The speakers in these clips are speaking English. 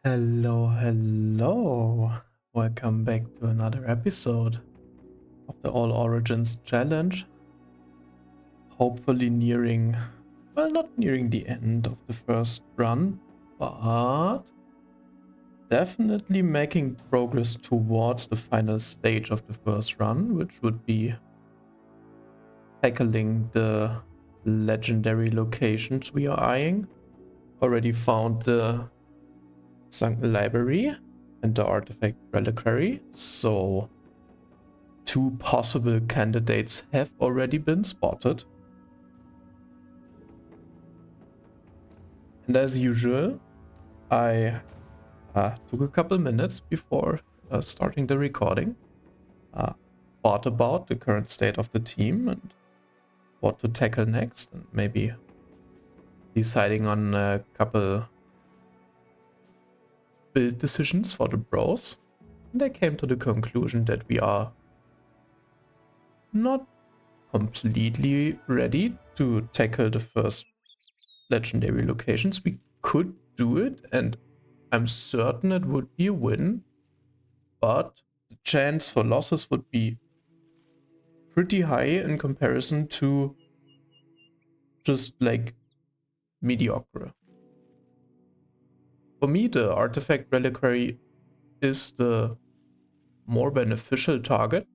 Hello. Welcome back to another episode of the All Origins Challenge. Hopefully not nearing the end of the first run, but definitely making progress towards the final stage of the first run, which would be tackling the legendary locations we are eyeing. Already found the sunken library and the artifact reliquary, so two possible candidates have already been spotted. And as usual, I took a couple minutes before starting the recording, thought about the current state of the team and what to tackle next, and maybe deciding on a couple build decisions for the bros. And I came to the conclusion that we are not completely ready to tackle the first legendary locations. We could do it, and I'm certain it would be a win, but the chance for losses would be pretty high in comparison to just like mediocre. For me, the artifact reliquary is the more beneficial target,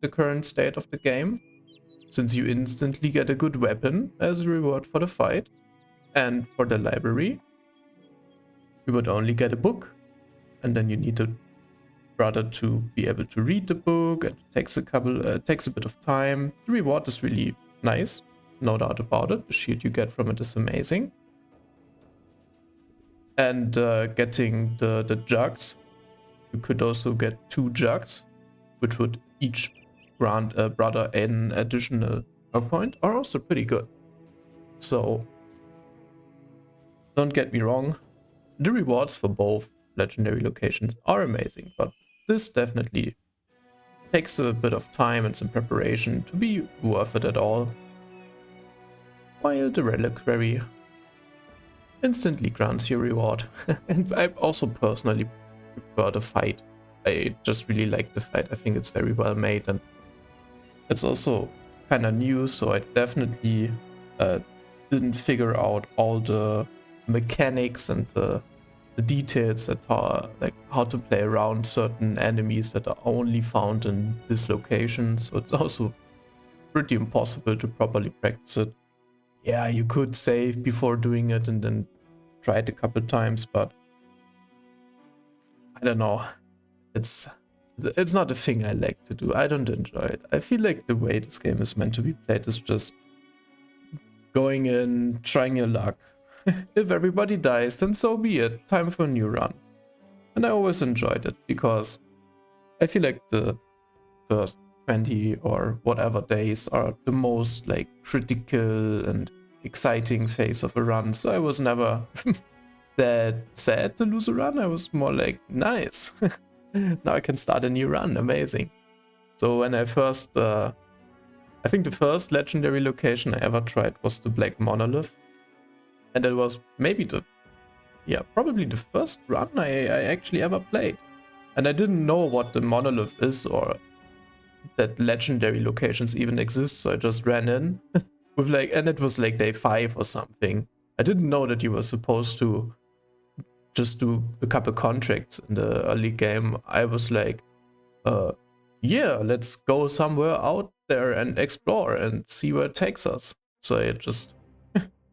the current state of the game, since you instantly get a good weapon as a reward for the fight. And for the library, you would only get a book, and then you need a brother to be able to read the book, and it takes a bit of time. The reward is really nice, no doubt about it. The shield you get from it is amazing. And getting the jugs, you could also get 2 jugs, which would each grant a brother an additional power point, are also pretty good. So don't get me wrong, the rewards for both legendary locations are amazing, but this definitely takes a bit of time and some preparation to be worth it at all. While the reliquary instantly grants your reward. And I also personally prefer the fight. I just really like the fight. I think it's very well made, and it's also kind of new, so I definitely didn't figure out all the mechanics and the details that are like how to play around certain enemies that are only found in this location. So it's also pretty impossible to properly practice it. Yeah, you could save before doing it and then try it a couple times, but I don't know. It's not a thing I like to do. I don't enjoy it. I feel like the way this game is meant to be played is just going in, trying your luck. If everybody dies, then so be it. Time for a new run. And I always enjoyed it because I feel like the first 20 or whatever days are the most like critical and exciting phase of a run. So I was never that sad to lose a run. I was more like, nice. Now I can start a new run. Amazing. So when I first, I think the first legendary location I ever tried was the Black Monolith. And it was maybe probably the first run I actually ever played. And I didn't know what the monolith is or that legendary locations even exist, so I just ran in with and it was like day 5 or something. I didn't know that you were supposed to just do a couple contracts in the early game. I was like, yeah, let's go somewhere out there and explore and see where it takes us. So I just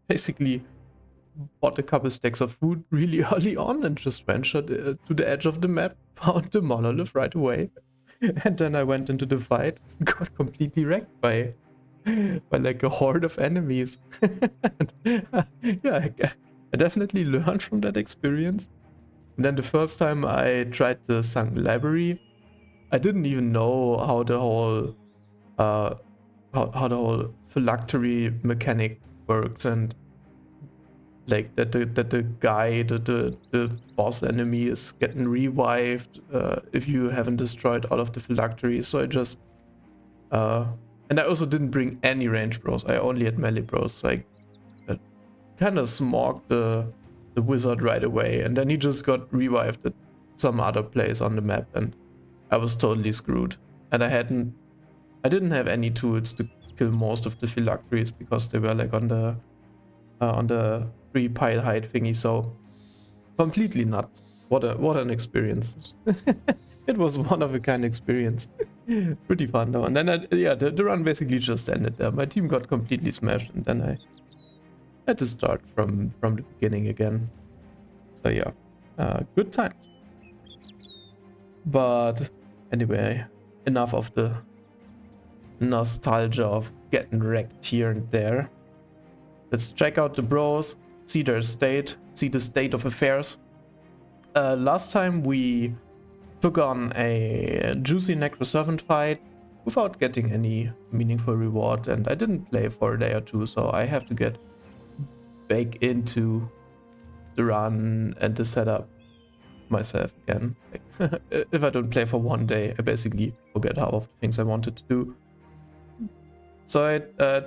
basically bought a couple stacks of food really early on and just ventured to the edge of the map, found the monolith right away. And then I went into the fight, got completely wrecked by like a horde of enemies. Yeah, I definitely learned from that experience. And then the first time I tried the sunken library, I didn't even know how the whole how the whole phylactery mechanic works, and like that the guy, the boss enemy is getting revived if you haven't destroyed all of the phylacteries. So I just and I also didn't bring any range bros. I only had melee bros. So I kind of smogged the the wizard right away, and then he just got revived at some other place on the map, and I was totally screwed. And I didn't have any tools to kill most of the phylacteries because they were like on the 3 pile height thingy, so completely nuts. What an experience. It was one of a kind experience. Pretty fun though. And then the run basically just ended there. My team got completely smashed, and then I had to start from the beginning again. So yeah, good times. But anyway, enough of the nostalgia of getting wrecked here and there. Let's check out the bros, see their state, see the state of affairs. Last time we took on a juicy Necroservant fight without getting any meaningful reward, and I didn't play for a day or two, so I have to get back into the run and the setup myself again. Like, if I don't play for one day, I basically forget half of the things I wanted to do. So I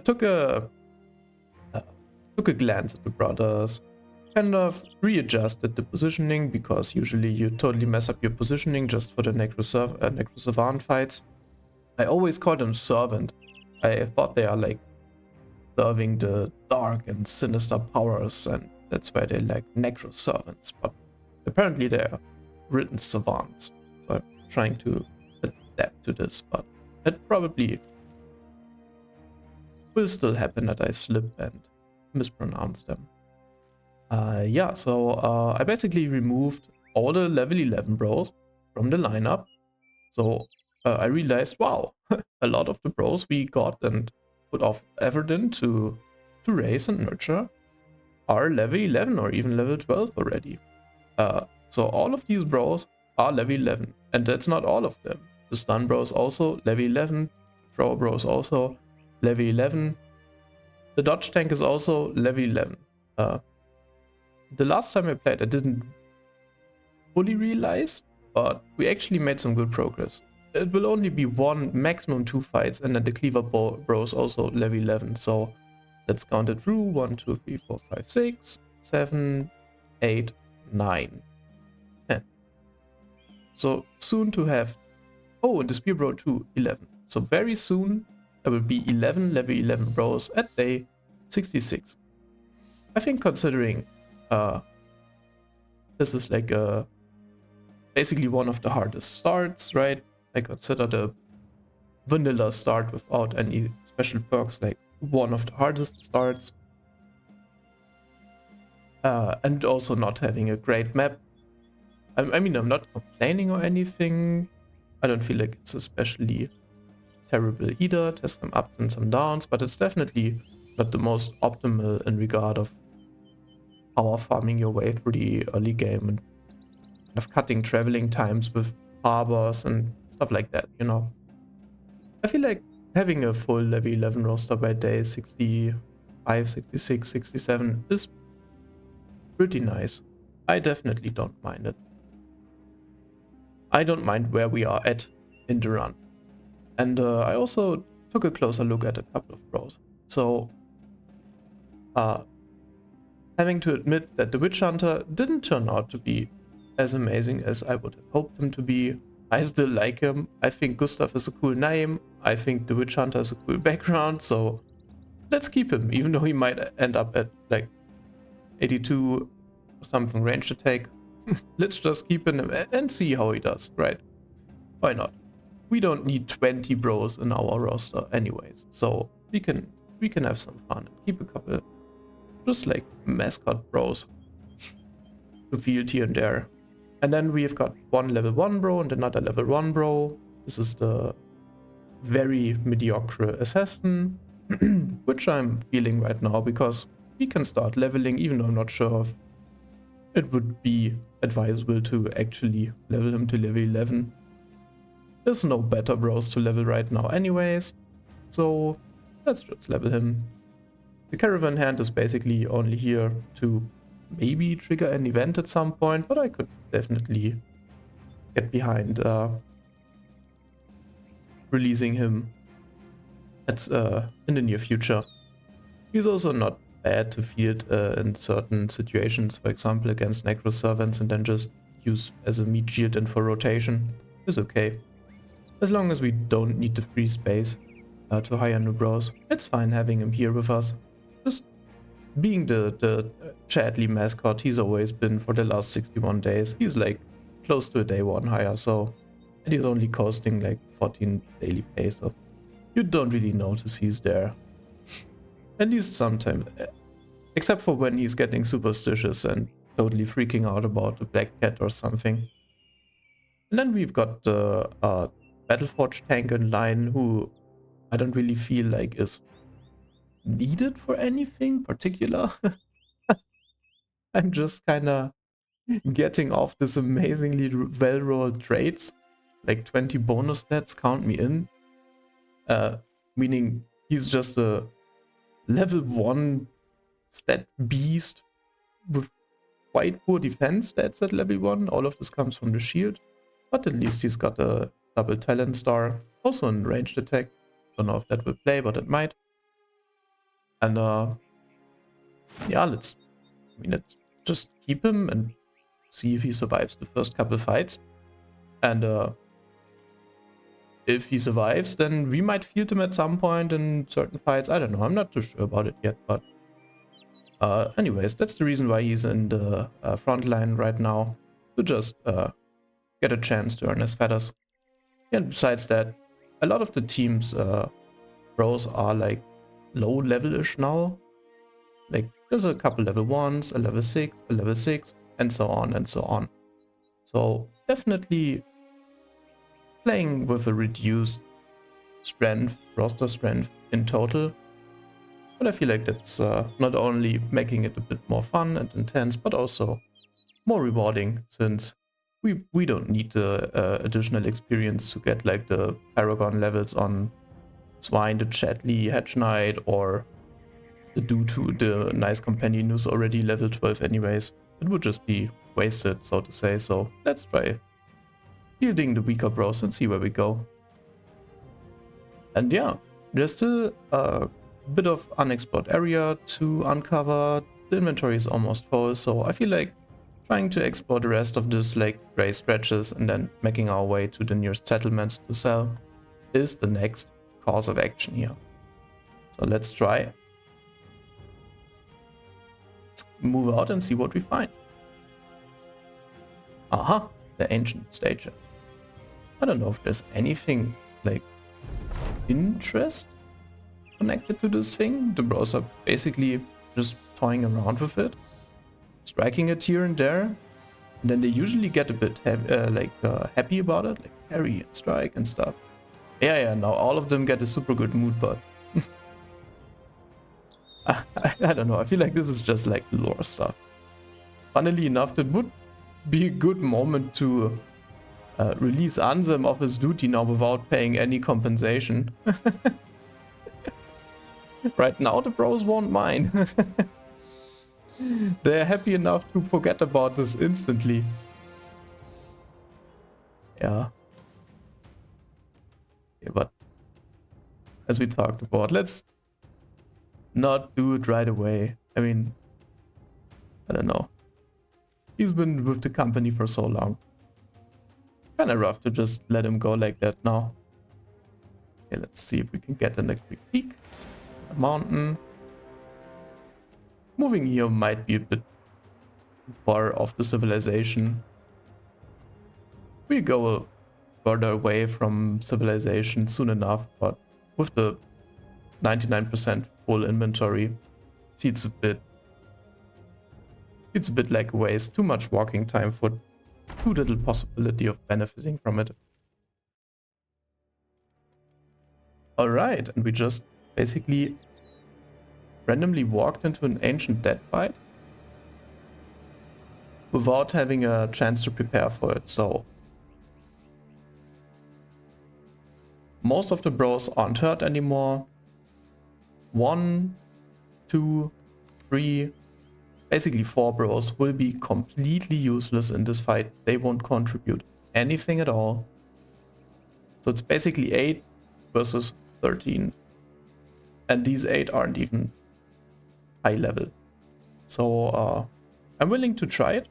took a glance at the brothers, kind of readjusted the positioning, because usually you totally mess up your positioning just for the Necroservant fights. I always call them servant. I thought they are like serving the dark and sinister powers, and that's why they like Necroservants, but apparently they are written savants. So I'm trying to adapt to this, but it probably will still happen that I slip and mispronounce them. Yeah, so I basically removed all the level 11 bros from the lineup. So I realized, wow, a lot of the bros we got and put off effort in to raise and nurture are level 11 or even level 12 already. So all of these bros are level 11, and that's not all of them. The stun bros also level 11, thrower bros also level 11. The dodge tank is also level 11. The last time I played, I didn't fully realize, but we actually made some good progress. It will only be one, maximum 2 fights, and then the cleaver bros also level 11. So let's count it through. 1, 2, 3, 4, 5, 6, 7, 8, 9, 10. So soon to have, oh, and the spear bro too, 11. So very soon there will be 11 level 11 bros at day 66. I think considering this is like basically one of the hardest starts, right? I consider the vanilla start without any special perks like one of the hardest starts. And also not having a great map. I mean, I'm not complaining or anything. I don't feel like it's especially terrible either. It has some ups and some downs, but it's definitely not the most optimal in regard of power farming your way through the early game and kind of cutting traveling times with harbors and stuff like that, you know. I feel like having a full level 11 roster by day 65, 66, 67 is pretty nice. I definitely don't mind it. I don't mind where we are at in the run. And I also took a closer look at a couple of bros. So, having to admit that the Witch Hunter didn't turn out to be as amazing as I would have hoped him to be. I still like him. I think Gustav is a cool name. I think the Witch Hunter is a cool background. So let's keep him, even though he might end up at like 82 or something ranged attack. Let's just keep him and see how he does, right? Why not? We don't need 20 bros in our roster anyways. So we can have some fun and keep a couple just like mascot bros to field here and there. And then we've got one level 1 bro and another level 1 bro. This is the very mediocre assassin, which I'm feeling right now because we can start leveling, even though I'm not sure if it would be advisable to actually level him to level 11. There's no better bros to level right now anyways, so let's just level him. The caravan hand is basically only here to maybe trigger an event at some point, but I could definitely get behind releasing him at, in the near future. He's also not bad to field in certain situations, for example against Necro Servants, and then just use as a meat shield and for rotation is okay. As long as we don't need the free space to hire new bros, it's fine having him here with us. Just being the Chadley mascot he's always been for the last 61 days. He's like close to a day one hire, so, and he's only costing like 14 daily pay, so you don't really notice he's there. At least sometimes, except for when he's getting superstitious and totally freaking out about a black cat or something. And then we've got the Battleforge tank in line, who I don't really feel like is needed for anything particular. I'm just kind of getting off this amazingly well-rolled traits, like 20 bonus stats count me in, meaning he's just a level 1 stat beast with quite poor defense stats at level 1. All of this comes from the shield, but at least he's got a double talent star, also in ranged attack. Don't know if that will play, but it might. And yeah, let's just keep him and see if he survives the first couple fights. And if he survives, then we might field him at some point in certain fights. I don't know, I'm not too sure about it yet, but anyways, that's the reason why he's in the front line right now, to just get a chance to earn his feathers. And besides that, a lot of the team's bros are like low level-ish now. Like there's a couple level 1s, a level 6, a level 6, and so on and so on. So definitely playing with a reduced strength, roster strength in total. But I feel like that's not only making it a bit more fun and intense, but also more rewarding, since we don't need the additional experience to get like the Paragon levels on Swine, the Chadley Hedge Knight, or the dude who the nice companion who's already level 12 anyways. It would just be wasted, so to say. So let's try fielding the weaker bros and see where we go. And yeah, there's still a bit of unexplored area to uncover. The inventory is almost full, so I feel like trying to explore the rest of this like gray stretches and then making our way to the nearest settlements to sell is the next course of action here. So let's try. Let's move out and see what we find. Aha, the ancient stage. I don't know if there's anything like interest connected to this thing. The bros are basically just toying around with it, striking it here and there, and then they usually get a bit happy about it, like parry and strike and stuff. Yeah, now all of them get a super good mood, but I don't know, I feel like this is just like lore stuff. Funnily enough, that would be a good moment to release Ansem off his duty now without paying any compensation. Right now the bros won't mind. They're happy enough to forget about this instantly. Yeah. Yeah, but as we talked about, let's not do it right away. I mean, I don't know. He's been with the company for so long. Kinda rough to just let him go like that now. Okay, let's see if we can get in a quick peek. A mountain. Moving here might be a bit far off the civilization. We'll go further away from civilization soon enough, but with the 99% full inventory, feels a bit like a waste. Too much walking time for too little possibility of benefiting from it. Alright, and we just basically randomly walked into an ancient dead fight without having a chance to prepare for it. So most of the bros aren't hurt anymore. 1, 2, 3, basically 4 bros will be completely useless in this fight. They won't contribute anything at all. So it's basically 8 versus 13. And these 8 aren't even high level. So I'm willing to try it.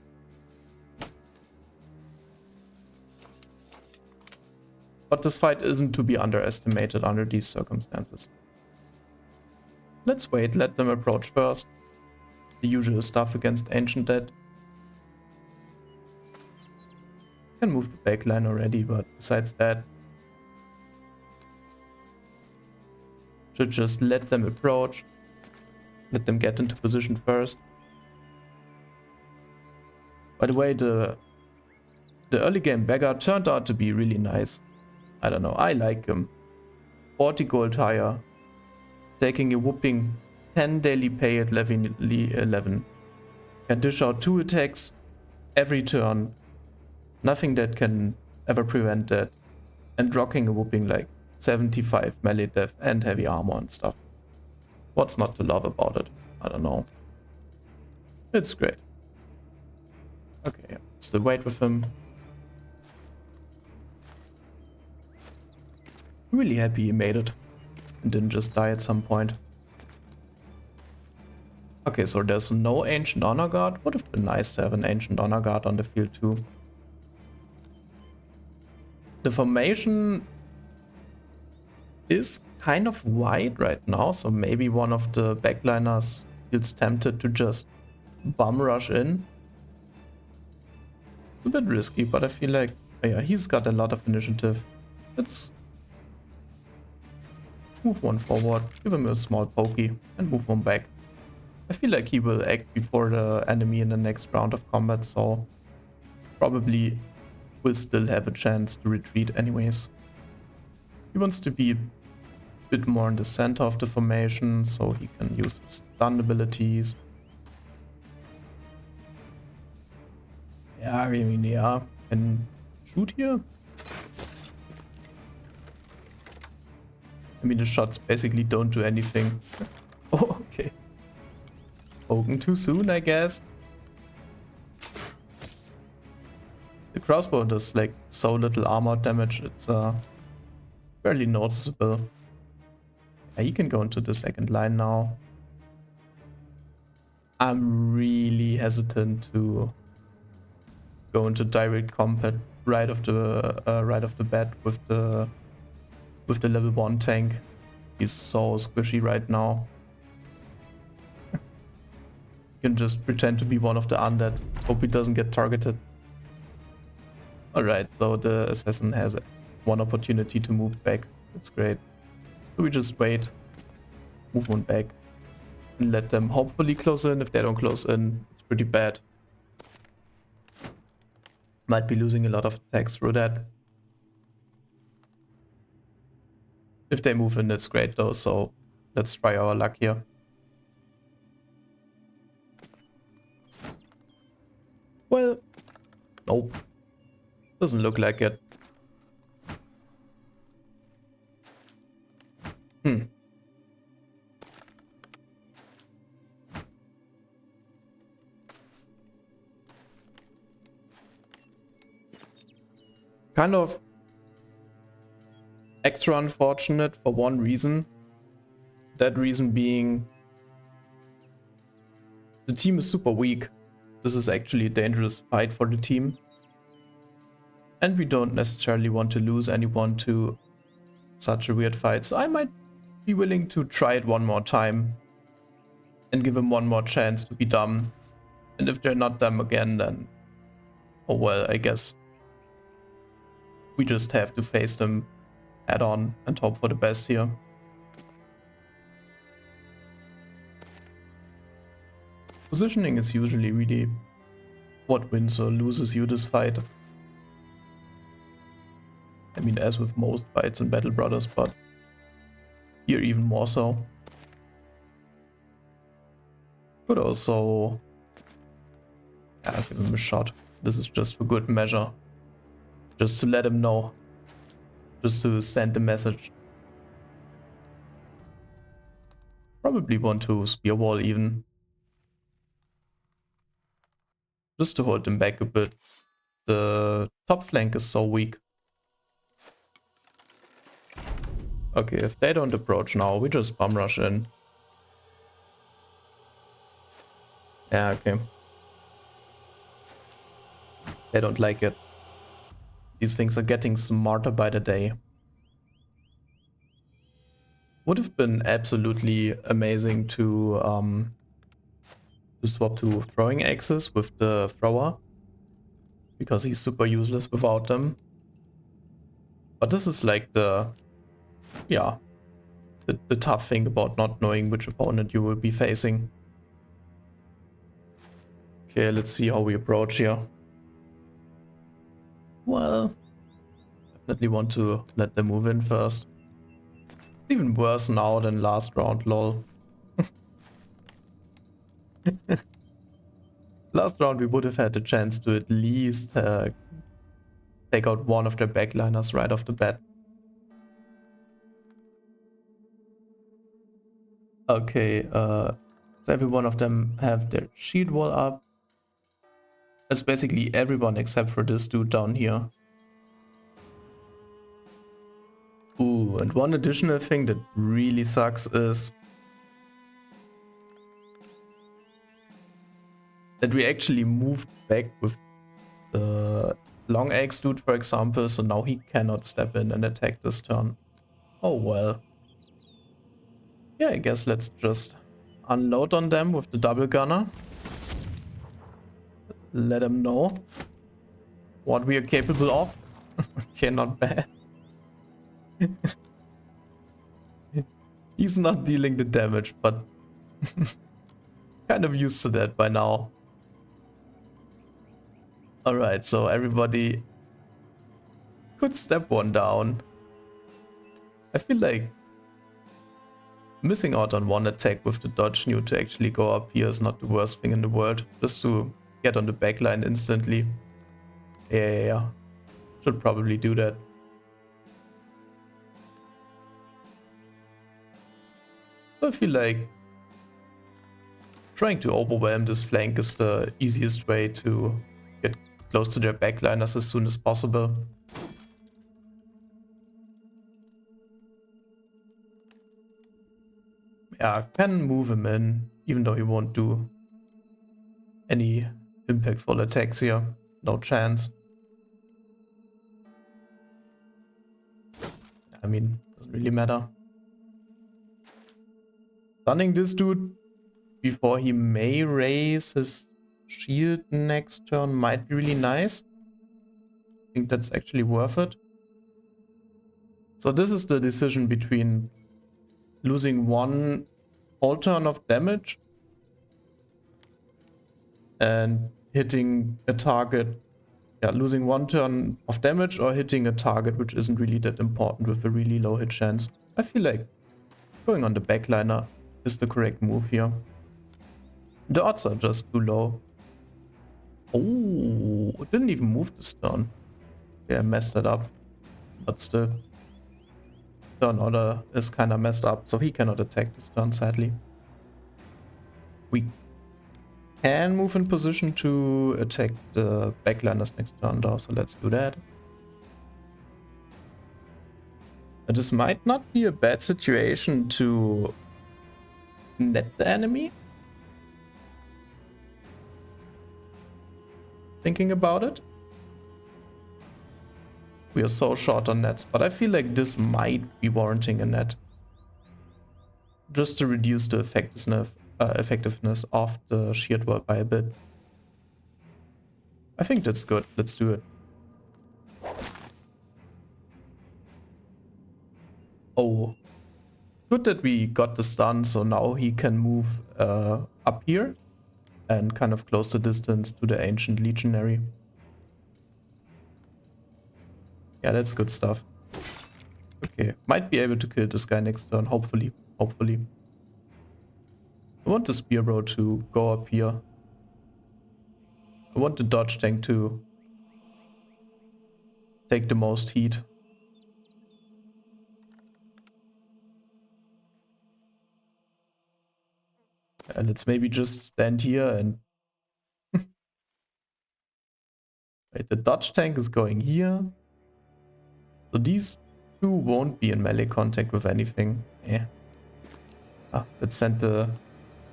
But this fight isn't to be underestimated under these circumstances. Let's wait, let them approach first. The usual stuff against Ancient Dead. Can move the backline already, but besides that, should just let them approach. Let them get into position first. By the way, the early game Hoggart turned out to be really nice. I don't know, I like him. 40 gold higher. Taking a whooping 10 daily pay at level 11. Can dish out 2 attacks every turn. Nothing that can ever prevent that. And rocking a whooping like 75 melee def and heavy armor and stuff. What's not to love about it? I don't know. It's great. Okay, still wait with him. Really happy he made it. And didn't just die at some point. Okay, so there's no Ancient Honor Guard. Would have been nice to have an Ancient Honor Guard on the field too. The formation is kind of wide right now, so maybe one of the backliners feels tempted to just bum rush in. It's a bit risky, but I feel like, oh yeah, he's got a lot of initiative. Let's move one forward, give him a small pokey, and move one back. I feel like he will act before the enemy in the next round of combat, so probably will still have a chance to retreat anyways. He wants to be a bit more in the center of the formation, so he can use his stun abilities. Yeah, I mean, yeah, can shoot here. I mean, the shots basically don't do anything. Oh, okay. Spoken too soon, I guess. The crossbow does like so little armor damage, it's barely noticeable. Yeah, he can go into the second line now. I'm really hesitant to go into direct combat right off the bat with the level 1 tank. He's so squishy right now. Can just pretend to be one of the undead. Hope he doesn't get targeted. Alright, so the assassin has one opportunity to move back. That's great. So we just wait, move one back, and let them hopefully close in. If they don't close in, it's pretty bad. Might be losing a lot of attacks through that. If they move in, it's great though, so let's try our luck here. Well, nope. Doesn't look like it. Kind of extra unfortunate for one reason. That reason being the team is super weak. This is actually a dangerous fight for the team. And we don't necessarily want to lose anyone to such a weird fight. So I might be willing to try it one more time and give him one more chance to be dumb. And if they're not dumb again, then oh well, I guess we just have to face them head on and hope for the best here. Positioning is usually really what wins or loses you this fight. I mean, as with most fights in Battle Brothers, but here even more so. But also, yeah, give him a shot. This is just for good measure. Just to let him know. Just to send a message. Probably want to spear wall even. Just to hold him back a bit. The top flank is so weak. Okay, if they don't approach now, we just bum rush in. Yeah, okay. They don't like it. These things are getting smarter by the day. Would have been absolutely amazing to swap to throwing axes with the thrower, because he's super useless without them. But this is like yeah, the tough thing about not knowing which opponent you will be facing. Okay, let's see how we approach here. Well, definitely want to let them move in first. Even worse now than last round, lol. Last round we would have had the chance to at least take out one of their backliners right off the bat. Okay, so every one of them have their shield wall up. That's basically everyone except for this dude down here. Ooh, and one additional thing that really sucks is that we actually moved back with the long axe dude, for example, so now he cannot step in and attack this turn. Oh well. Yeah, I guess let's just unload on them with the double gunner. Let them know what we are capable of. Okay, not bad. He's not dealing the damage, but kind of used to that by now. Alright, so everybody could step one down. I feel like missing out on one attack with the dodge new to actually go up here is not the worst thing in the world. Just to get on the backline instantly. Yeah. Should probably do that. So I feel like trying to overwhelm this flank is the easiest way to get close to their backliners as soon as possible. Yeah, can move him in, even though he won't do any impactful attacks here. No chance. I mean, doesn't really matter. Stunning this dude before he may raise his shield next turn might be really nice. I think that's actually worth it. So this is the decision between losing one whole turn of damage and hitting a target. Yeah, losing one turn of damage or hitting a target which isn't really that important with a really low hit chance. I feel like going on the backliner is the correct move here. The odds are just too low. Oh, it didn't even move this turn. Yeah, I messed that up. But still. Turn order is kind of messed up, so he cannot attack this turn, sadly. We can move in position to attack the backliners next turn though, so let's do that. This might not be a bad situation to net the enemy. Thinking about it. We are so short on nets, but I feel like this might be warranting a net. Just to reduce the effectiveness of the sheared wall by a bit. I think that's good. Let's do it. Oh. Good that we got the stun, so now he can move up here and kind of close the distance to the Ancient Legionary. Yeah, that's good stuff. Okay, might be able to kill this guy next turn, hopefully. Hopefully. I want the Spear Bro to go up here. I want the Dodge Tank to take the most heat. And let's maybe just stand here and... Wait, the Dodge Tank is going here. So these two won't be in melee contact with anything. Yeah. Ah, let's send the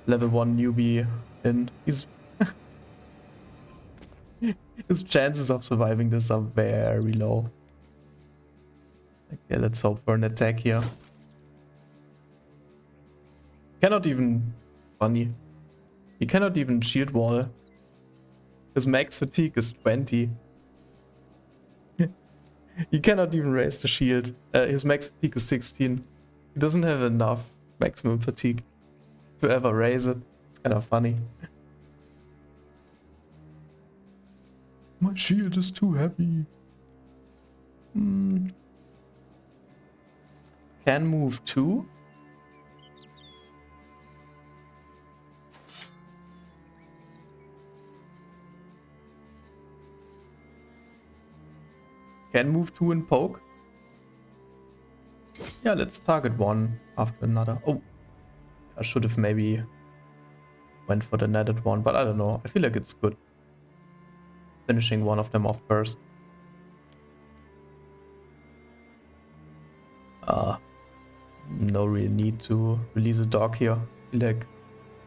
level 1 newbie in. His chances of surviving this are very low. Okay, let's hope for an attack here. Cannot even... Funny. He cannot even shield wall. His max fatigue is 20. He cannot even raise the shield. His max fatigue is 16. He doesn't have enough maximum fatigue to ever raise it. It's kind of funny. My shield is too heavy. Can move 2. Can move 2 and poke. Yeah, let's target one after another. Oh, I should have maybe went for the netted one, but I don't know. I feel like it's good finishing one of them off first. No real need to release a dog here. I feel like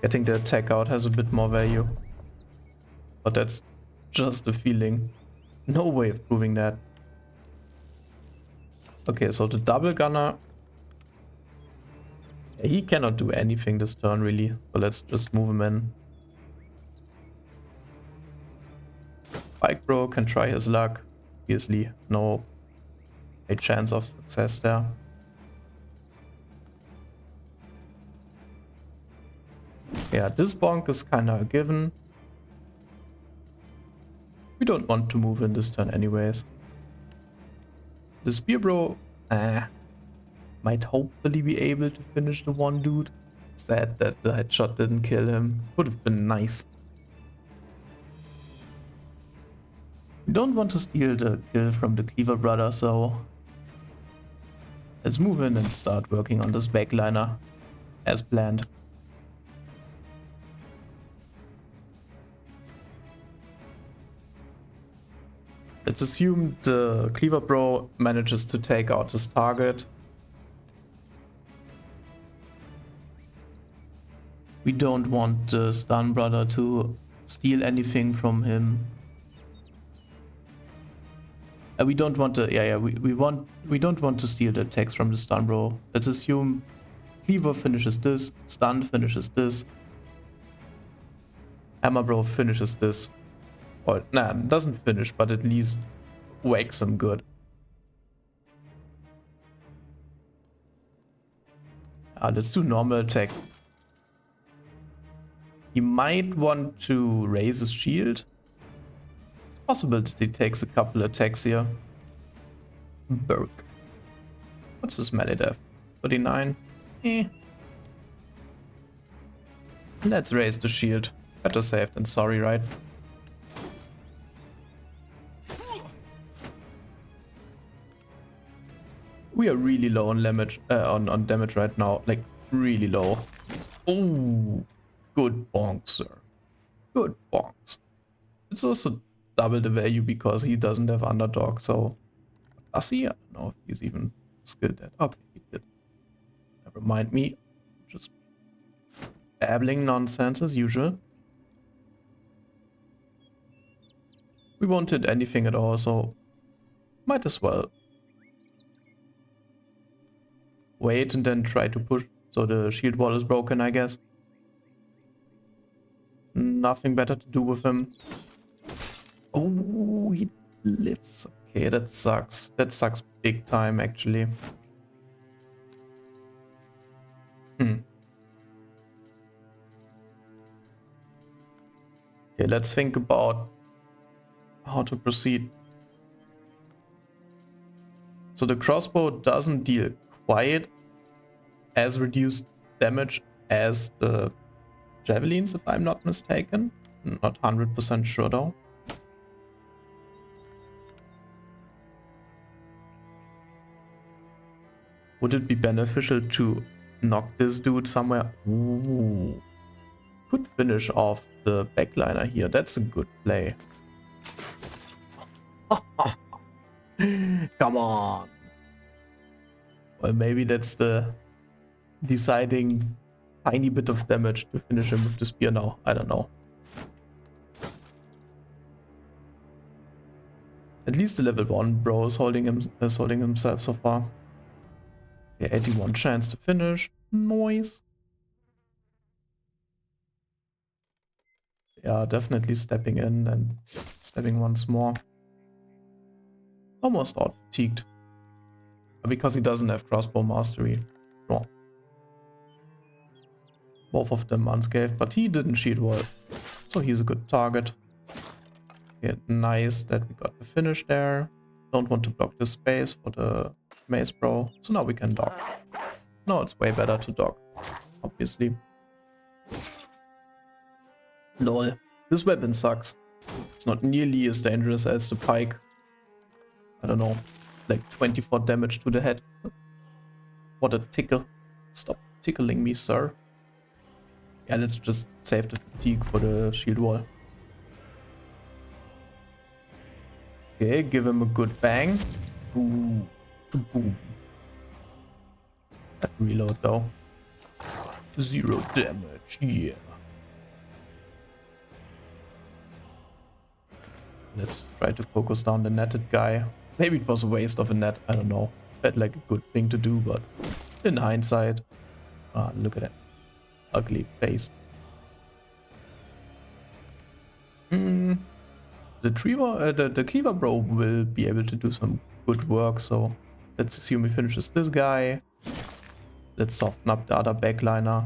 getting the attack out has a bit more value. But that's just a feeling. No way of proving that. Okay, so the double gunner. He cannot do anything this turn really. So let's just move him in. Bike Bro can try his luck. Obviously, no chance of success there. Yeah, this bonk is kinda a given. We don't want to move in this turn anyways. The Spear Bro might hopefully be able to finish the one dude. Sad that the headshot didn't kill him. Would have been nice. We don't want to steal the kill from the Cleaver brother, so let's move in and start working on this backliner as planned. Let's assume the Cleaver Bro manages to take out his target. We don't want the Stun brother to steal anything from him. We don't want to, we don't want to steal the attacks from the Stun Bro. Let's assume Cleaver finishes this, Stun finishes this, Hammer Bro finishes this. Or, nah, doesn't finish, but at least whacks him good. Let's do normal attack. He might want to raise his shield. It's possible that he takes a couple attacks here. Burk. What's his melee def? 39? Let's raise the shield. Better safe than sorry, right? We are really low on damage, on damage right now. Like, really low. Oh, good bonks, sir. Good bonks. It's also double the value because he doesn't have underdog, so... Does he? I don't know if he's even skilled at. Okay, he did. Never mind me. Just babbling nonsense as usual. We won't hit anything at all, so... Might as well wait and then try to push. So the shield wall is broken, I guess. Nothing better to do with him. Oh, he lives. Okay, that sucks. That sucks big time, actually. Okay, let's think about how to proceed. So the crossbow doesn't deal quite as reduced damage as the javelins, if I'm not mistaken. Not 100% sure though. Would it be beneficial to knock this dude somewhere? Ooh. Could finish off the backliner here. That's a good play. Come on. Well, maybe that's the deciding tiny bit of damage to finish him with the spear now. I don't know. At least the level 1 bro is holding himself so far. Yeah, 81 chance to finish. Noise. Yeah, definitely stepping in and stepping once more. Almost out fatigued. Because he doesn't have crossbow mastery. No. Both of them unscathed, but he didn't shield wall. So he's a good target. Okay, nice that we got the finish there. Don't want to block the space for the mace bro. So now we can dog. No, it's way better to dog. Obviously. Lol. This weapon sucks. It's not nearly as dangerous as the pike. I don't know. Like 24 damage to the head. What a tickle. Stop tickling me, sir. Yeah, let's just save the fatigue for the shield wall. Okay, give him a good bang. Ooh, boom. That reload though. 0 damage, yeah. Let's try to focus down the netted guy. Maybe it was a waste of a net, I don't know. Felt like a good thing to do, but in hindsight, look at that ugly face. The cleaver bro will be able to do some good work, so let's assume he finishes this guy. Let's soften up the other backliner.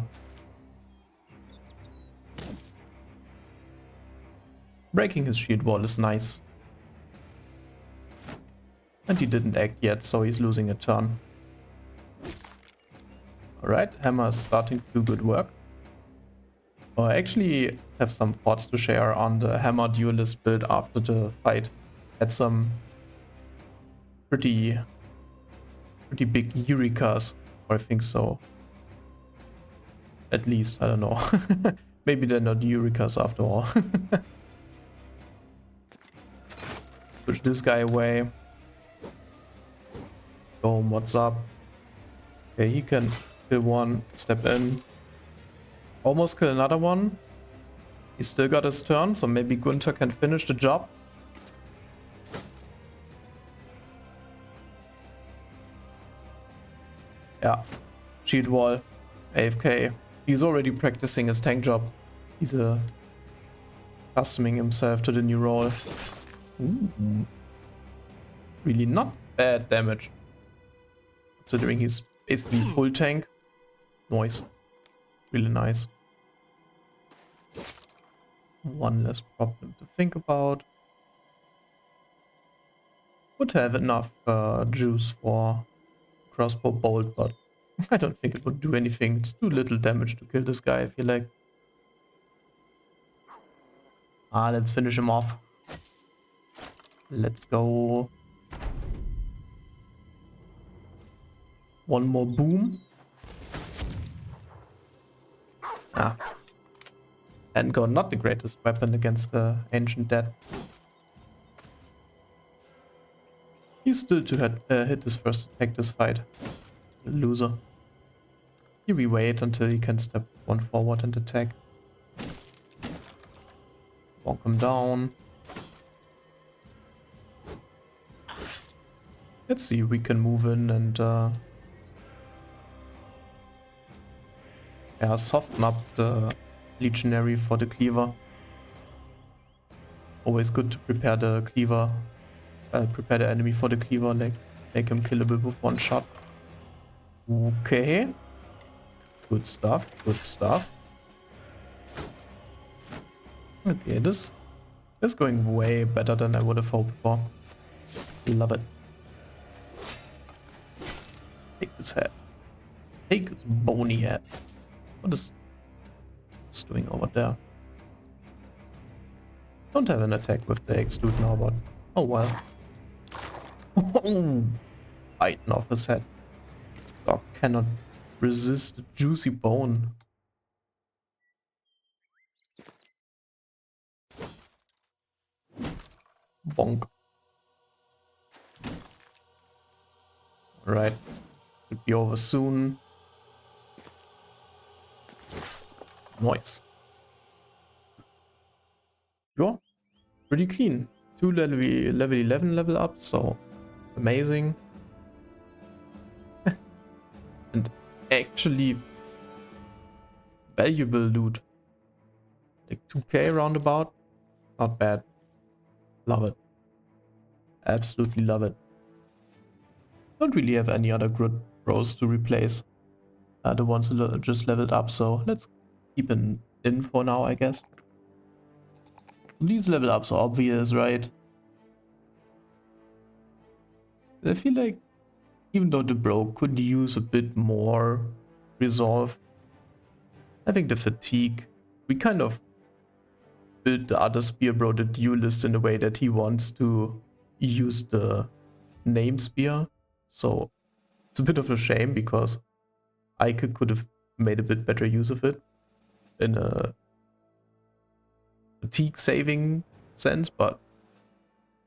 Breaking his shield wall is nice. And he didn't act yet, so he's losing a turn. Alright, hammer is starting to do good work. I actually have some thoughts to share on the hammer duelist build after the fight. Had some pretty big eurekas, or I think so. At least, I don't know. Maybe they're not eurekas after all. Push this guy away. Boom, what's up? Okay, he can kill one, step in. Almost kill another one. He still got his turn, so maybe Gunther can finish the job. Yeah, shield wall, AFK. He's already practicing his tank job. He's accustoming himself to the new role. Ooh. Really not bad damage. Considering he's basically full tank. Nice. Really nice. One less problem to think about. Would have enough juice for crossbow bolt, but I don't think it would do anything. It's too little damage to kill this guy, I feel like. Let's finish him off. Let's go. One more boom. Handgun, not the greatest weapon against the ancient dead. He's still to hit his first attack this fight. Loser. Here we wait until he can step one forward and attack. Walk him down. Let's see if we can move in and soften up the legionary for the cleaver. Always good to prepare the cleaver. Prepare the enemy for the cleaver, like make him killable with one shot. Okay. Good stuff, good stuff. Okay, this is going way better than I would have hoped for. Love it. Take his head. Take his bony head. What is this doing over there? Don't have an attack with the extrude now, but oh well. Biting off his head. Dog cannot resist the juicy bone. Bonk. Alright. Could be over soon. Nice. Yeah, pretty clean. 2 level 11 level up, so amazing. And actually valuable loot. Like 2k roundabout. Not bad. Love it. Absolutely love it. Don't really have any other good bros to replace the ones who just leveled up, so let's keep an in for now, I guess. These level ups are obvious, right? I feel like even though the bro could use a bit more resolve, I think the fatigue, we kind of built the other spear bro, the duelist, in a way that he wants to use the named spear. So it's a bit of a shame because I could have made a bit better use of it in a fatigue saving sense, but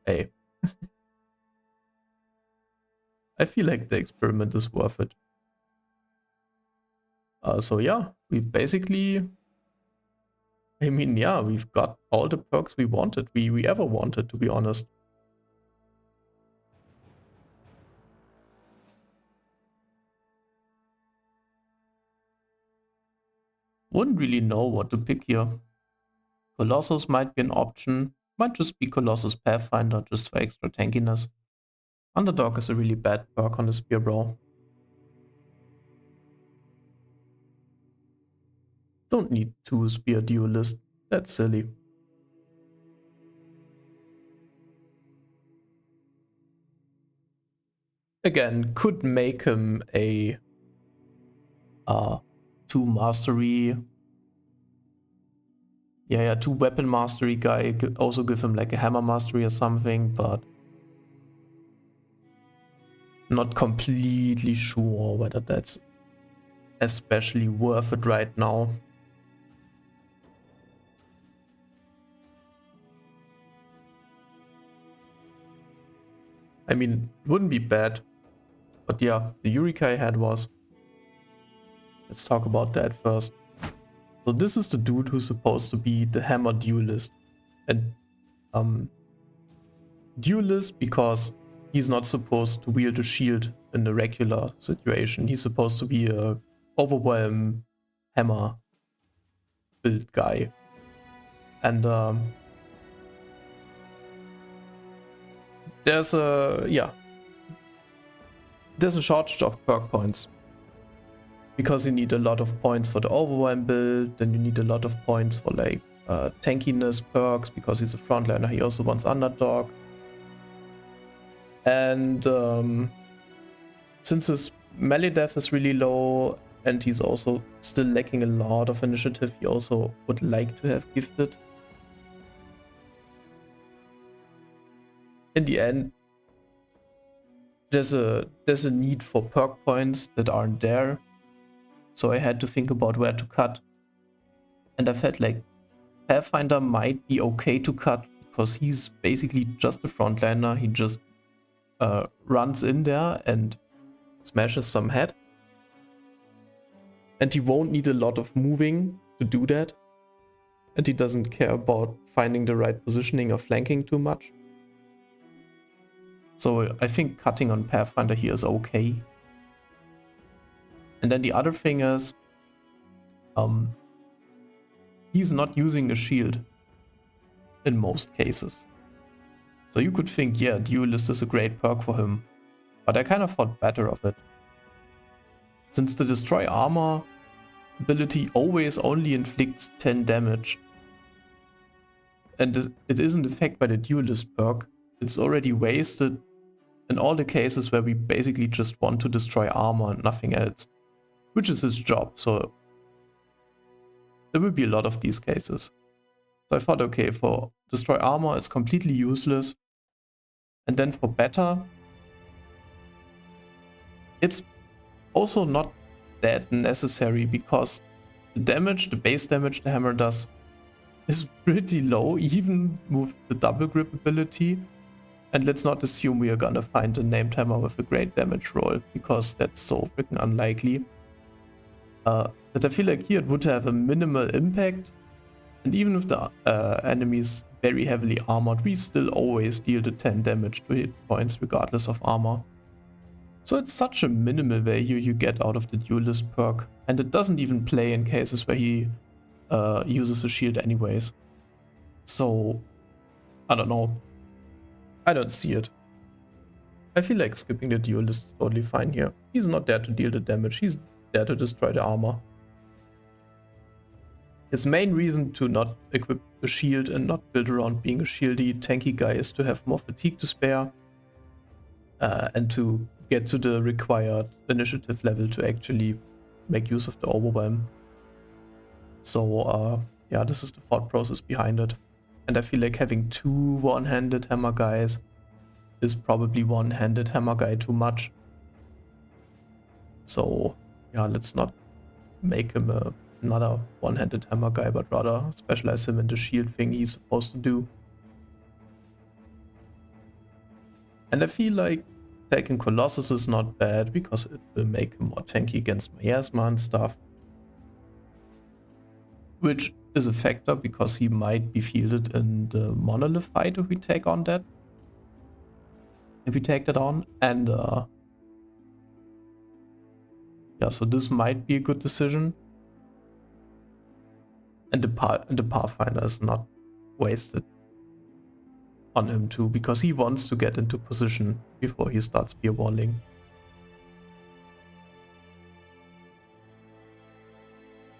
hey, I feel like the experiment is worth it. So yeah, we've basically, I mean, yeah, we've got all the perks we wanted, we ever wanted, to be honest. Wouldn't really know what to pick here. Colossus might be an option, might just be Colossus Pathfinder just for extra tankiness. Underdog is a really bad perk on the spear bro. Don't need 2 spear duelists, that's silly. Again, could make him a 2 mastery, yeah, 2 weapon mastery guy. Could also give him like a hammer mastery or something, but not completely sure whether that's especially worth it right now. I mean, it wouldn't be bad, but yeah, the Eureka I had was, let's talk about that first. So this is the dude who's supposed to be the hammer duelist. And duelist because he's not supposed to wield a shield in a regular situation. He's supposed to be a overwhelm hammer build guy. And there's a shortage of perk points. Because you need a lot of points for the overwhelm build, then you need a lot of points for like tankiness perks, because he's a frontliner, he also wants underdog. And since his melee def is really low and he's also still lacking a lot of initiative, he also would like to have gifted. In the end, there's a need for perk points that aren't there. So I had to think about where to cut. And I felt like Pathfinder might be okay to cut because he's basically just a frontliner. He just runs in there and smashes some head. And he won't need a lot of moving to do that. And he doesn't care about finding the right positioning or flanking too much. So I think cutting on Pathfinder here is okay. And then the other thing is, he's not using a shield in most cases. So you could think, yeah, Duelist is a great perk for him, but I kind of thought better of it. Since the Destroy Armor ability always only inflicts 10 damage, and it isn't affected by the Duelist perk, it's already wasted in all the cases where we basically just want to destroy armor and nothing else, which is his job, so there will be a lot of these cases. So I thought, okay, for destroy armor it's completely useless, and then for better, it's also not that necessary because the damage, the base damage the hammer does is pretty low, even with the double grip ability. And let's not assume we are gonna find a named hammer with a great damage roll, because that's so freaking unlikely. That I feel like here it would have a minimal impact. And even if the enemy is very heavily armored, we still always deal the 10 damage to hit points regardless of armor. So it's such a minimal value you get out of the duelist perk. And it doesn't even play in cases where he uses a shield anyways. So, I don't know. I don't see it. I feel like skipping the duelist is totally fine here. He's not there to deal the damage, he's there to destroy the armor. His main reason to not equip a shield and not build around being a shieldy, tanky guy is to have more fatigue to spare. And to get to the required initiative level to actually make use of the overwhelm. So yeah, this is the thought process behind it. And I feel like having two one-handed hammer guys is probably one-handed hammer guy too much. So yeah, let's not make him another one-handed hammer guy, but rather specialize him in the shield thing he's supposed to do. And I feel like taking Colossus is not bad because it will make him more tanky against Miasma and stuff. Which is a factor because he might be fielded in the Monolith fight if we take on that. If we take that on. And yeah, so this might be a good decision. And the Pathfinder is not wasted on him too, because he wants to get into position before he starts spear walling.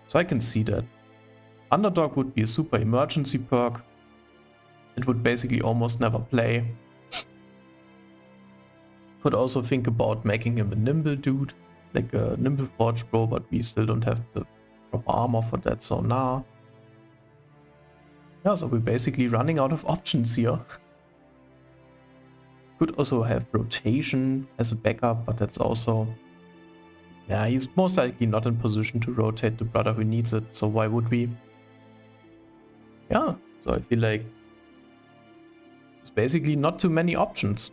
So I can see that. Underdog would be a super emergency perk. It would basically almost never play. Could also think about making him a nimble dude, like a nimble forge bro, but we still don't have the proper armor for that, so nah. Yeah, so we're basically running out of options here. Could also have rotation as a backup, but that's also... yeah, he's most likely not in position to rotate the brother who needs it, so why would we? Yeah, so I feel like it's basically not too many options.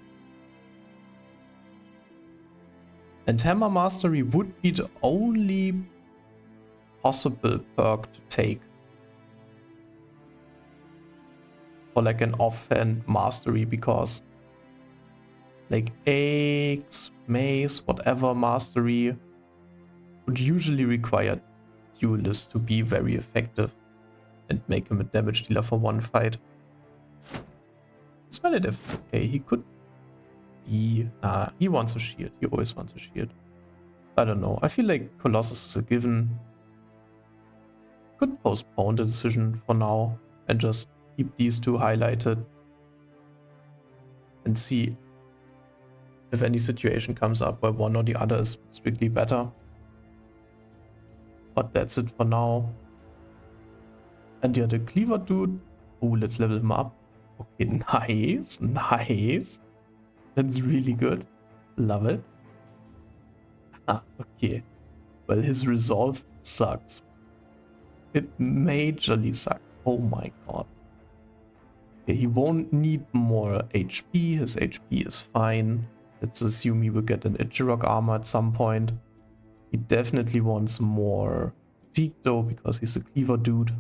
And Hammer Mastery would be the only possible perk to take for like an offhand mastery, because like Axe, Mace, whatever mastery would usually require Duelist to be very effective and make him a damage dealer for one fight. Smelidev is okay, he could be... he wants a shield, he always wants a shield. I don't know, I feel like Colossus is a given. Could postpone the decision for now and just keep these two highlighted and see if any situation comes up where one or the other is strictly better. But that's it for now. And yeah, the Cleaver dude. Oh, let's level him up. Okay, nice, nice. That's really good. Love it. Ah, okay. Well, his resolve sucks. It majorly sucks. Oh my god. Okay, he won't need more HP. His HP is fine. Let's assume he will get an Ichirok armor at some point. He definitely wants more fatigue though, because he's a cleaver dude.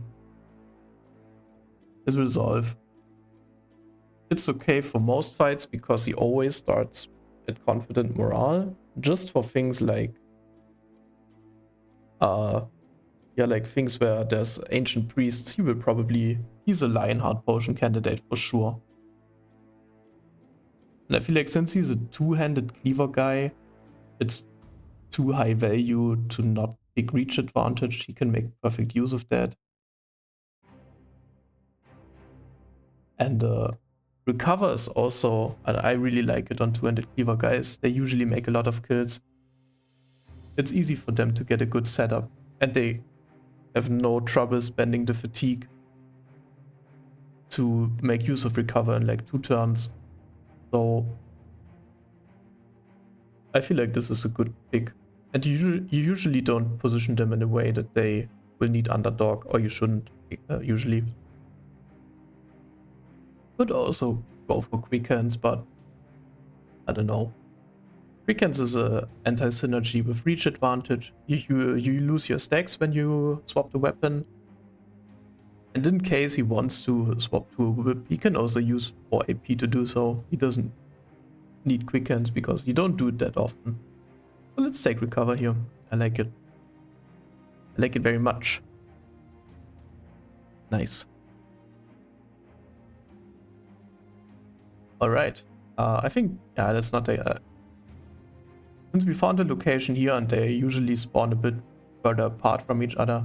His resolve. It's okay for most fights because he always starts at confident morale. Just for things like yeah, like things where there's ancient priests, he will probably... he's a Lionheart potion candidate for sure. And I feel like since he's a two-handed cleaver guy, it's too high value to not pick reach advantage. He can make perfect use of that. And recover is also... I really like it on two-handed cleaver guys. They usually make a lot of kills. It's easy for them to get a good setup. And they have no trouble spending the fatigue to make use of recover in like 2 turns. So I feel like this is a good pick. And you usually don't position them in a way that they will need underdog, or you shouldn't usually. Could also go for quick hands, but I don't know. Quickens is a anti-synergy with reach advantage. You lose your stacks when you swap the weapon. And in case he wants to swap to a whip, he can also use 4 AP to do so. He doesn't need quickens because you don't do it that often. So let's take recover here. I like it. I like it very much. Nice. Alright. I think, yeah, that's not a... since we found a location here and they usually spawn a bit further apart from each other,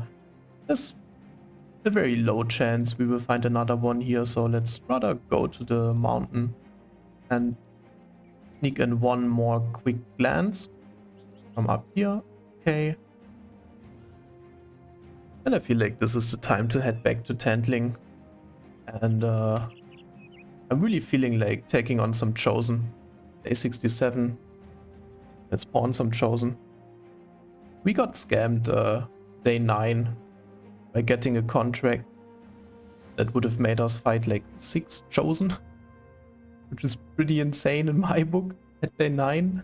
there's a very low chance we will find another one here. So let's rather go to the mountain and sneak in one more quick glance from up here. Okay. And I feel like this is the time to head back to Tantling. And I'm really feeling like taking on some Chosen. Day 67. Let's spawn some Chosen. We got scammed day 9 by getting a contract that would have made us fight like 6 Chosen. Which is pretty insane in my book at day 9.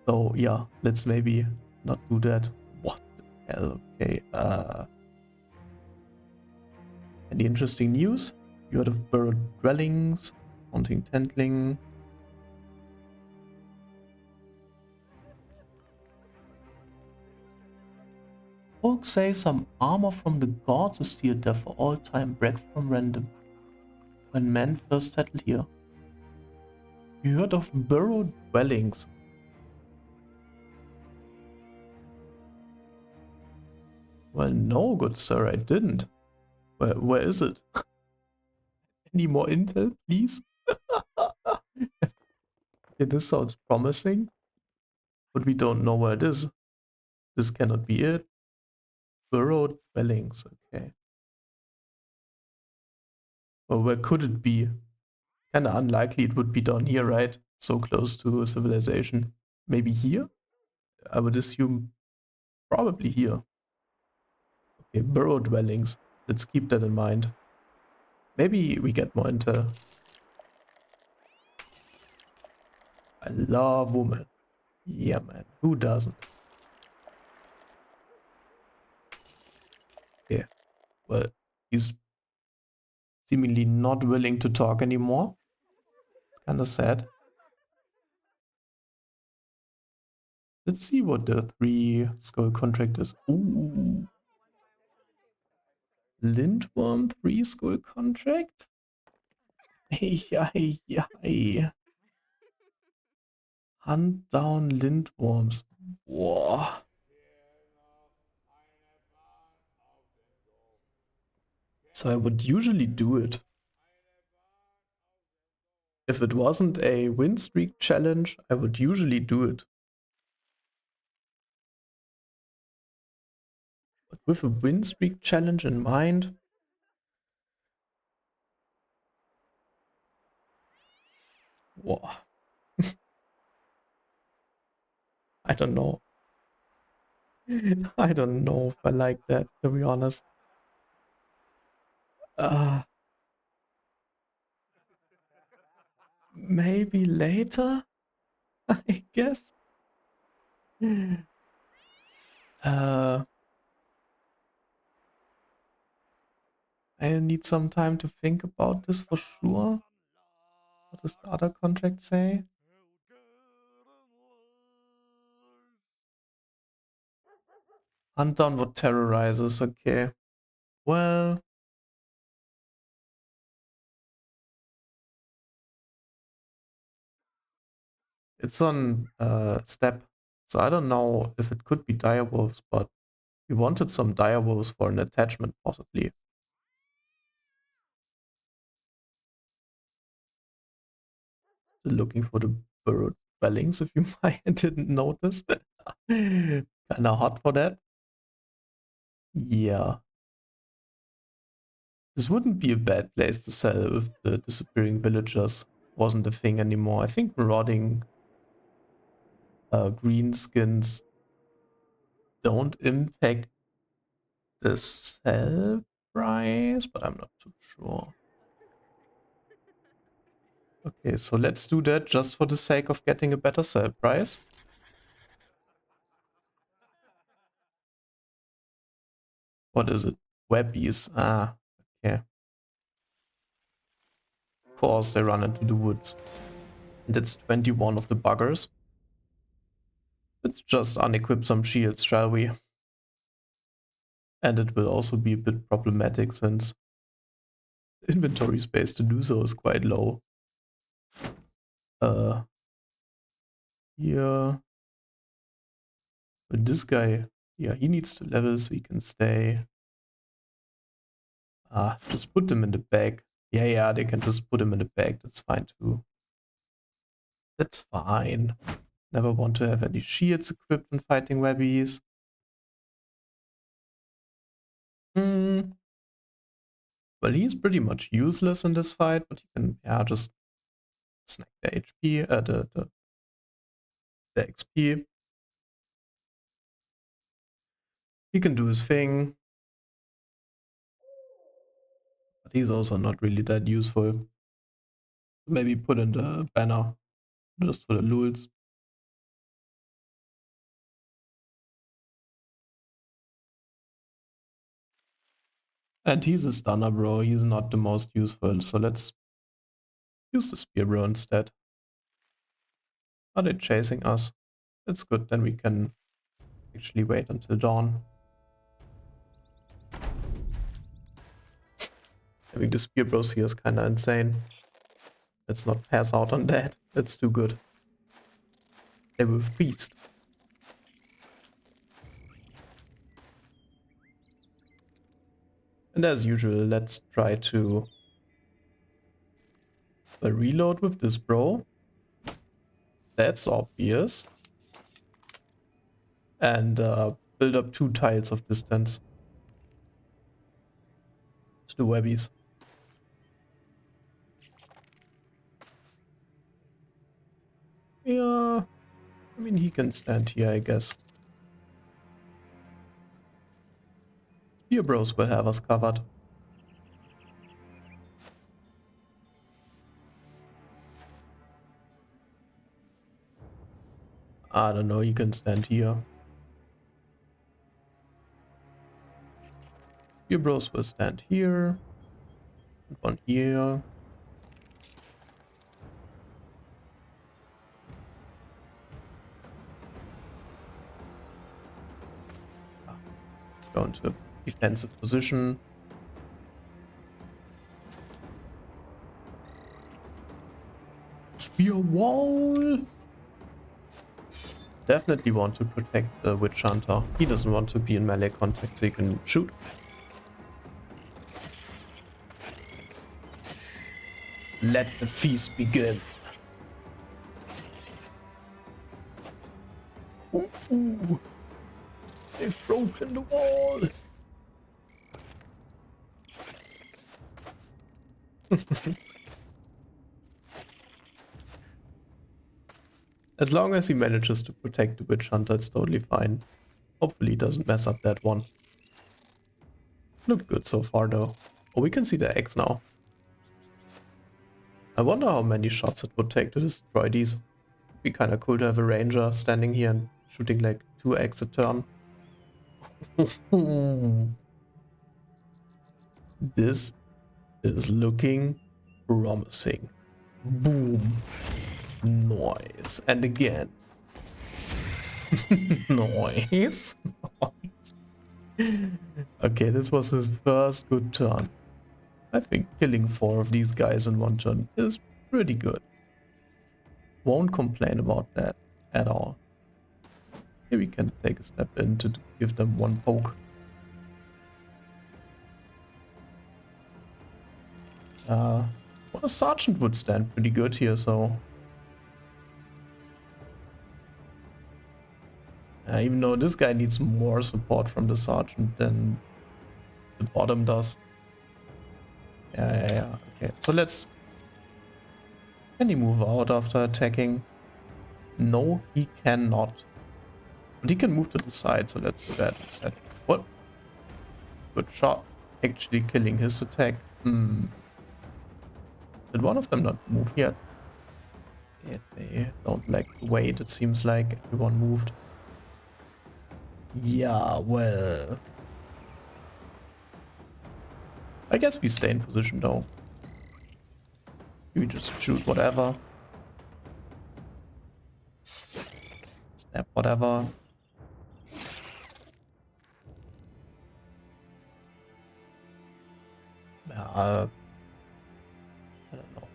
So yeah, let's maybe not do that. What the hell? Okay. Any interesting news? You heard of burrowed dwellings, haunting Tentling. Folks say some armor from the gods is here there for all time, break from random. When men first settled here. You heard of burrowed dwellings? Well, no, good sir, I didn't. Where is it? Any more intel, please? Yeah, this sounds promising, but we don't know where it is. This cannot be it. Burrowed dwellings, okay. Well, where could it be? Kinda unlikely it would be down here, right? So close to civilization. Maybe here? I would assume probably here. Okay, burrow dwellings. Let's keep that in mind. Maybe we get more intel. I love women. Yeah, man. Who doesn't? Yeah. Well, he's seemingly not willing to talk anymore. It's kind of sad. Let's see what the 3 skull contract is. Ooh. Lindworm 3 skull contract? Hey, hey, hey. Hunt down lindworms. Boah. So I would usually do it. If it wasn't a win streak challenge, I would usually do it. But with a win streak challenge in mind, whoa. I don't know. I don't know if I like that, to be honest. Uh, Maybe later, I guess. Uh, I need some time to think about this for sure. What does the other contract say? Hunt down what terrorizes, okay. Well, it's on step, so I don't know if it could be direwolves, but we wanted some direwolves for an attachment, possibly. Looking for the burrowed dwellings, if you might didn't notice. Kinda hot for that. Yeah. This wouldn't be a bad place to sell if the disappearing villagers wasn't a thing anymore. I think marauding greenskins don't impact the sell price, but I'm not too sure. Okay, so let's do that just for the sake of getting a better sell price. What is it? Webbies. Ah, okay. Of course, they run into the woods. And it's 21 of the buggers. Let's just unequip some shields, shall we? And it will also be a bit problematic since inventory space to do so is quite low. Here. But this guy, yeah, he needs to level so he can stay. Just put them in the bag. Yeah, they can just put him in the bag. That's fine too. That's fine. Never want to have any shields equipped when fighting webbies. Hmm. Well, he's pretty much useless in this fight, but he can, yeah, just snack the HP, the XP. He can do his thing, but he's also not really that useful. Maybe put in the banner just for the lulz. And he's a stunner, bro. He's not the most useful, so let's use the spear, bro, instead. Are they chasing us? That's good, then we can actually wait until dawn. Having the spear bros here is kinda insane. Let's not pass out on that. That's too good. They will feast. And as usual, let's try to reload with this bro. That's obvious. And build up 2 tiles of distance to the webbies. Yeah, I mean, he can stand here, I guess. Spear bros will have us covered. I don't know, he can stand here. Spear bros will stand here. And one here. Let's go into a defensive position. Spear wall! Definitely want to protect the witch hunter. He doesn't want to be in melee contact so he can shoot. Let the feast begin. Ooh, they've broken the wall. As long as he manages to protect the witch hunter, it's totally fine. Hopefully he doesn't mess up that one. Looked good so far though. Oh, we can see the eggs now. I wonder how many shots it would take to destroy these. It'd be kinda cool to have a ranger standing here and shooting like 2 eggs a turn. This is looking promising. Boom. Noise. And again. Noise. Okay, this was his first good turn. I think killing 4 of these guys in one turn is pretty good. Won't complain about that at all. Here we can take a step in to give them 1 poke. Well, a sergeant would stand pretty good here, so... even though this guy needs more support from the sergeant than the bottom does. Yeah. Okay, so let's... Can he move out after attacking? No, he cannot. But he can move to the side, so let's do that instead. What? Good shot. Actually killing his attack. Did one of them not move yet? Yeah, they don't like the weight, it seems like everyone moved. Yeah, well... I guess we stay in position though. We just shoot whatever. Snap whatever. I don't know.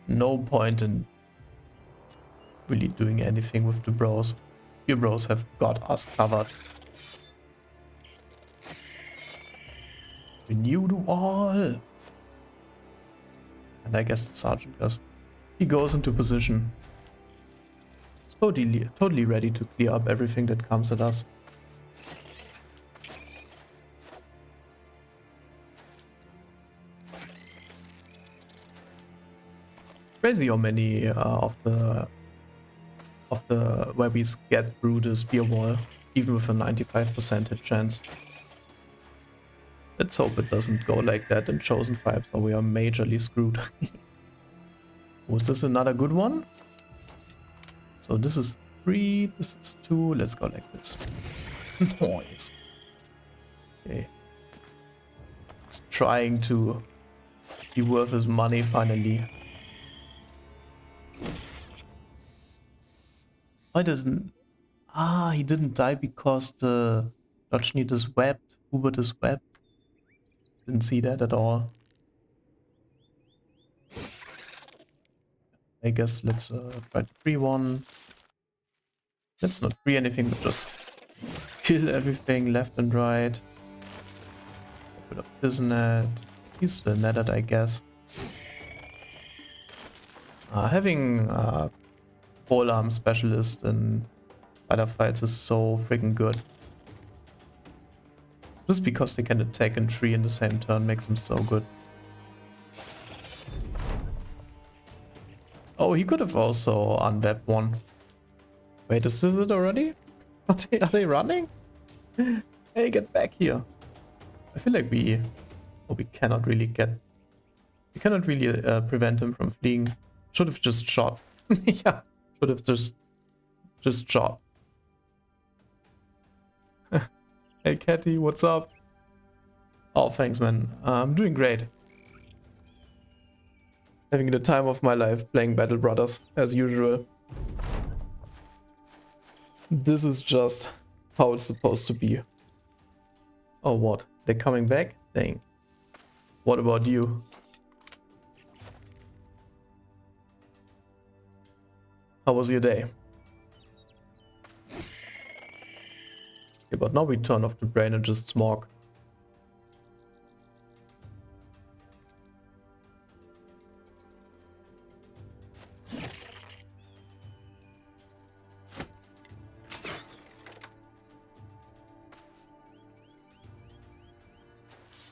No point in really doing anything with the bros. Your bros have got us covered. Renew the wall. And I guess the sergeant does. He goes into position. Totally ready to clear up everything that comes at us. Crazy how many of the webbies get through the spear wall, even with a 95% hit chance. Let's hope it doesn't go like that in Chosen 5, or we are majorly screwed. Was this another good one? So this is 3, this is 2, let's go like this. Nice. Okay. It's trying to be worth his money finally. Why doesn't... Ah, he didn't die because the Dodge need is webbed. Hubert is webbed. Didn't see that at all. I guess let's try to free one. Let's not free anything, but just kill everything left and right. Get rid of this net. He's still netted, I guess. Having polearm specialist in fighter fights is so freaking good. Just because they can attack in 3 in the same turn makes them so good. Oh, he could have also unwebbed one. Wait, is this it already? Are they running? Hey, get back here. I feel like we cannot really prevent him from fleeing. Should have just shot. Yeah, should have just shot. Hey, Catty, what's up? Oh, thanks, man. I'm doing great. Having the time of my life playing Battle Brothers, as usual. This is just how it's supposed to be. Oh, what? They're coming back? Dang. What about you? How was your day? Okay, but now we turn off the brain and just smog.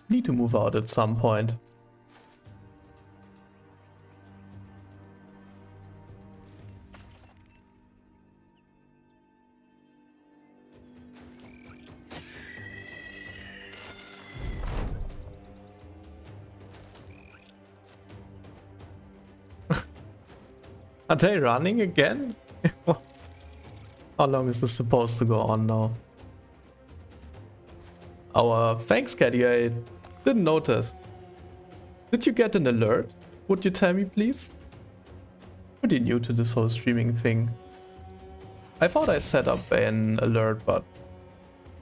Need to move out at some point. Are they running again? How long is this supposed to go on now? Thanks, Caddy, I didn't notice. Did you get an alert? Would you tell me, please? Pretty new to this whole streaming thing. I thought I set up an alert, but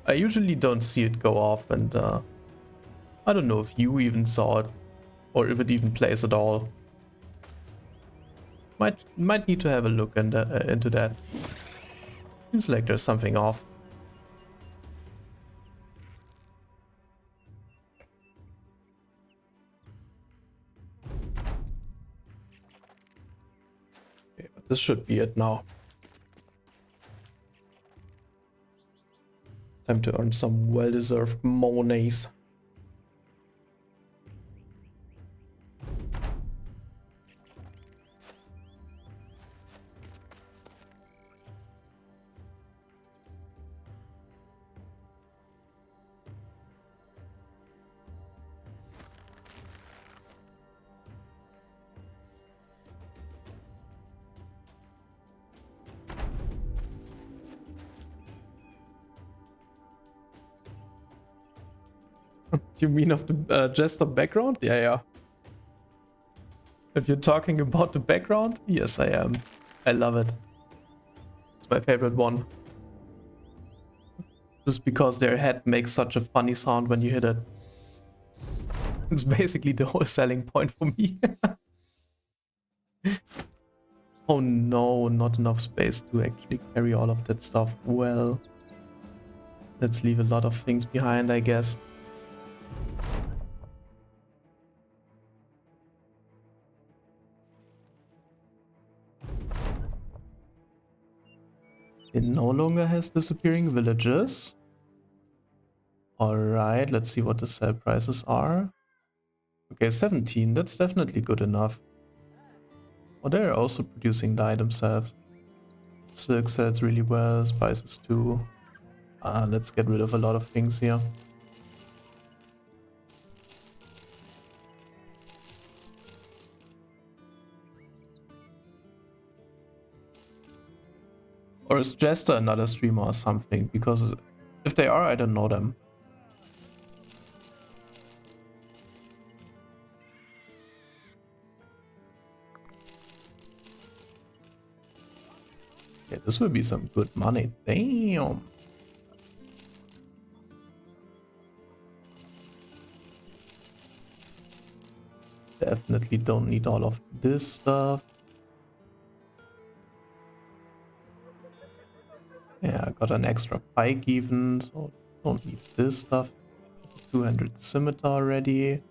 I usually don't see it go off, and I don't know if you even saw it, or if it even plays at all. Might need to have a look into that. Seems like there's something off. Okay, but this should be it now. Time to earn some well-deserved monies. You mean of the Jester background? Yeah, yeah. If you're talking about the background, yes, I am. I love it. It's my favorite one. Just because their head makes such a funny sound when you hit it. It's basically the whole selling point for me. Oh no, not enough space to actually carry all of that stuff. Well, let's leave a lot of things behind, I guess. It no longer has disappearing villages. Alright, let's see what the sell prices are. Okay, 17, that's definitely good enough. Oh, they're also producing the item themselves. Silk sells really well, spices too. Let's get rid of a lot of things here. Or is Jester another streamer or something? Because if they are, I don't know them. Yeah, this will be some good money. Damn. Definitely don't need all of this stuff. Yeah, I got an extra pike even, so don't need this stuff. 200 scimitar already.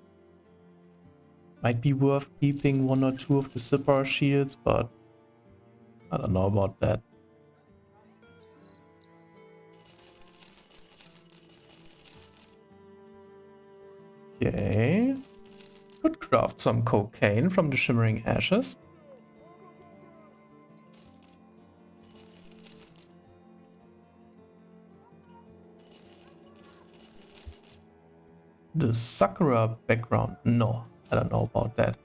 Might be worth keeping one or two of the Sipar shields, but I don't know about that. Okay. Could craft some cocaine from the shimmering ashes. The Sakura background. No, I don't know about that.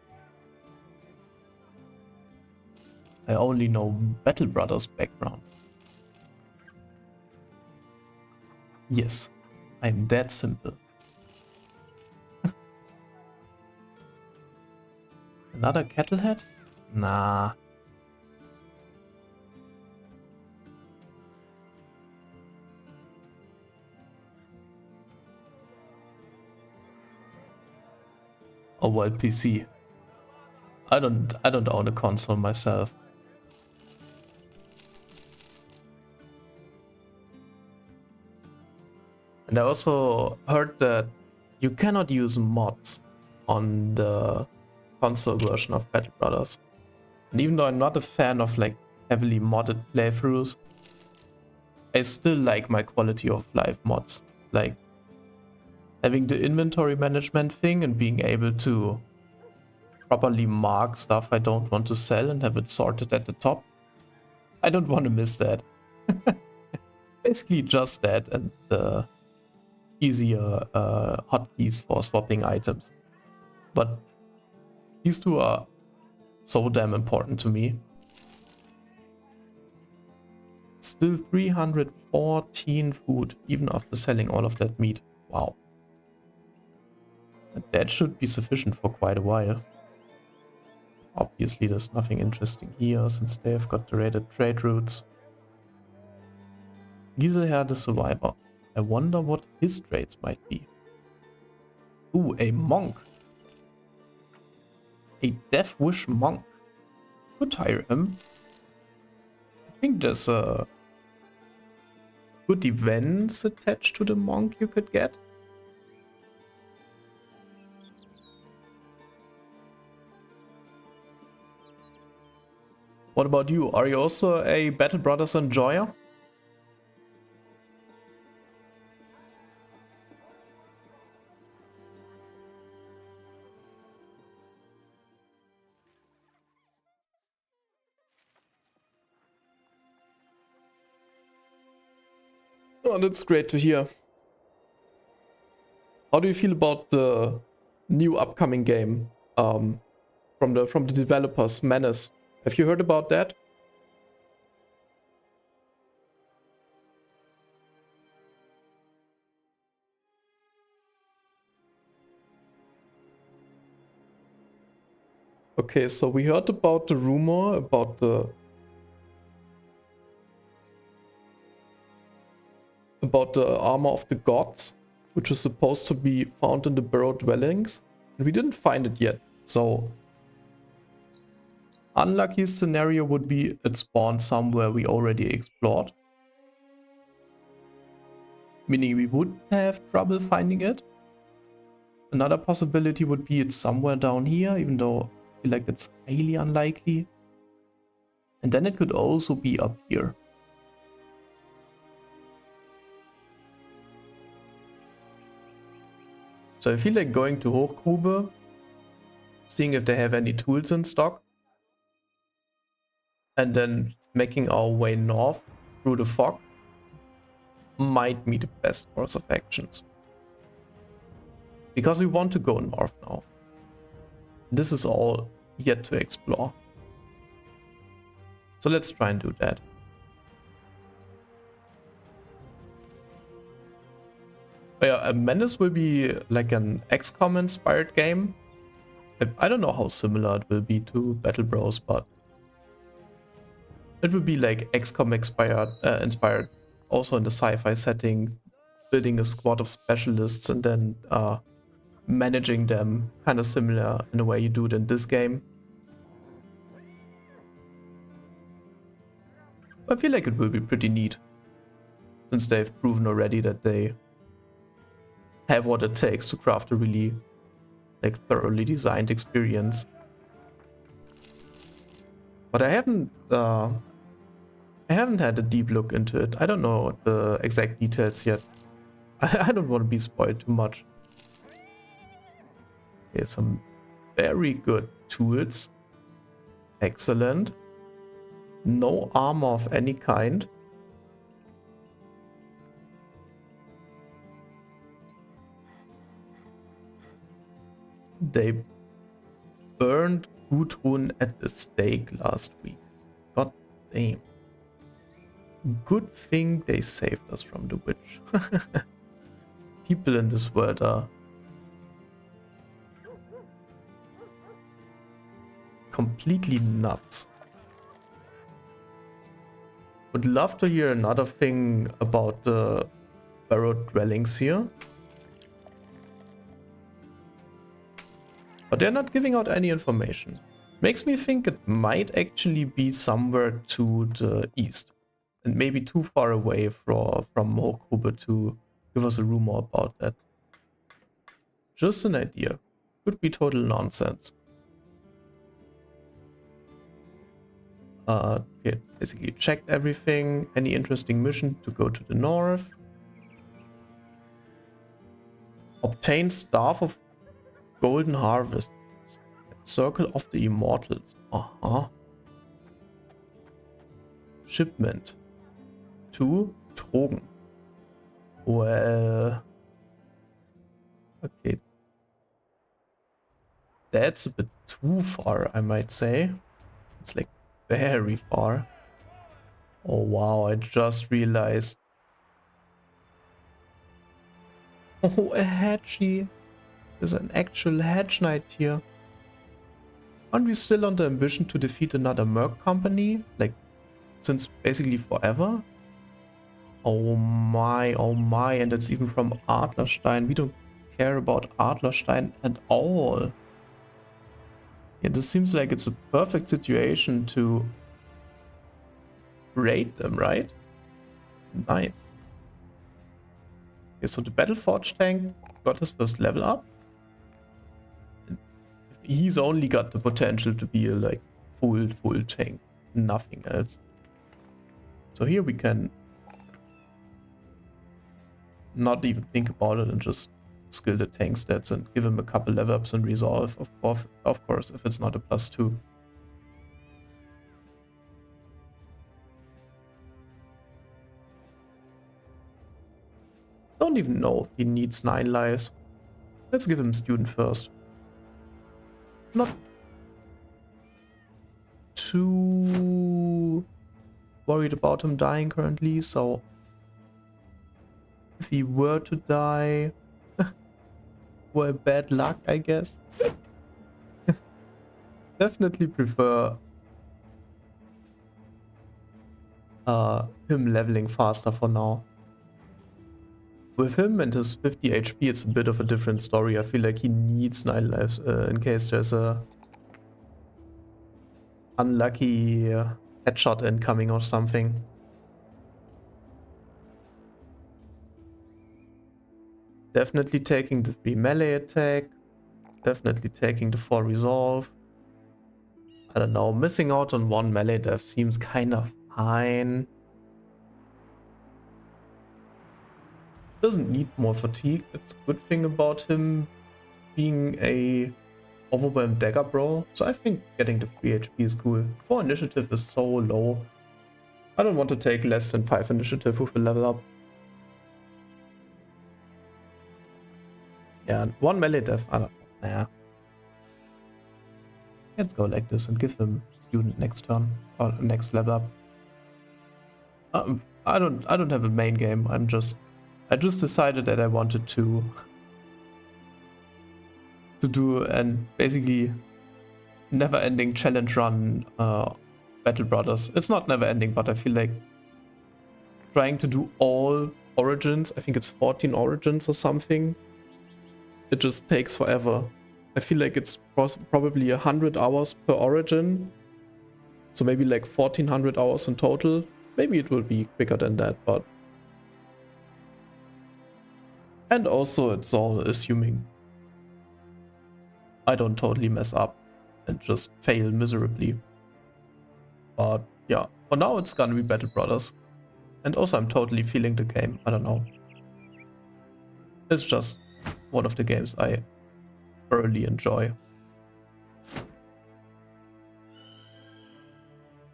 I only know Battle Brothers backgrounds. Yes, I'm that simple. Another cattle head? Nah. Oh well, PC. I don't own a console myself. And I also heard that you cannot use mods on the console version of Battle Brothers. And even though I'm not a fan of like heavily modded playthroughs, I still like my quality of life mods. Like having the inventory management thing and being able to properly mark stuff I don't want to sell and have it sorted at the top. I don't want to miss that. Basically just that and the easier hotkeys for swapping items. But these two are so damn important to me. Still 314 food, even after selling all of that meat. Wow. And that should be sufficient for quite a while. Obviously there's nothing interesting here since they have got the rated trade routes. Weasel here, the survivor. I wonder what his traits might be. Ooh, a monk. A Death Wish monk. Could hire him. I think there's good events attached to the monk you could get. What about you? Are you also a Battle Brothers enjoyer? Oh, that's great to hear. How do you feel about the new upcoming game from the developers, Menace? Have you heard about that? Okay, so we heard about the rumor about the armor of the gods, which is supposed to be found in the burrow dwellings, and we didn't find it yet. So unlucky scenario would be it spawned somewhere we already explored, meaning we would have trouble finding it. Another possibility would be it's somewhere down here, even though I feel like it's highly unlikely. And then it could also be up here. So I feel like going to Hochgrube, seeing if they have any tools in stock, and then making our way north through the fog might be the best course of actions. Because we want to go north now. This is all yet to explore. So let's try and do that. But yeah, a Menace will be like an XCOM inspired game. I don't know how similar it will be to Battle Bros, but it will be like XCOM inspired, also in the sci-fi setting, building a squad of specialists and then managing them, kind of similar in the way you do it in this game. I feel like it will be pretty neat, since they've proven already that they have what it takes to craft a really like thoroughly designed experience. But I haven't had a deep look into it. I don't know the exact details yet. I don't want to be spoiled too much. Here's some very good tools. Excellent. No armor of any kind. They burned Gudrun at the stake last week. God damn. Good thing they saved us from the witch. People in this world are completely nuts. Would love to hear another thing about the burrowed dwellings here. But they're not giving out any information. Makes me think it might actually be somewhere to the east. And maybe too far away from Hochgrube to give us a rumor about that. Just an idea. Could be total nonsense. Okay, basically checked everything. Any interesting mission to go to the north. Obtain Staff of Golden Harvest. Circle of the Immortals. Shipment. To Trogen. Well... Okay. That's a bit too far, I might say. It's like very far. Oh wow, I just realized. Oh, a Hedgie. There's an actual Hedge Knight here. Aren't we still on the ambition to defeat another Merc company? Like, since basically forever? Oh my, and it's even from Adlerstein. We don't care about Adlerstein at all. Yeah, this seems like it's a perfect situation to raid them, right? Nice. Okay, so the Battleforge tank got his first level up. And he's only got the potential to be a like full tank, nothing else. So here we can not even think about it and just skill the tank stats and give him a couple level ups and resolve, of course, if it's not a +2. Don't even know if he needs 9 lives. Let's give him student first. Not too worried about him dying currently, so if he were to die, well, bad luck, I guess. definitely prefer him leveling faster for now. With him and his 50 HP, it's a bit of a different story. I feel like he needs 9 lives in case there's a unlucky headshot incoming or something. Definitely taking the 3 melee attack. Definitely taking the 4 resolve. I don't know, missing out on 1 melee death seems kind of fine. Doesn't need more fatigue. That's a good thing about him being a overwhelmed dagger bro. So I think getting the 3 HP is cool. 4 initiative is so low. I don't want to take less than 5 initiative with a level up. Yeah, 1 melee death. I don't know. Nah. Let's go like this and give him student next turn or next level up. I don't have a main game. I just decided that I wanted to do an basically never-ending challenge run Battle Brothers. It's not never-ending, but I feel like trying to do all origins, I think it's 14 origins or something, it just takes forever. I feel like it's probably 100 hours per origin, so maybe like 1400 hours in total. Maybe it will be quicker than that, but... And also it's all assuming I don't totally mess up and just fail miserably. But yeah, for now it's gonna be Battle Brothers. And also I'm totally feeling the game, I don't know. It's just one of the games I thoroughly enjoy.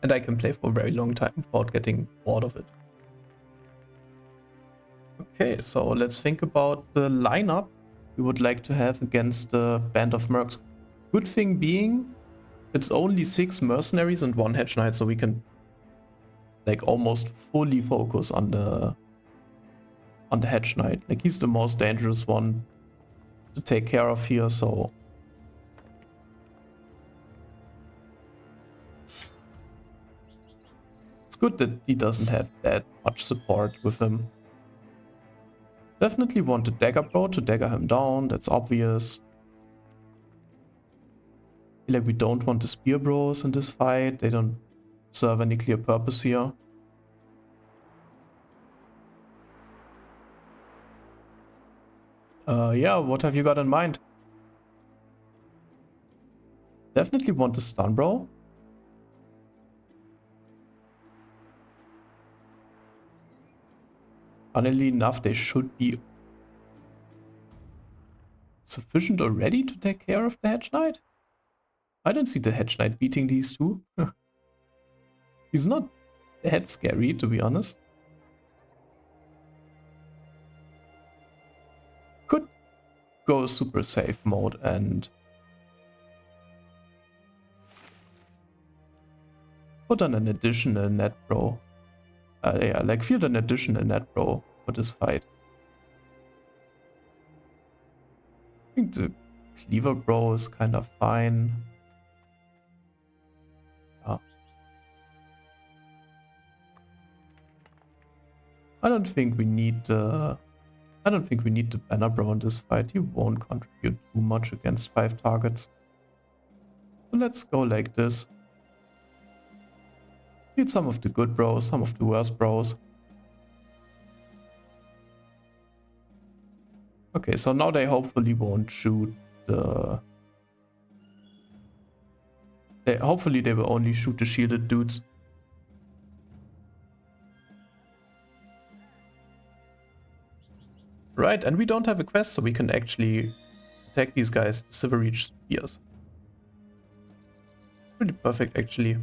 And I can play for a very long time without getting bored of it. Okay, so let's think about the lineup we would like to have against the Band of Mercs. Good thing being, it's only 6 mercenaries and 1 hedge knight, so we can like almost fully focus on the hedge knight. Like he's the most dangerous one to take care of here, so it's good that he doesn't have that much support with him. Definitely want the dagger bro to dagger him down, that's obvious. I feel like we don't want the spear bros in this fight, they don't serve any clear purpose here. Yeah, what have you got in mind? Definitely want the stun bro. Funnily enough, they should be sufficient already to take care of the hedge knight. I don't see the hedge knight beating these two. He's not that scary, to be honest. Could go super safe mode and put on an additional net bro. Yeah, like field an additional net bro for this fight. I think the cleaver bro is kind of fine. Yeah. I don't think we need the banner bro in this fight. He won't contribute too much against 5 targets. So let's go like this. Need some of the good bros, some of the worst bros. Okay, so now they hopefully won't shoot the... hopefully they will only shoot the shielded dudes. Right, and we don't have a quest, so we can actually attack these guys, the Silver Reach Spears. Pretty perfect, actually.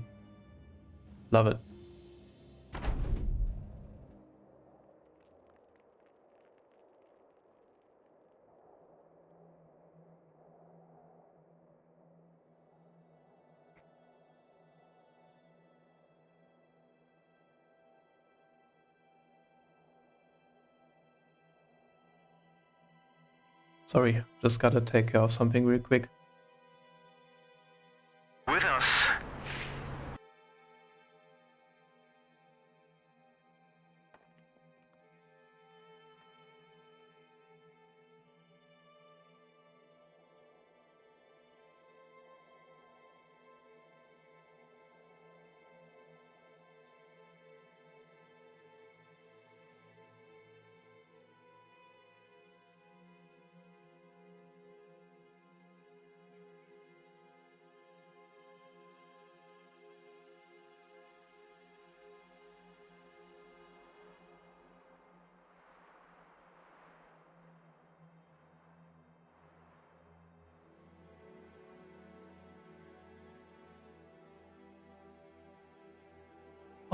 Love it. Sorry, just gotta take care of something real quick. With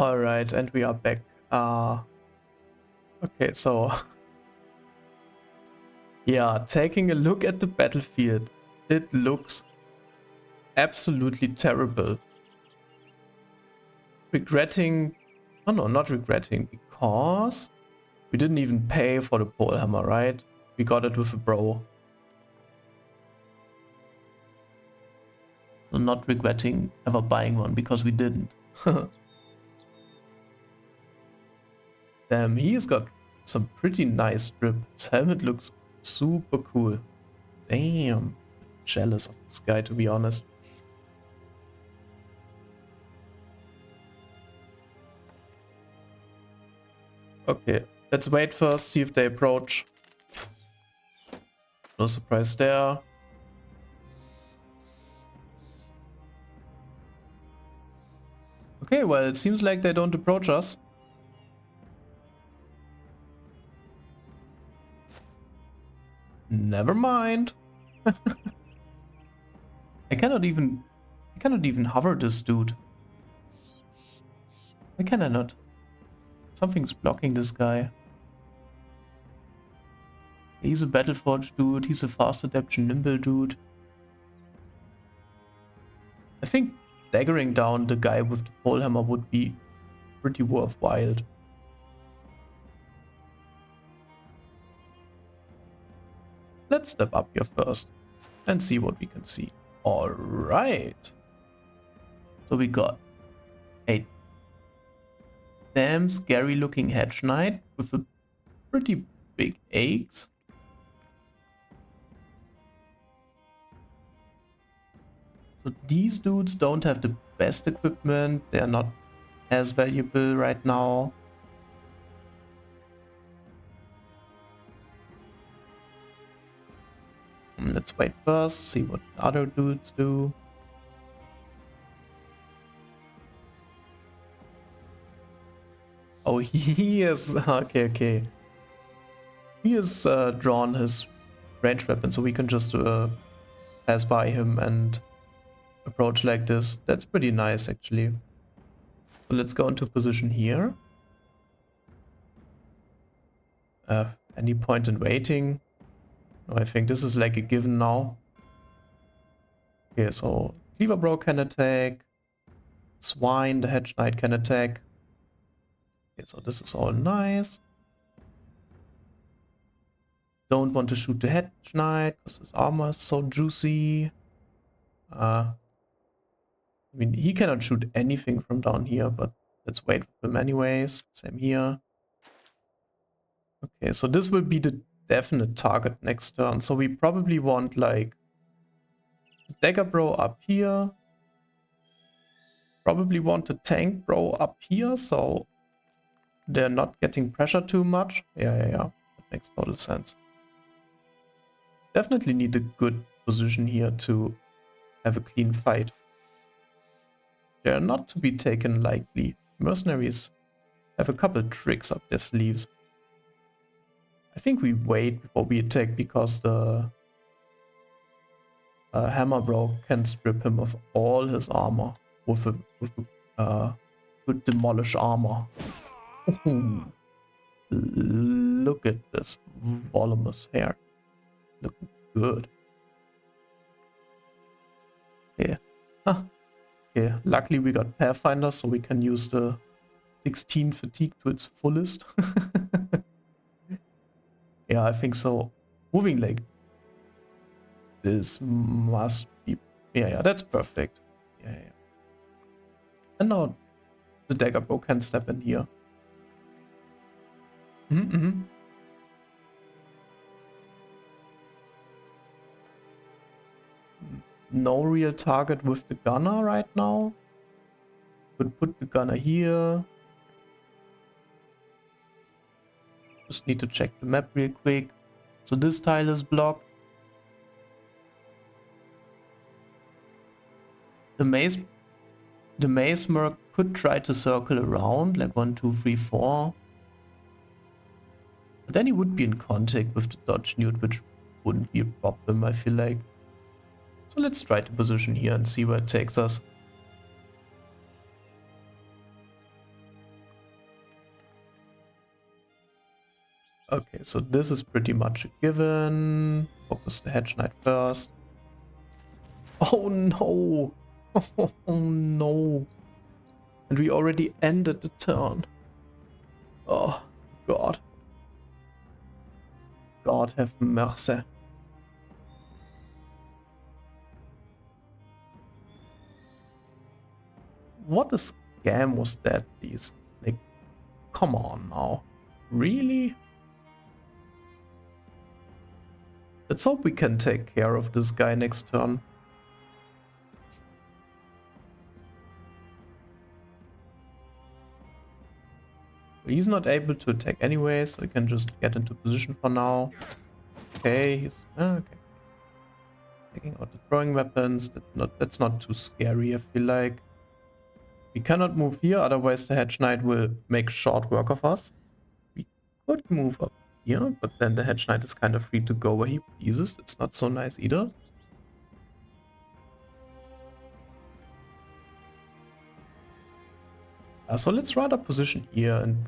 Alright, and we are back. Okay, so yeah, taking a look at the battlefield, it looks absolutely terrible. Regretting, oh no, not regretting, because we didn't even pay for the pole hammer, right? We got it with a bro. So not regretting ever buying one because we didn't. Damn, he's got some pretty nice strip. His helmet looks super cool. Damn, jealous of this guy, to be honest. Okay, let's wait first, see if they approach. No surprise there. Okay, well, it seems like they don't approach us. Never mind. I cannot even hover this dude. Why can I not? Something's blocking this guy. He's a Battleforge dude, he's a fast adaption nimble dude. I think daggering down the guy with the pole hammer would be pretty worthwhile. Let's step up here first and see what we can see. Alright. So we got a damn scary looking hedge knight with a pretty big axe. So these dudes don't have the best equipment, they're not as valuable right now. Let's wait first, see what other dudes do. Oh, he is... Okay. He has drawn his range weapon, so we can just pass by him and approach like this. That's pretty nice, actually. So let's go into position here. Any point in waiting? No, I think this is like a given now. Okay, so Cleaver Bro can attack. Swine, the Hedge Knight, can attack. Okay, so this is all nice. Don't want to shoot the Hedge Knight because his armor is so juicy. I mean, he cannot shoot anything from down here, but let's wait for him anyways. Same here. Okay, so this will be the definite target next turn. So we probably want like Dagger Bro up here. Probably want the Tank Bro up here, so they're not getting pressure too much. Yeah. That makes total sense. Definitely need a good position here to have a clean fight. They're not to be taken lightly. Mercenaries have a couple tricks up their sleeves. I think we wait before we attack because the Hammer Bro can strip him of all his armor with demolish armor. Look at this voluminous hair. Looking good. Okay. Okay, luckily we got Pathfinder, so we can use the 16 fatigue to its fullest. Yeah, I think so. Moving like this must be... Yeah, that's perfect. Yeah. And now the Dagger Bro can step in here. No real target with the gunner right now. Could put the gunner here. Just need to check the map real quick. So this tile is blocked. The maze merc could try to circle around like 1, 2, 3, 4. But then he would be in contact with the dodge newt, which wouldn't be a problem, I feel like. So let's try to position here and see where it takes us. Okay, so this is pretty much a given. Focus the Hedge Knight first. Oh no! Oh no! And we already ended the turn. Oh god. God have mercy. What a scam was that, please? Like, come on now. Really? Let's hope we can take care of this guy next turn. He's not able to attack anyway, so we can just get into position for now. Okay, he's okay. Taking out the throwing weapons. That's not too scary, I feel like. We cannot move here, otherwise the Hedge Knight will make short work of us. We could move up here, but then the Hedge Knight is kind of free to go where he pleases. It's not so nice either. So let's rather position here and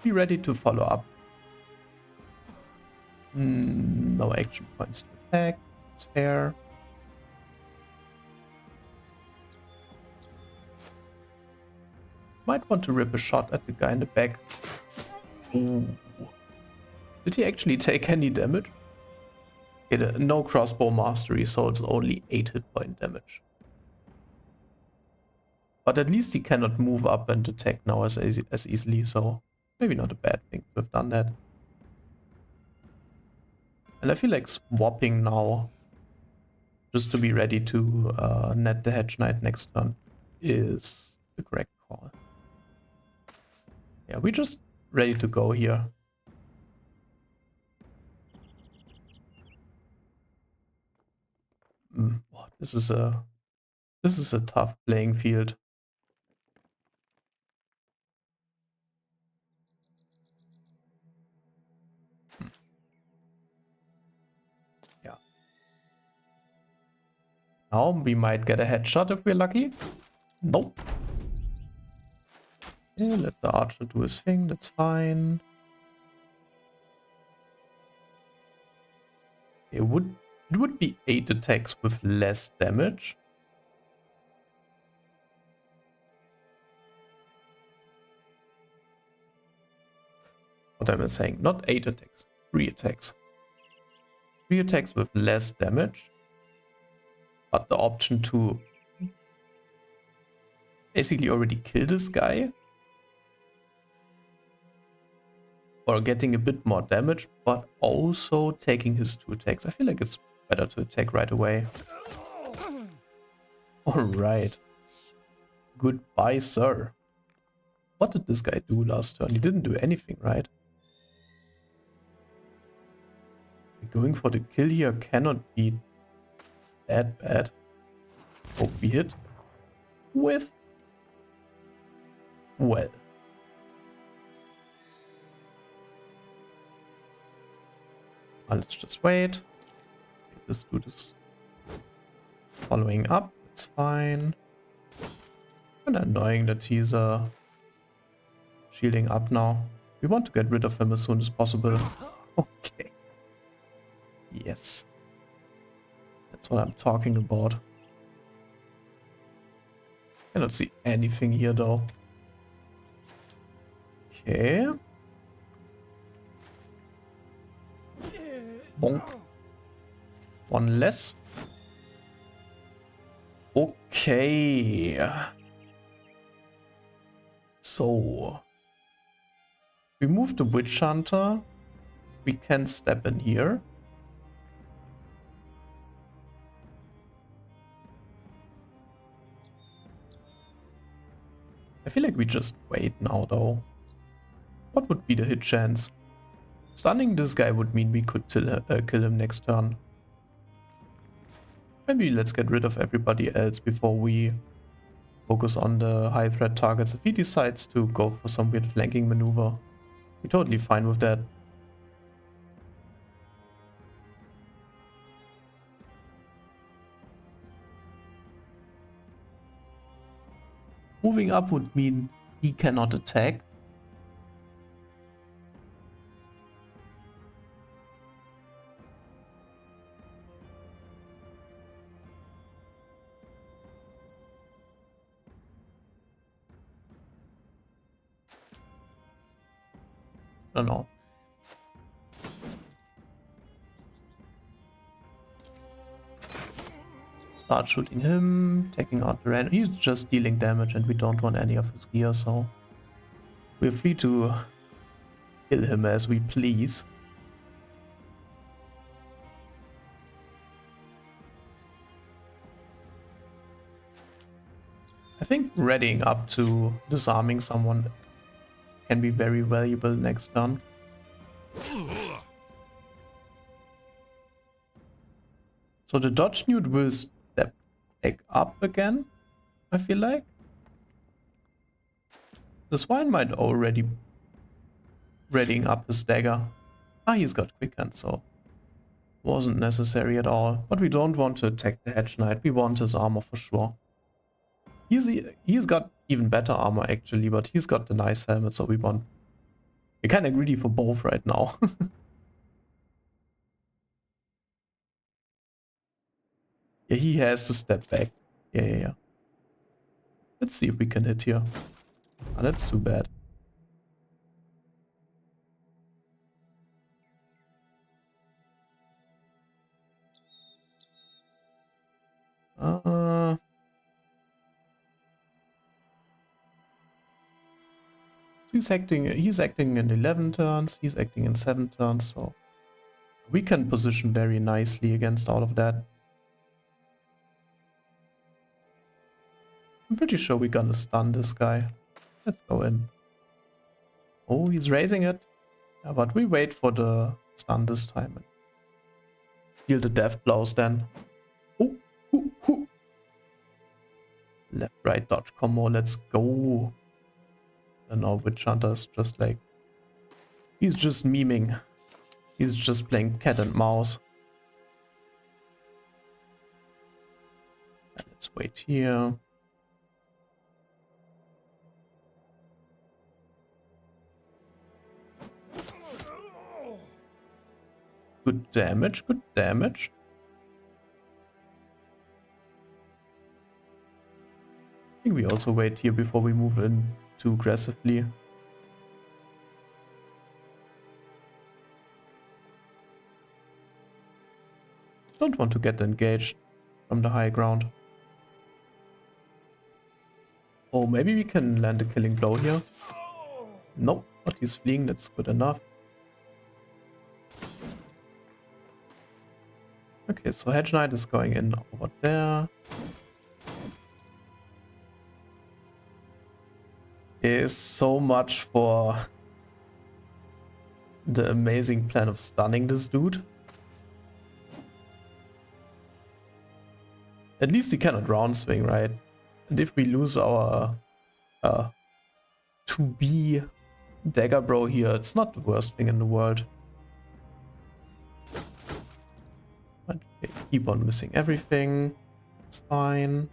be ready to follow up. No action points to attack. It's fair. Might want to rip a shot at the guy in the back. Ooh. Did he actually take any damage? No crossbow mastery, so it's only 8 hit point damage. But at least he cannot move up and attack now as easily, so maybe not a bad thing to have done that. And I feel like swapping now, just to be ready to net the Hedge Knight next turn, is the correct call. Yeah, we're just ready to go here. Oh, this is a tough playing field. Yeah. Now we might get a headshot if we're lucky. Nope. Yeah, let the archer do his thing, that's fine. It would be 8 attacks with less damage. What am I saying? Not 8 attacks, 3 attacks. 3 attacks with less damage. But the option to basically already kill this guy. Or getting a bit more damage, but also taking his 2 attacks. I feel like it's better to attack right away. Alright. Goodbye, sir. What did this guy do last turn? He didn't do anything, right? Going for the kill here cannot be that bad. Hope we hit with... well. Let's just wait. Let's do this. Following up, it's fine. And annoying that he's shielding up now. We want to get rid of him as soon as possible. Okay. Yes. That's what I'm talking about. Cannot see anything here though. Okay. Bonk. One less. Okay. So. We move the Witch Hunter. We can step in here. I feel like we just wait now though. What would be the hit chance? Stunning this guy would mean we could kill him next turn. Maybe let's get rid of everybody else before we focus on the high threat targets. If he decides to go for some weird flanking maneuver, we're totally fine with that. Moving up would mean he cannot attack. I don't know. Start shooting him, taking out the random. He's just dealing damage and we don't want any of his gear, so we're free to kill him as we please. I think readying up to disarming someone can be very valuable next turn. So the dodge newt will step back up again, I feel like. The swine might already readying up his dagger. Ah, he's got quick hand, so wasn't necessary at all. But we don't want to attack the hedge knight, we want his armor for sure. He's got even better armor actually, but he's got the nice helmet, so we're kind of greedy for both right now. Yeah, he has to step back. Yeah. Let's see if we can hit here. Ah, that's too bad. He's acting in 11 turns, he's acting in 7 turns, so we can position very nicely against all of that. I'm pretty sure we're gonna stun this guy. Let's go in. Oh, he's raising it. Yeah, but we wait for the stun this time and deal the death blows then. Oh, hoo. Left, right, dodge combo, let's go. I don't know, Witch Hunter's just like... He's just memeing. He's just playing cat and mouse. Let's wait here. Good damage, good damage. I think we also wait here before we move in too aggressively. Don't want to get engaged from the high ground. Oh, maybe we can land a killing blow here. Nope, but he's fleeing, that's good enough. Okay, so Hedge Knight is going in over there. Is so much for the amazing plan of stunning this dude. At least he cannot round swing, right? And if we lose our 2B dagger bro here, it's not the worst thing in the world. But okay, keep on missing everything. It's fine.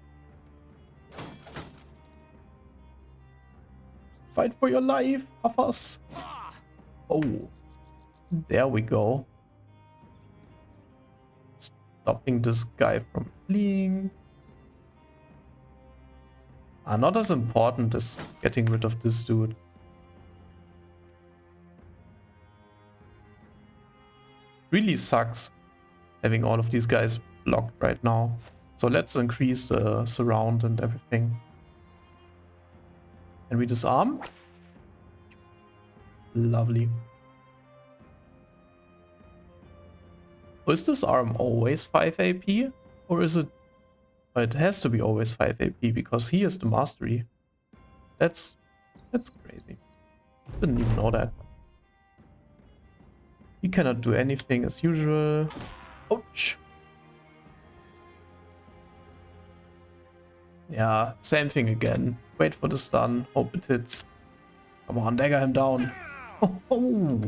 Fight for your life, Huffers. Oh, there we go. Stopping this guy from fleeing. Not as important as getting rid of this dude. Really sucks having all of these guys blocked right now. So let's increase the surround and everything. Can we disarm? Lovely. Is this arm always 5 AP? Or is it... It has to be always 5 AP because he is the mastery. That's crazy. Didn't even know that. He cannot do anything as usual. Ouch. Yeah, same thing again. Wait for the stun. Hope it hits. Come on, dagger him down. Oh.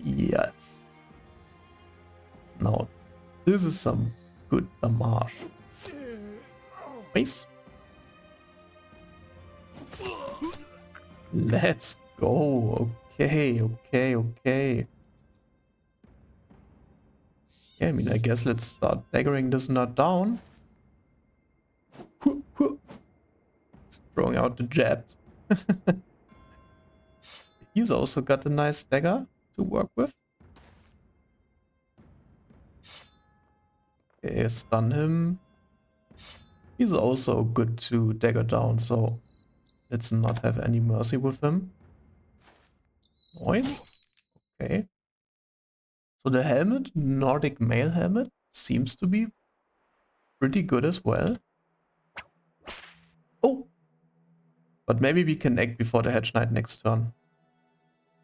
Yes. Now, this is some good damage. Nice. Let's go. Okay. Yeah, I mean, I guess let's start daggering this nut down. Throwing out the jabs. He's also got a nice dagger to work with. Okay, stun him. He's also good to dagger down, so let's not have any mercy with him. Nice. Okay. So the helmet, Nordic male helmet, seems to be pretty good as well. Oh! But maybe we can act before the Hedge Knight next turn.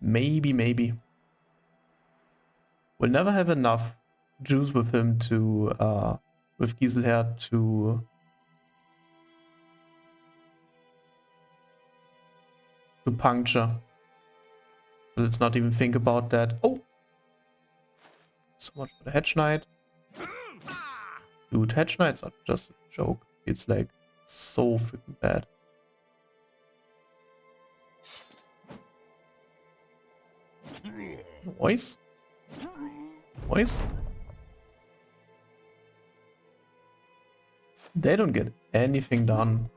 Maybe. We'll never have enough juice with him to, with Giselher to puncture. So let's not even think about that. Oh! So much for the Hedge Knight. Dude, Hedge Knights are just a joke. It's like so freaking bad. Noise? Noise? They don't get anything done.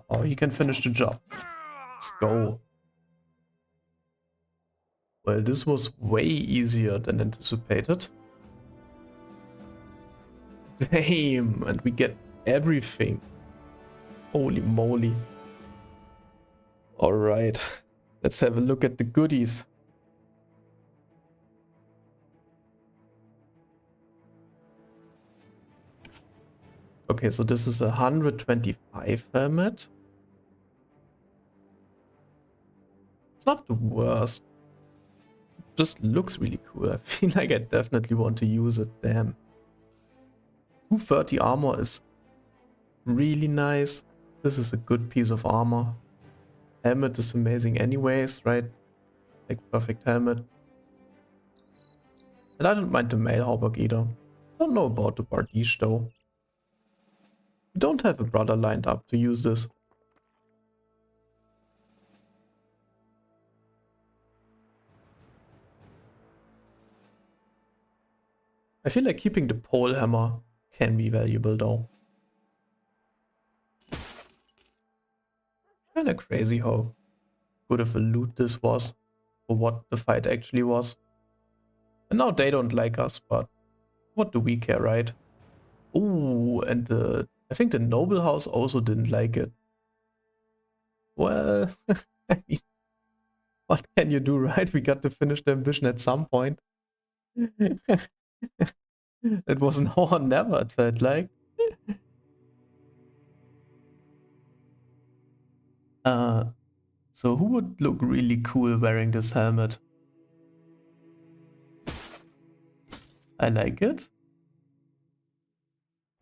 Oh, he can finish the job. Let's go. Well, this was way easier than anticipated. Damn, and we get everything. Holy moly. Alright, let's have a look at the goodies. Okay, so this is a 125 helmet. It's not the worst. It just looks really cool. I feel like I definitely want to use it. Damn. 230 armor is really nice. This is a good piece of armor. Helmet is amazing anyways, right? Like perfect helmet. And I don't mind the male Hoggart either. Don't know about the Bardiche though. We don't have a brother lined up to use this. I feel like keeping the pole hammer can be valuable though. Kinda crazy how good of a loot this was for what the fight actually was. And now they don't like us, but what do we care, right? Oh, and I think the noble house also didn't like it. Well, I mean, what can you do, right? We got to finish the ambition at some point. It was now or never, it felt like. So who would look really cool wearing this helmet? I like it.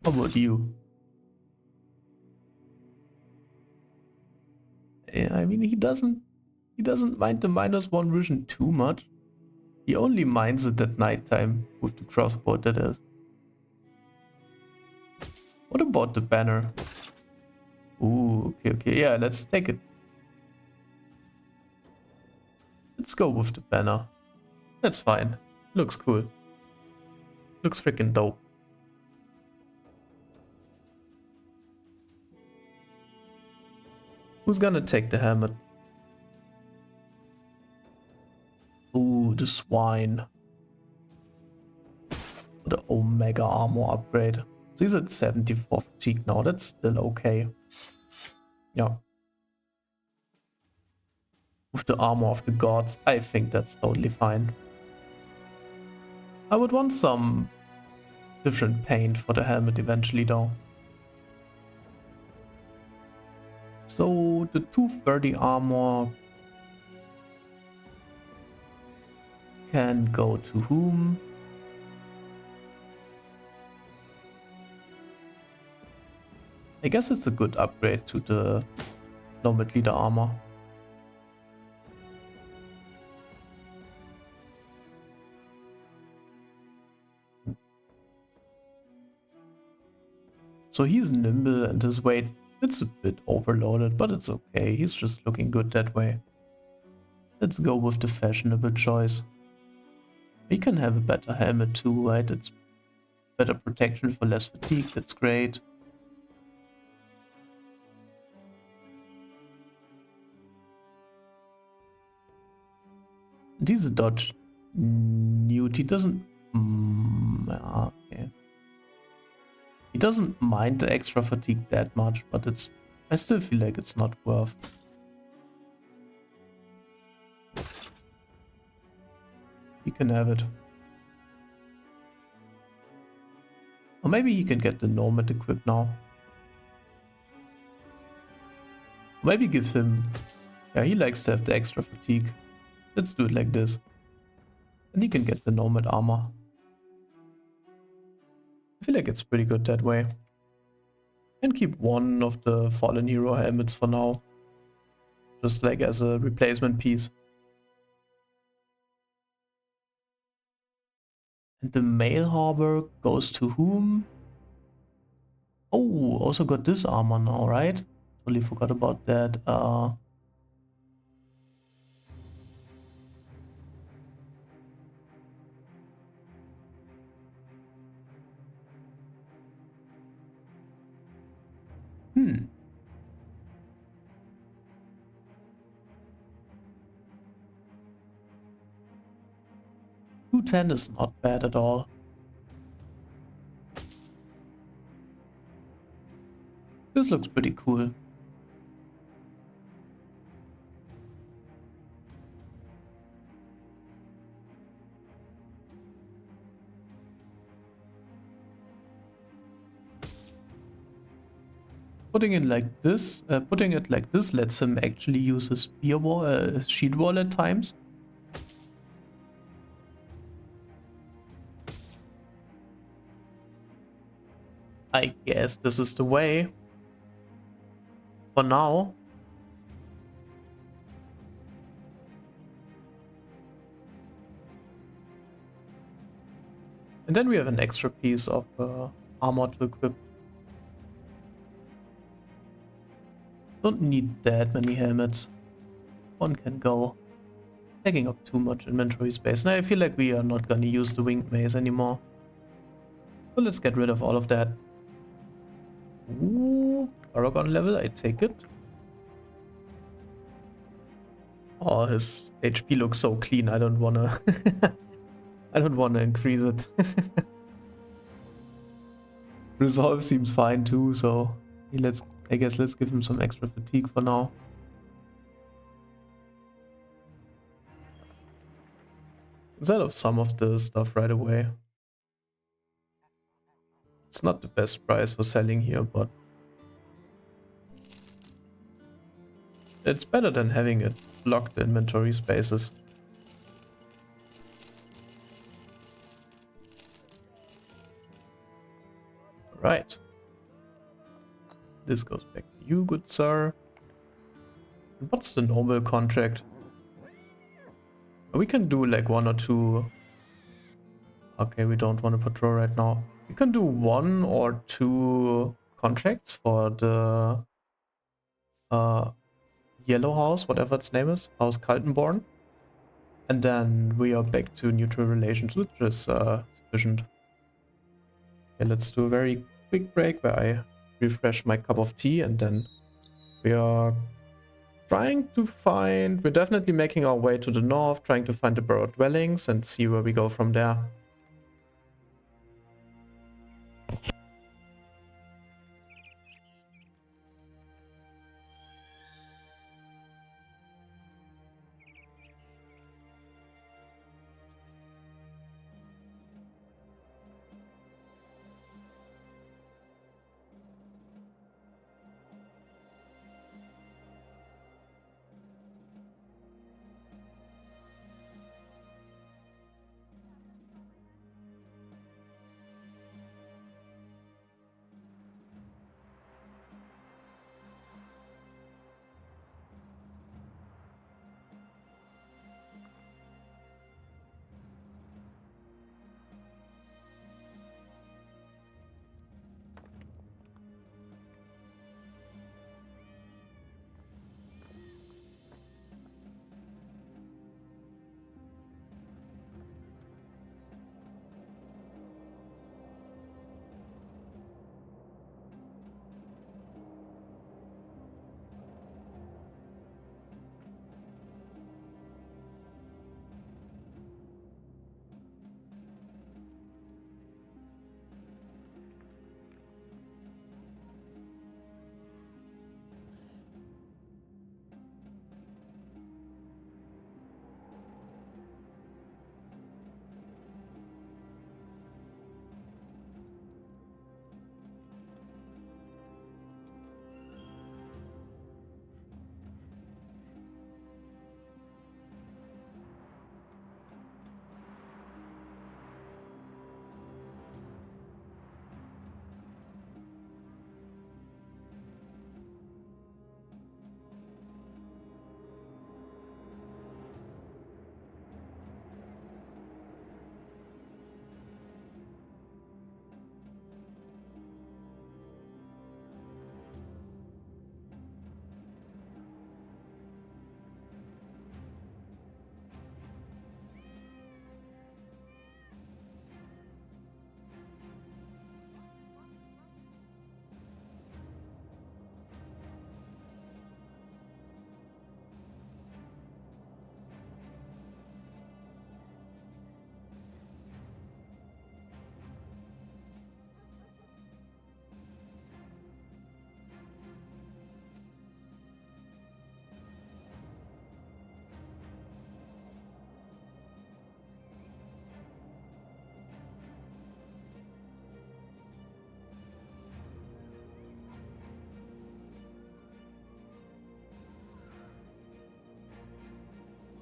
How about you? Yeah, I mean, he doesn't mind the -1 vision too much. He only minds it at nighttime with the crossbow, that is. What about the banner? Ooh, okay, yeah, let's take it. Let's go with the banner. That's fine. Looks cool. Looks freaking dope. Who's gonna take the helmet? Ooh, the swine. The Omega armor upgrade. So he's at 74 fatigue now. That's still okay. Yeah. With the armor of the gods, I think that's totally fine. I would want some different paint for the helmet eventually though. So the 230 armor can go to whom? I guess it's a good upgrade to the Nomad Leader armor. So he's nimble and his weight, it's a bit overloaded, but it's okay. He's just looking good that way. Let's go with the fashionable choice. We can have a better helmet too, right? It's better protection for less fatigue, that's great. Diese dodge newt, he doesn't... okay. He doesn't mind the extra fatigue that much, but it's... I still feel like it's not worth. He can have it. Or maybe he can get the nomad equipped now. Maybe give him... Yeah, he likes to have the extra fatigue. Let's do it like this. And he can get the nomad armor. I feel like it's pretty good that way. And keep one of the fallen hero helmets for now. Just like as a replacement piece. And the mail harbor goes to whom? Oh, also got this armor now, right? Totally forgot about that. Hmm. 210 is not bad at all. This looks pretty cool. Putting it like this lets him actually use his spear wall, sheet wall at times. I guess this is the way. For now. And then we have an extra piece of armor to equip. Don't need that many helmets. One can go. Taking up too much inventory space. Now I feel like we are not gonna use the winged maze anymore. So let's get rid of all of that. Ooh, Paragon level, I take it. Oh, his HP looks so clean. I don't wanna I don't wanna increase it. Resolve seems fine too, so I guess let's give him some extra fatigue for now. Instead of some of the stuff right away. It's not the best price for selling here, but it's better than having it block the inventory spaces. Right. This goes back to you, good sir. And what's the normal contract? We can do like 1 or 2. Okay, we don't want to patrol right now. We can do 1 or 2 contracts for the yellow house, whatever its name is, House Kaltenborn. And then we are back to neutral relations, which is sufficient. Okay, let's do a very quick break where I refresh my cup of tea, and then we are trying to find... We're definitely making our way to the north, trying to find the burrowed dwellings and see where we go from there.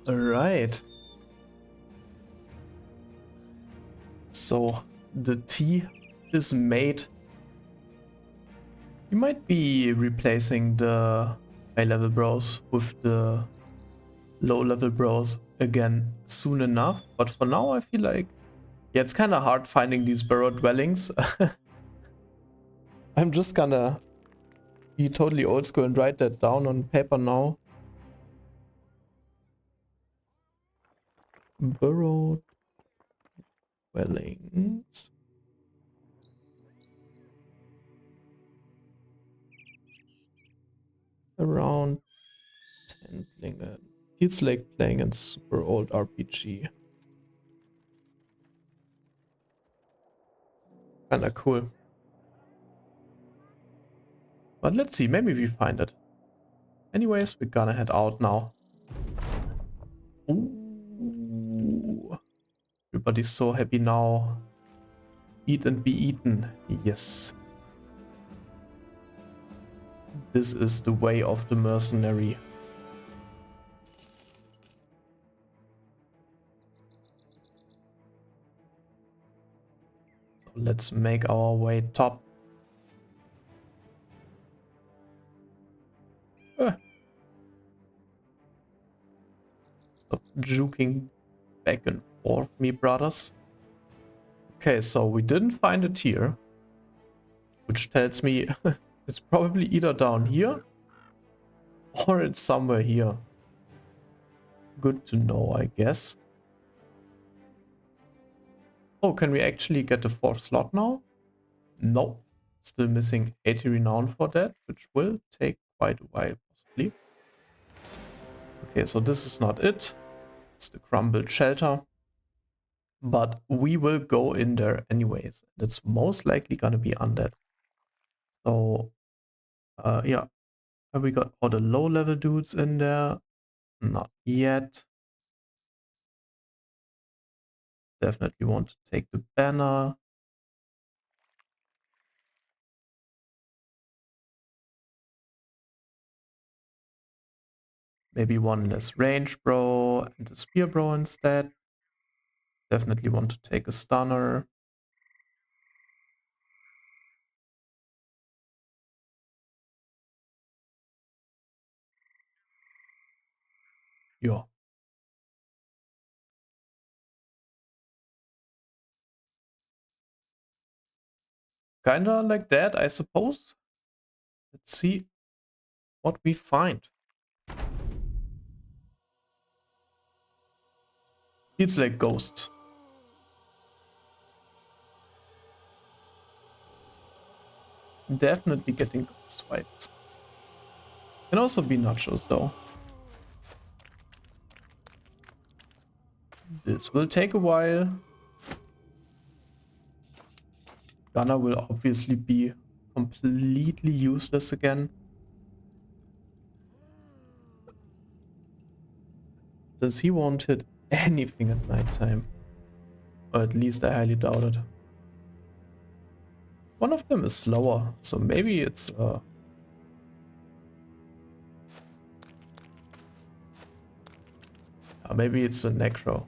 Alright. So the tea is made. We might be replacing the high level bros with the low level bros again soon enough. But for now I feel like, yeah, it's kind of hard finding these burrow dwellings. I'm just gonna be totally old school and write that down on paper now. Burrow dwellings. Around Tendlingen. Feels like playing a super old RPG. Kinda cool. But let's see, maybe we find it. Anyways, we're gonna head out now. Ooh. Everybody's so happy now. Eat and be eaten. Yes. This is the way of the mercenary. So let's make our way top. Stop juking back and forth, me brothers. Okay, so we didn't find it here, which tells me it's probably either down here or it's somewhere here. Good to know, I guess. Oh, can we actually get the 4th slot now? No. Still missing 80 renown for that, which will take quite a while, possibly. Okay, so this is not it. It's the crumbled shelter. But we will go in there anyways. It's most likely gonna be undead. So, yeah. Have we got all the low-level dudes in there? Not yet. Definitely want to take the banner. Maybe one less range bro and a spear bro instead. Definitely want to take a stunner. Yeah. Kinda like that, I suppose. Let's see what we find. Feels like ghosts. Definitely getting ghost vibes. Can also be nachos though. This will take a while. Gunner will obviously be completely useless again, since he won't hit anything at nighttime. Or at least I highly doubt it. One of them is slower, so maybe it's maybe it's a necro.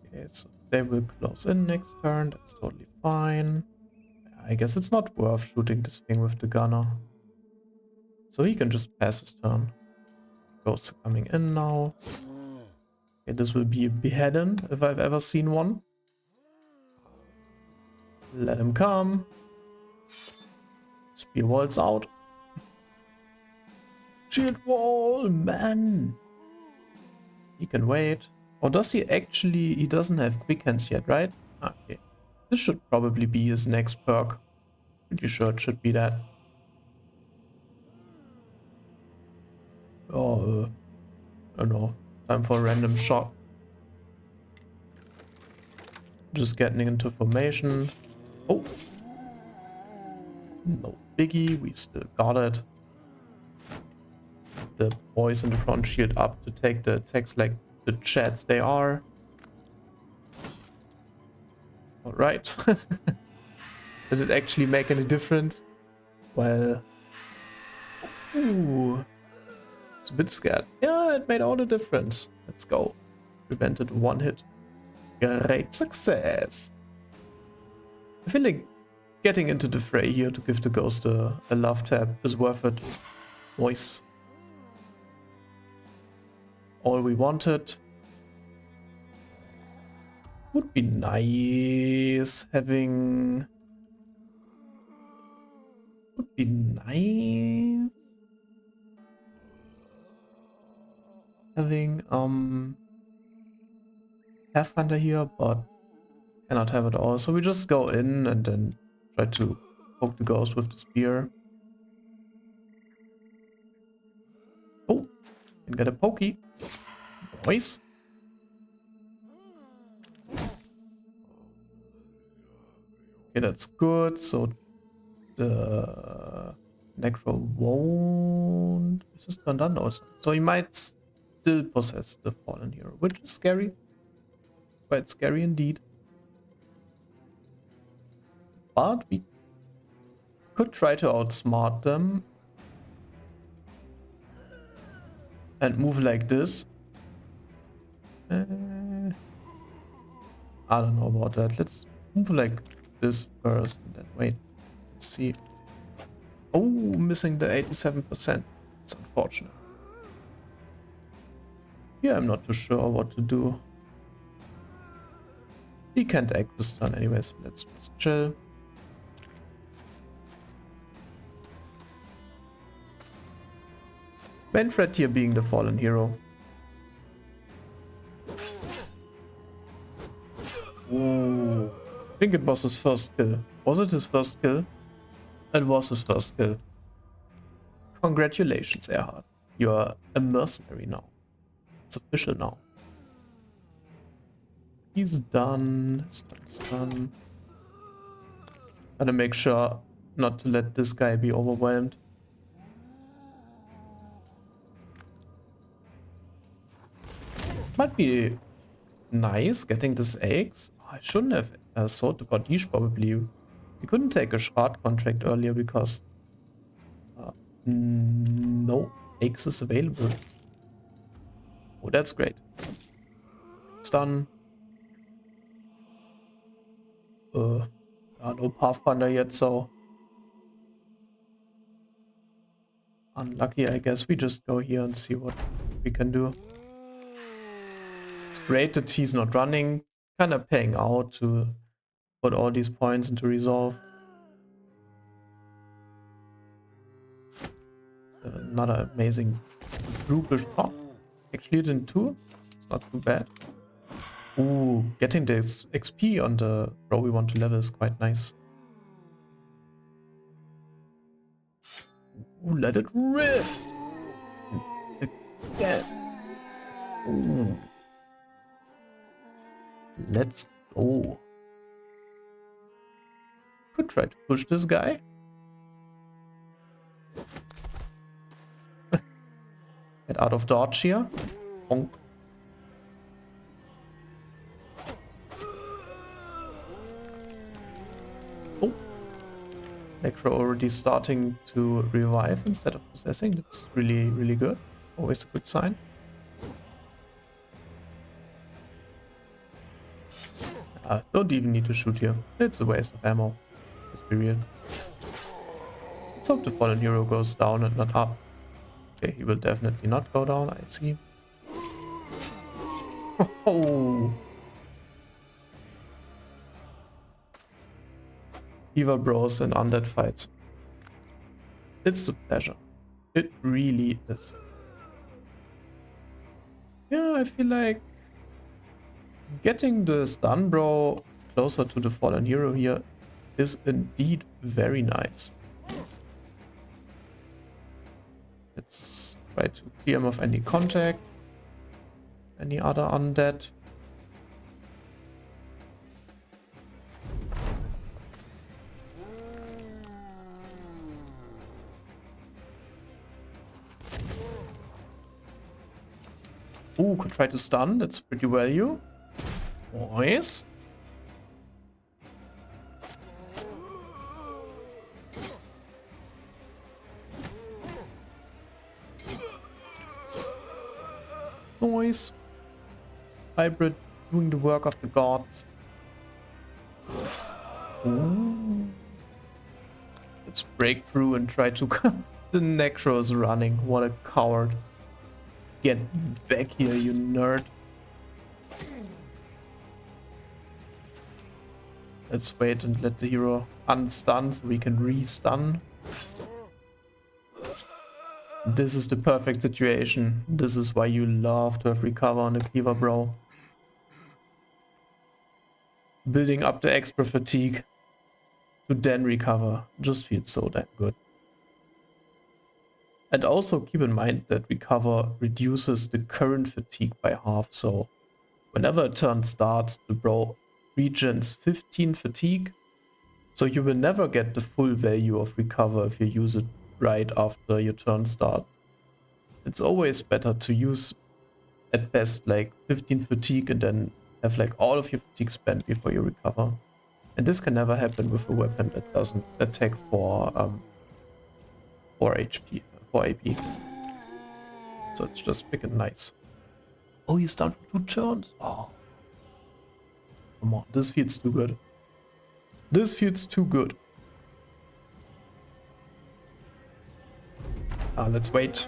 Okay, so they will close in next turn. That's totally fine. I guess it's not worth shooting this thing with the gunner. So he can just pass his turn. Ghosts are coming in now. Okay, this will be a beheading if I've ever seen one. Let him come. Spear walls out. Shield wall, man. He can wait. Or does he actually... He doesn't have quick hands yet, right? Okay. This should probably be his next perk. Pretty sure it should be that. Oh, I don't know. Time for a random shot. Just getting into formation. Oh. No biggie. We still got it. The boys in the front shield up to take the attacks like the chats they are. Alright. Did it actually make any difference? Well, ooh, it's a bit scared. Yeah, it made all the difference. Let's go. Prevented one hit. Great success. I feel like getting into the fray here to give the ghost a love tap is worth it. Nice. All we wanted. Would be nice having... Would be nice having Pathfinder here, but cannot have it all. So we just go in and then try to poke the ghost with the spear. Oh, and get a pokey. Nice. Okay, that's good. So the Necro won't... Is this turned on? No, it's not. So he might still possess the fallen hero, which is scary. Quite scary indeed. But we could try to outsmart them and move like this. I don't know about that. Let's move like this first and then wait. Let's see. Oh, missing the 87%. It's unfortunate. Yeah, I'm not too sure what to do. He can't act this turn anyways. Let's just chill. Main threat here being the fallen hero. Ooh. I think it was his first kill. Was it his first kill? It was his first kill. Congratulations, Erhard. You are a mercenary now. It's official now. He's done. He's done. Gotta make sure not to let this guy be overwhelmed. Might be nice getting this eggs. I shouldn't have sold the Gordish probably. We couldn't take a shard contract earlier because no eggs is available. Oh, that's great. It's done. No Pathfinder yet, so unlucky, I guess. We just go here and see what we can do. It's great that he's not running, kind of paying out to put all these points into resolve. Another amazing brutal shot. Actually, it in 2. It's not too bad. Ooh, getting the XP on the bro we want to level is quite nice. Ooh, let it rip! Again. Ooh. Let's go. Could try to push this guy. Get out of dodge here. Bonk. Oh. Necro already starting to revive instead of possessing. That's really, really good. Always a good sign. Don't even need to shoot here. It's a waste of ammo. Let's be real. Let's hope the fallen hero goes down and not up. Okay, he will definitely not go down, I see. Oh! Eva Bros and undead fights. It's a pleasure. It really is. Yeah, I feel like getting the stun bro closer to the fallen hero here is indeed very nice. Let's try to clear him of any contact. Any other undead. Ooh, could try to stun. That's pretty value. Nice. Noise. Hybrid doing the work of the gods. Ooh. Let's break through and try to... The Necro's running. What a coward. Get back here, you nerd. Let's wait and let the hero unstun so we can re-stun. This is the perfect situation. This is why you love to have recover on the cleaver, bro. Building up the extra fatigue to then recover just feels so damn good. And also keep in mind that recover reduces the current fatigue by half, so whenever a turn starts, the bro regens 15 fatigue, so you will never get the full value of recover if you use it right after your turn starts. It's always better to use at best like 15 fatigue and then have like all of your fatigue spent before you recover. And this can never happen with a weapon that doesn't attack for 4 HP, 4 AP. So it's just freaking nice. Oh, he's down to 2 turns. Oh. Come on, this feels too good. This feels too good. Let's wait.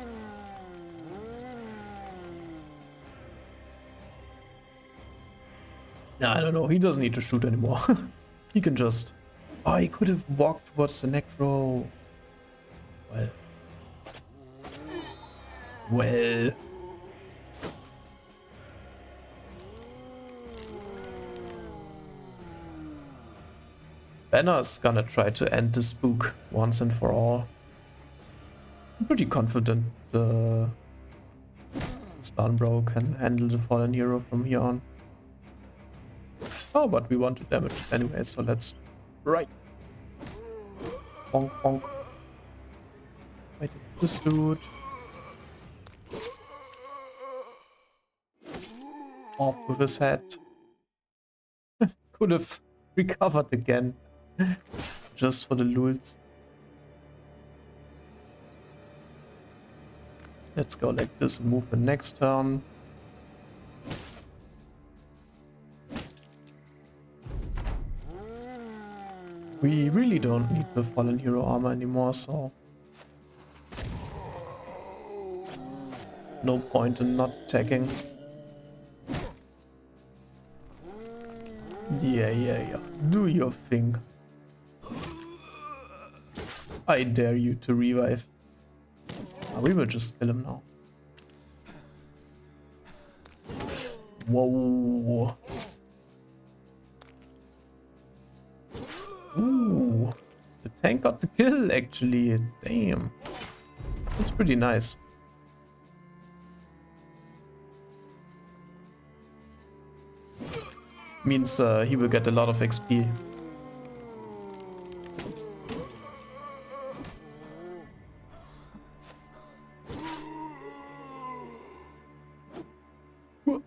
Nah, I don't know. He doesn't need to shoot anymore. He can just... Oh, he could have walked towards the Necro. Well. Well. Banner's gonna try to end the spook once and for all. I'm pretty confident Stunbro can handle the fallen hero from here on. Oh, but we want to damage it anyway, so let's... Right. Bonk, bonk. Wait, this dude. Off with his head. Could have recovered again. Just for the lulz. Let's go like this and move the next turn. We really don't need the fallen hero armor anymore, so no point in not attacking. Yeah. Do your thing. I dare you to revive. We will just kill him now. Whoa. Ooh. The tank got the kill, actually. Damn. That's pretty nice. Means he will get a lot of XP. Quick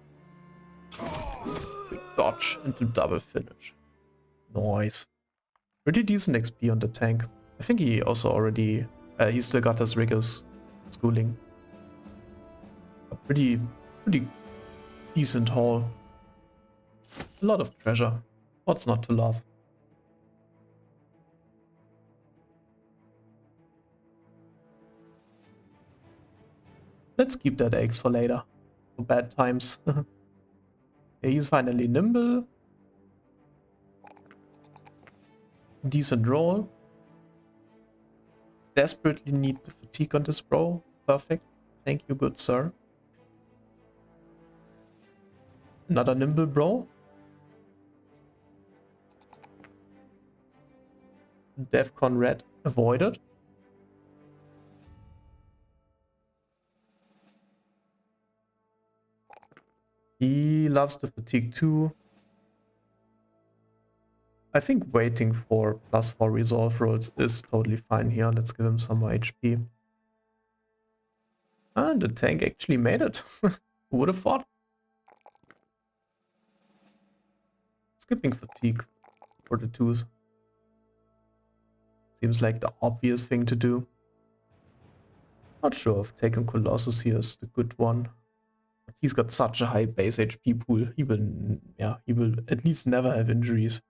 dodge into double finish. Nice. Pretty decent XP on the tank. I think he also already... he still got his rigorous schooling. A pretty decent haul. A lot of treasure. What's not to love? Let's keep that axe for later. For bad times. Yeah, he's finally nimble. Decent roll. Desperately need the fatigue on this bro. Perfect. Thank you, good sir. Another nimble bro. Defcon red avoided. He loves the fatigue too. I think waiting for +4 resolve rolls is totally fine here. Let's give him some more HP. And the tank actually made it. Who would have thought? Skipping fatigue for the 2s. Seems like the obvious thing to do. Not sure if taking Colossus here is the good one. But he's got such a high base HP pool. He will at least never have injuries.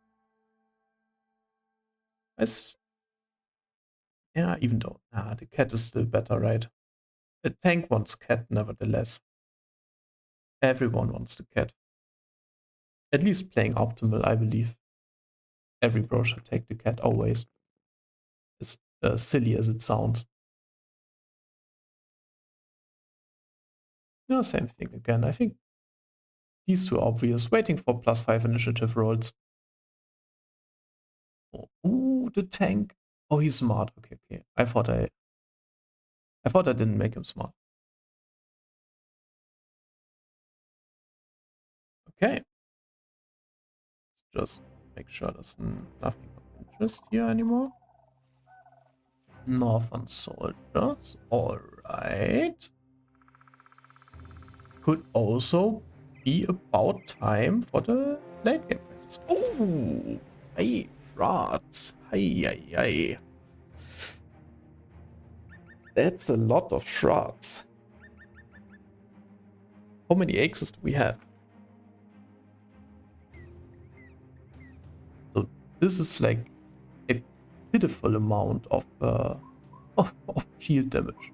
Yeah, even though the cat is still better, right? A tank wants cat nevertheless. Everyone wants the cat. At least playing optimal, I believe. Every bro should take the cat always. As silly as it sounds. Yeah, same thing again. I think these two are obvious. Waiting for +5 initiative rolls. Oh, ooh, the tank. Oh, he's smart. Okay, okay. I thought I didn't make him smart. Okay. Let's just make sure there's nothing of interest here anymore. Northern soldiers. Alright. Could also be about time for the late game races. Oh, hey, shrats. Hey, hey, hey. That's a lot of shrats. How many axes do we have? So this is like a pitiful amount of shield damage.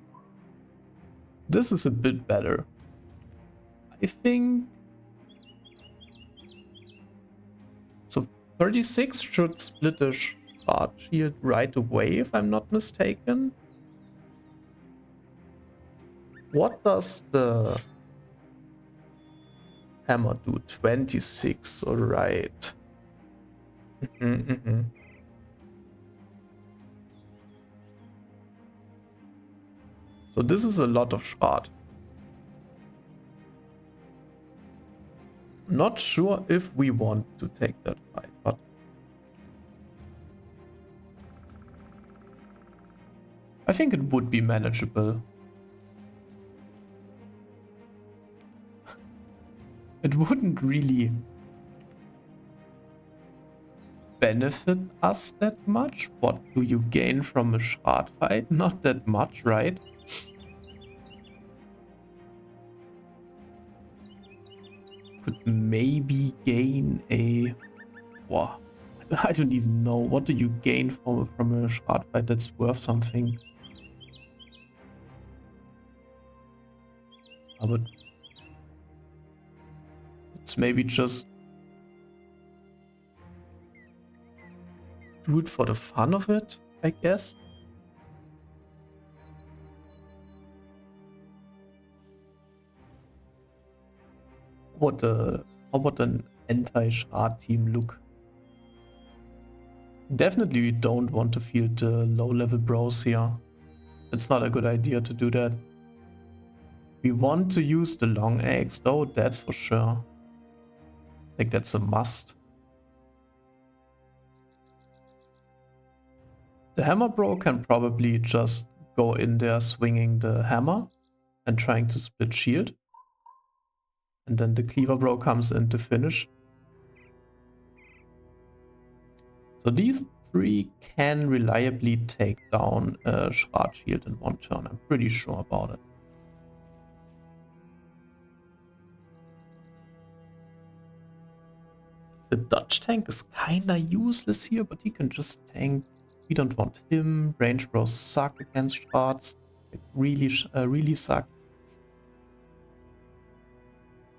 This is a bit better. I think so. 36 should split a shard shield right away, if I'm not mistaken. What does the hammer do? 26, alright. So this is a lot of shard. Not sure if we want to take that fight, but I think it would be manageable. It wouldn't really benefit us that much. What do you gain from a shard fight? Not that much, right? Could maybe gain a... Wow. I don't even know. What do you gain from a shard fight that's worth something? But it's maybe just do it for the fun of it, I guess. How would an anti-shard team look? Definitely we don't want to field the low-level bros here. It's not a good idea to do that. We want to use the long axe though, that's for sure. Like that's a must. The hammer bro can probably just go in there swinging the hammer and trying to split shield. And then the cleaver bro comes in to finish. So these three can reliably take down a shard shield in one turn. I'm pretty sure about it. The Dutch tank is kinda useless here, but he can just tank. We don't want him. Range bros suck against shards. Like really suck.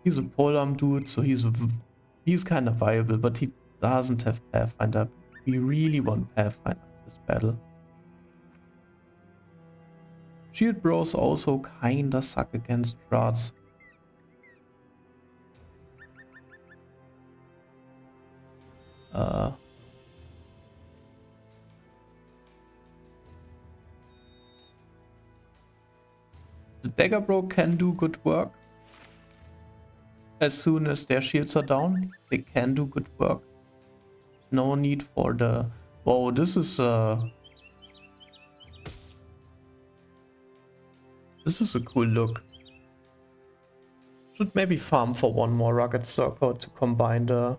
He's a polearm dude, so he's kind of viable, but he doesn't have Pathfinder. We really want Pathfinder in this battle. Shield bros also kinda suck against shards. The dagger bro can do good work. As soon as their shields are down, they can do good work. No need for the... Whoa, this is a cool look. Should maybe farm for one more Rugged Circle to combine the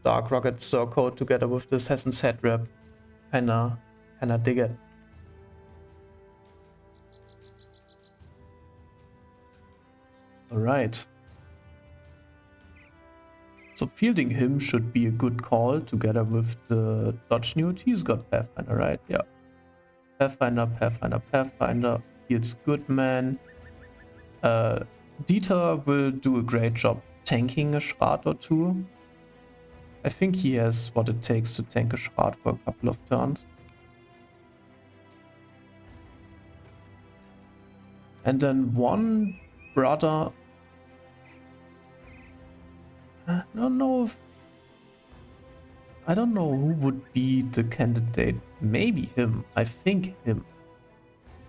Dark Rugged Circle together with the Assassin's Head Wrap. Kinda dig it. Alright. So fielding him should be a good call together with the dodge newt. He's got Pathfinder, right? Yeah. Pathfinder, Pathfinder, Pathfinder. Fields good man. Dieter will do a great job tanking a Shroud or two. I think he has what it takes to tank a Shroud for a couple of turns. And then one brother... I don't know who would be the candidate. Maybe him. I think him.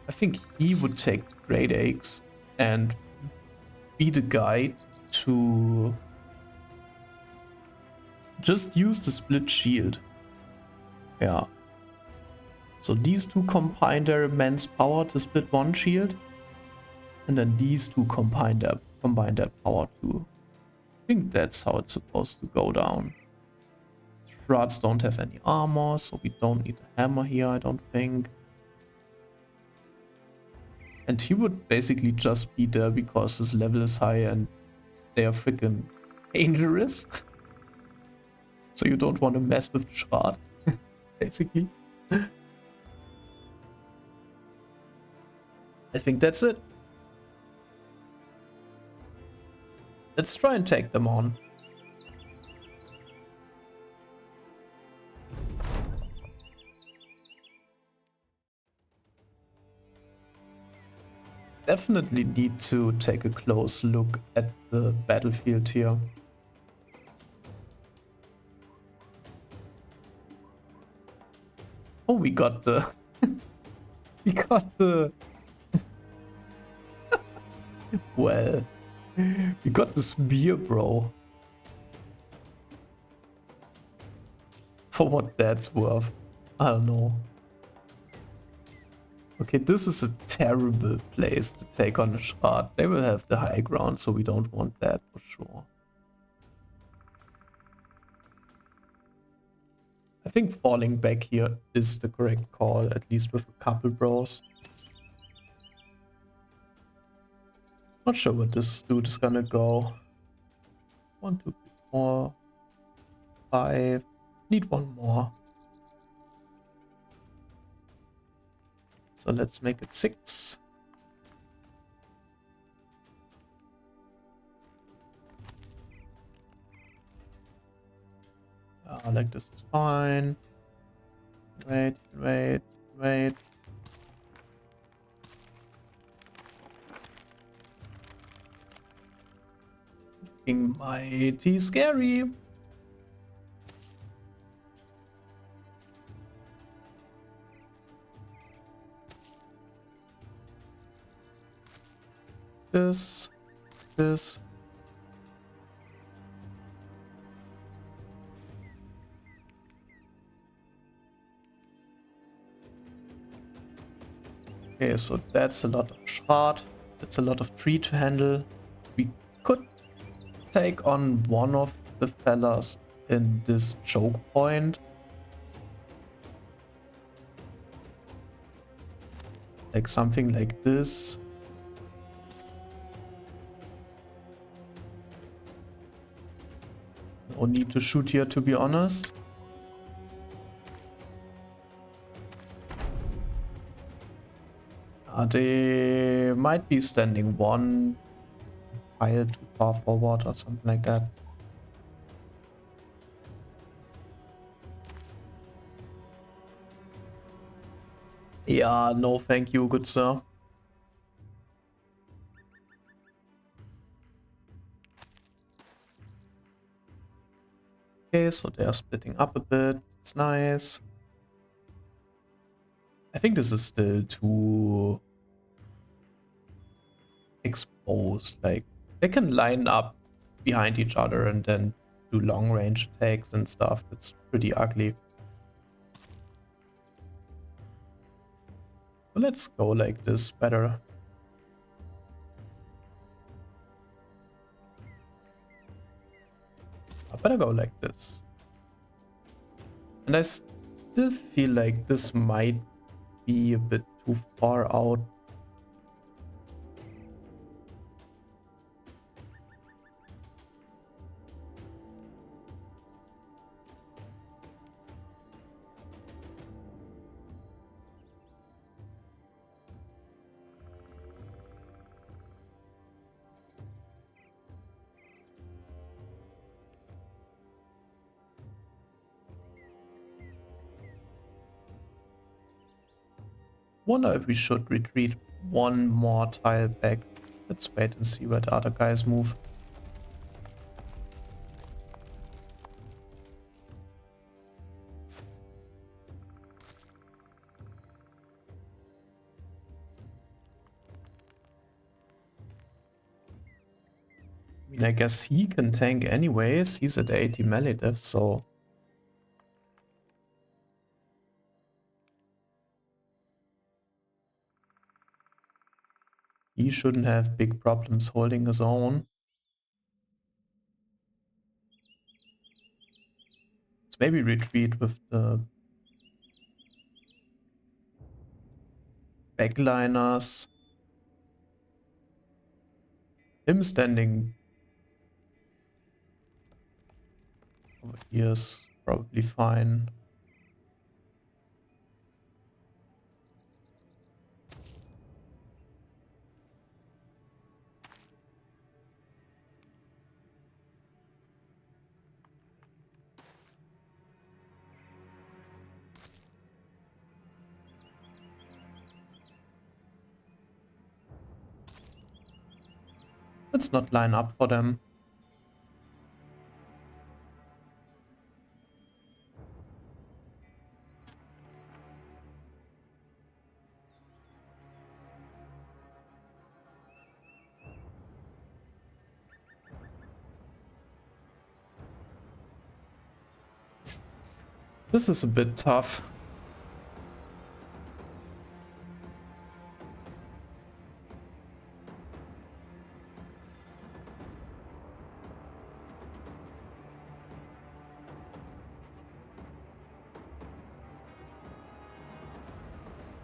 I think he would take the Great Axe and be the guy to just use the split shield. Yeah. So these two combine their immense power to split one shield. And then these two combine their power too. I think that's how it's supposed to go down. Shrouds don't have any armor, so we don't need a hammer here, I don't think. And he would basically just be there because his level is high and they are freaking dangerous. So you don't want to mess with the Shroud, basically. I think that's it. Let's try and take them on. Definitely need to take a close look at the battlefield here. Oh, we got the... we got the... well... we got the spear, bro. For what that's worth. I don't know. Okay, this is a terrible place to take on a Shroud. They will have the high ground, so we don't want that for sure. I think falling back here is the correct call, at least with a couple bros. Not sure where this dude is gonna go. 1, 2, 3, 4, 5. Need one more. So let's make it 6. Like this is fine. Wait. Looking mighty scary. This. Okay, so that's a lot of Shroud. That's a lot of tree to handle. We could take on one of the fellas in this choke point. Like something like this. No need to shoot here, to be honest. They might be standing one tile too far forward or something like that. Yeah, no thank you, good sir. Okay, so they're splitting up a bit. It's nice. I think this is still too exposed. Like, they can line up behind each other and then do long range attacks and stuff. That's pretty ugly. But let's go like this better. I better go like this. And I still feel like this might be a bit too far out. Wonder if we should retreat one more tile back. Let's wait and see where the other guys move. I mean, I guess he can tank anyways. He's at 80 melee def, so... he shouldn't have big problems holding his own. Let's maybe retreat with the backliners. Him standing over here is probably fine. Let's not line up for them. This is a bit tough.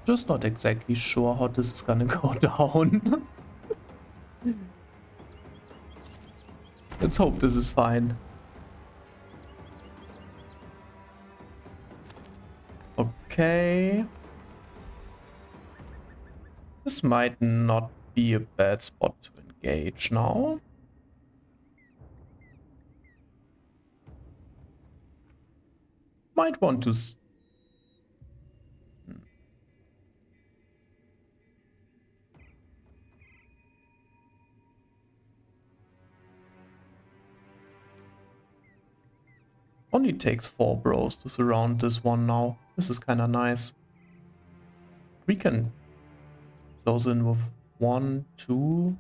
Just not exactly sure how this is gonna go down. Let's hope this is fine. Okay. This might not be a bad spot to engage now. Might want to... Only takes 4 bros to surround this one now. This is kind of nice. We can close in with 1, 2.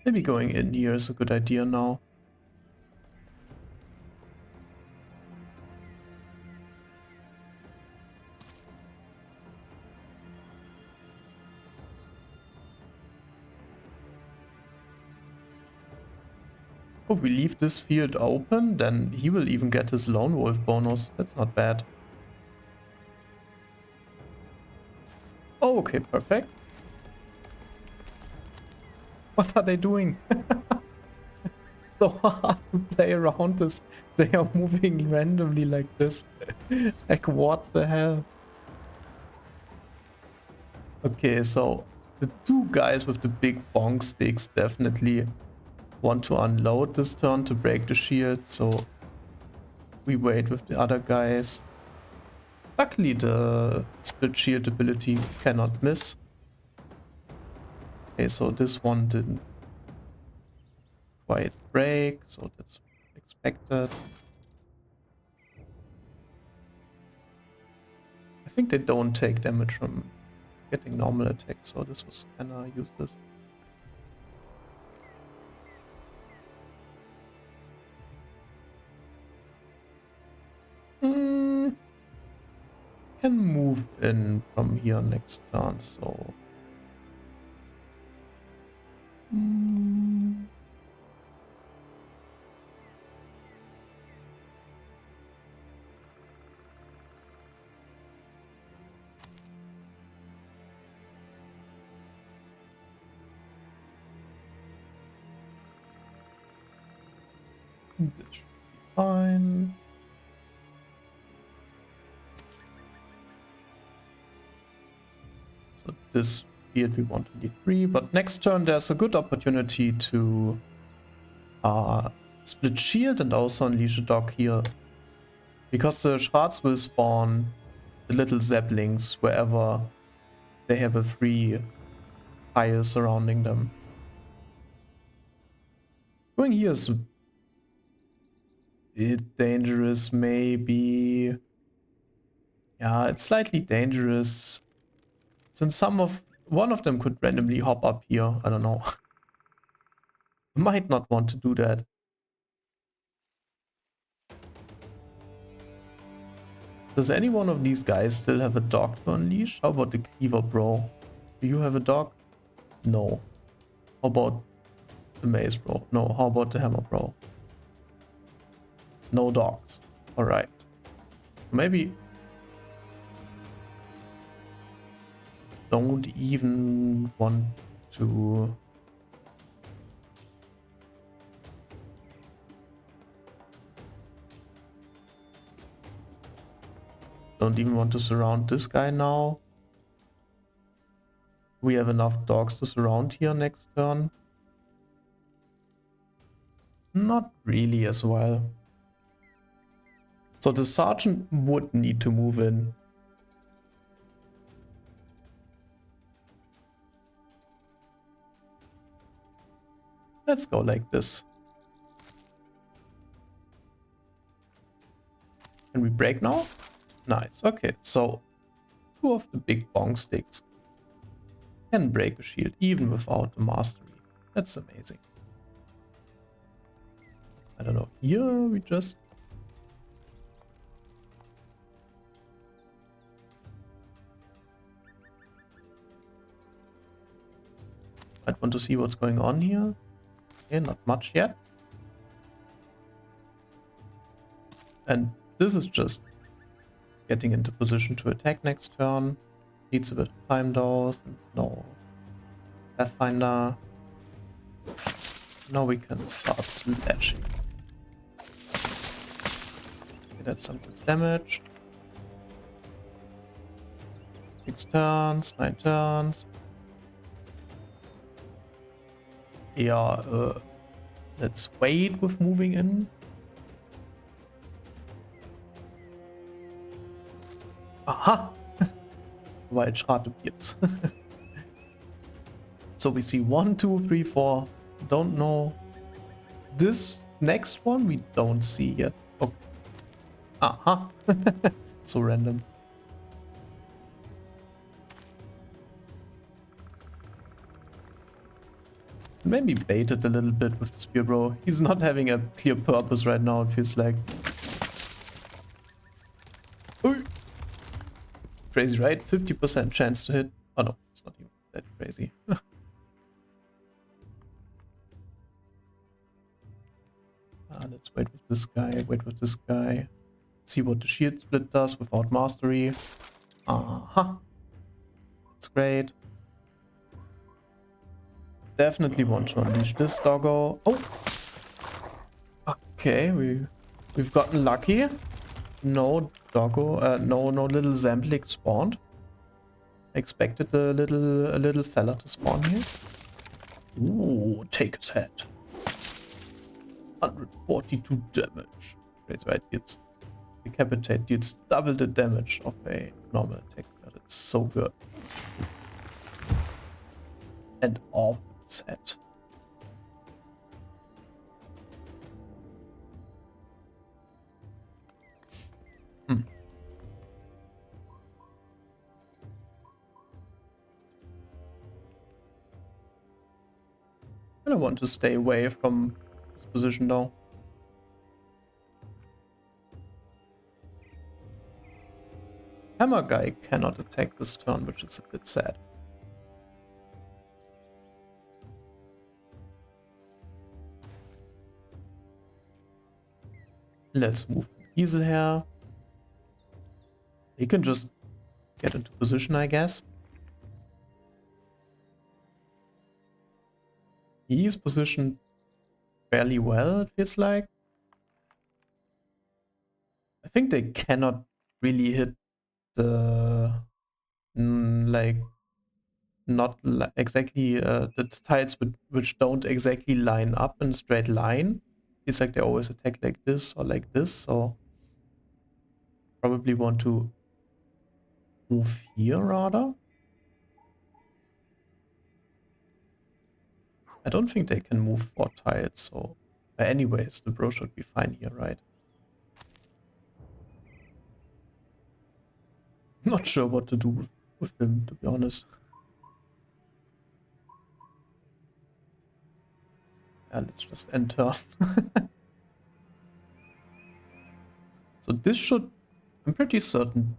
Maybe going in here is a good idea now. Oh, we leave this field open, then he will even get his lone wolf bonus. That's not bad. Oh, okay, perfect. What are they doing? So hard to play around this. They are moving randomly like this. Like, what the hell? Okay, so the 2 guys with the big bonk sticks definitely want to unload this turn to break the shield, so we wait with the other guys. Luckily, the split shield ability cannot miss. Okay, so this one didn't quite break, so that's expected. I think they don't take damage from getting normal attacks, so this was kinda useless. Can move in from here next turn, so... that should be fine. So this field we want to lead 3, but next turn there's a good opportunity to split shield and also unleash a dog here. Because the shards will spawn the little zeppelings wherever they have a free tile surrounding them. Going here is a bit dangerous, maybe. Yeah, it's slightly dangerous. Since one of them could randomly hop up here. I don't know. Might not want to do that. Does any one of these guys still have a dog to unleash? How about the cleaver bro? Do you have a dog? No. How about the mace bro? No. How about the hammer bro? No dogs. Alright. Maybe don't even want to... Don't even want to surround this guy now. We have enough dogs to surround here next turn. Not really as well. So the sergeant would need to move in. Let's go like this. Can we break now? Nice. Okay, so 2 of the big bong sticks can break a shield even without the mastery. That's amazing. I don't know. Here we just... I'd want to see what's going on here. Okay, not much yet. And this is just getting into position to attack next turn. Needs a bit of time though, since no Pathfinder. Now we can start slashing. Okay, that's some good damage. 6 turns, 9 turns. Yeah, let's wait with moving in. Aha! Wild shard appears. So we see 1, 2, 3, 4. Don't know. This next one we don't see yet. Okay. Aha! So random. Maybe baited a little bit with the spear bro. He's not having a clear purpose right now, it feels like. Ooh. Crazy, right? 50% chance to hit. Oh no, it's not even that crazy. Let's wait with this guy, wait with this guy. See what the shield split does without mastery. Aha. That's great. Definitely want to unleash this doggo. Oh! Okay, we've gotten lucky. No doggo, no little Zamblik spawned. Expected a little fella to spawn here. Ooh, take his head. 142 damage. That's right, it's decapitate deals double the damage of a normal attack. That's so good. And off its head. I want to stay away from this position though. Hammer guy cannot attack this turn, which is a bit sad. Let's move Weasel here. He can just get into position, I guess. He's positioned fairly well, it feels like. I think they cannot really hit the like not exactly the tiles which don't exactly line up in a straight line. It's like they always attack like this or like this, so probably want to move here rather. I don't think they can move 4 tiles, so anyways, the bro should be fine here, right? Not sure what to do with him, to be honest. Yeah, let's just enter. So this should, I'm pretty certain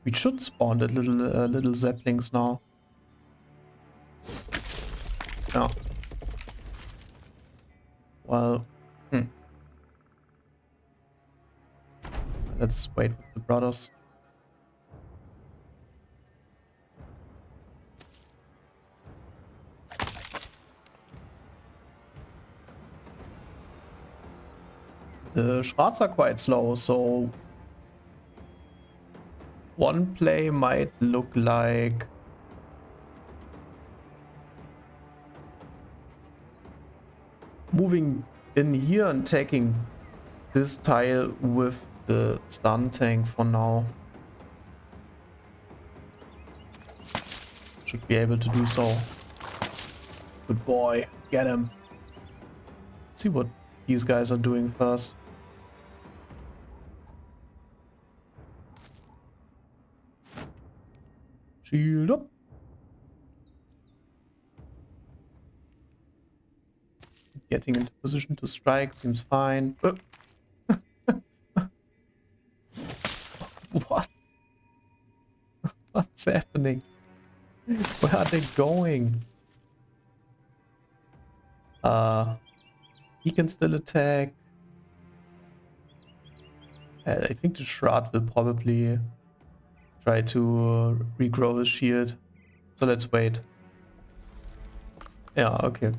we should spawn the little Zeppelings now. Yeah. Well, let's wait with the brothers. The Schrats are quite slow, so one play might look like moving in here and taking this tile with the stun tank for now. Should be able to do so. Good boy, get him. Let's see what these guys are doing first. Shield up. Getting into position to strike seems fine. What? What's happening? Where are they going? He can still attack. I think the Shroud will probably try to regrow his shield. So let's wait. Yeah, okay.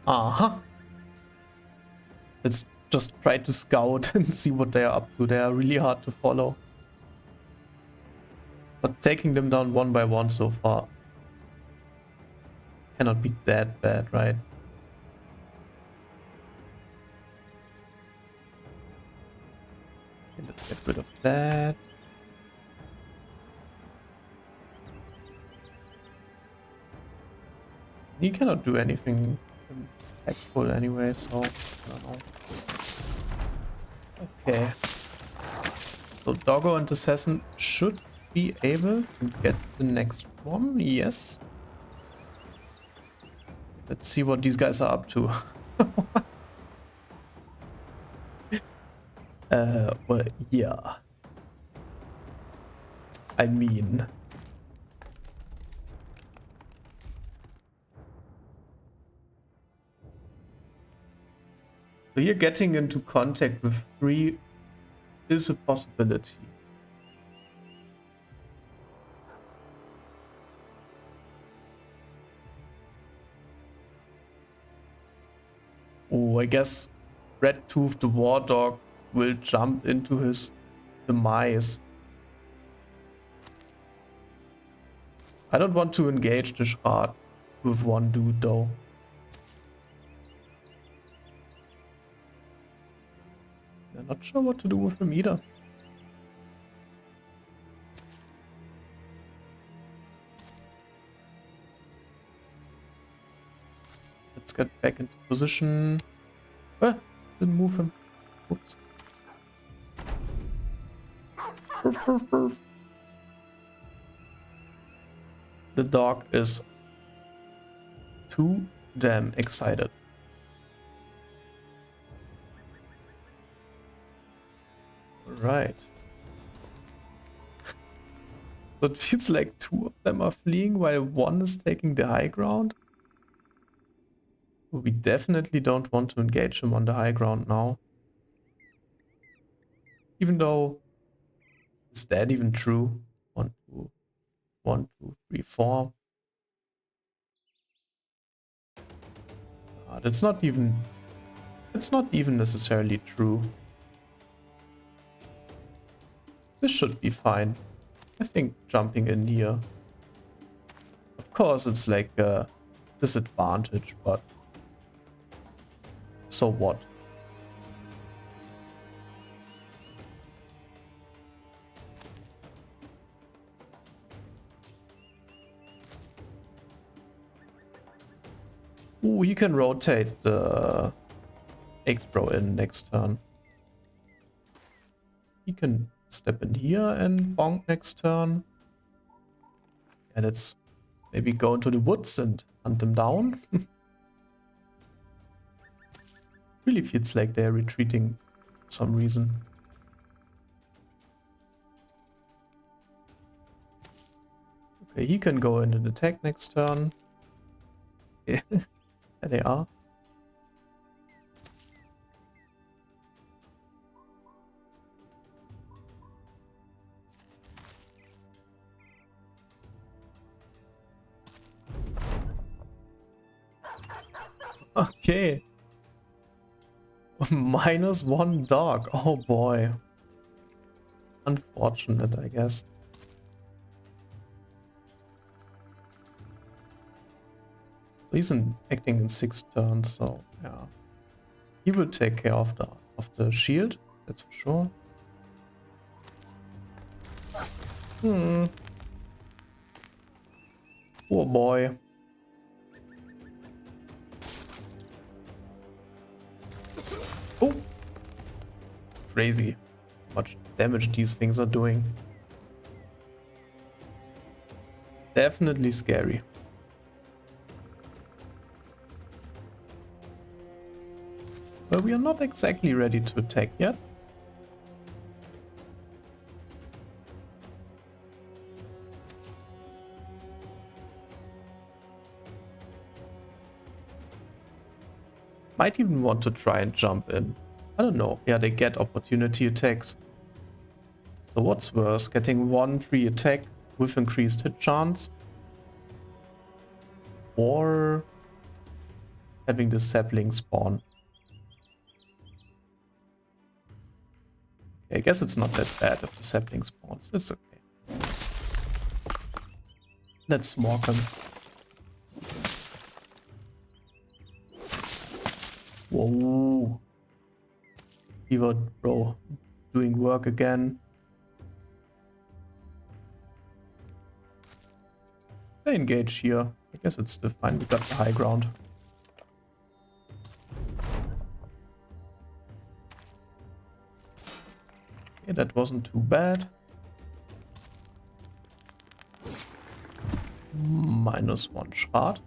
Uh-huh. Let's just try to scout and see what they are up to. They are really hard to follow. But taking them down one by one so far cannot be that bad, right? Okay, let's get rid of that. He cannot do anything impactful anyway, so I don't know. Okay. So Doggo and Assassin should be able to get the next one. Yes. Let's see what these guys are up to. Well, yeah. I mean... So here getting into contact with 3 is a possibility. Oh, I guess Red Tooth the War Dog will jump into his demise. I don't want to engage the Shard with one dude though. I'm not sure what to do with him either. Let's get back into position. Didn't move him. Whoops. Perf. The dog is too damn excited. Right. So it feels like 2 of them are fleeing while 1 is taking the high ground. We definitely don't want to engage him on the high ground now. Even though Is that even true? 1, 2, 1, 2, 3, 4. That's not even. It's not even necessarily true. This should be fine. I think jumping in here. Of course, it's like a disadvantage, but so what? Ooh, he can rotate the X-Bro in next turn. He can step in here and bonk next turn. And let's maybe go into the woods and hunt them down. Really feels like they're retreating for some reason. Okay, he can go in and attack next turn. Yeah, there they are. Okay. -1 dog. Oh boy. Unfortunate, I guess. He's acting in 6 turns, so yeah. He will take care of the shield, that's for sure. Oh boy. Oh! Crazy how much damage these things are doing. Definitely scary. Well, we are not exactly ready to attack yet. Might even want to try and jump in. I don't know. Yeah, they get opportunity attacks. So what's worse, getting 1 free attack with increased hit chance? Or having the sapling spawn? Okay, I guess it's not that bad if the sapling spawns. It's okay. Let's smoke him. Whoa. Beaver bro doing work again. They engage here. I guess it's still fine. We got the high ground. Okay, that wasn't too bad. -1 Schrat.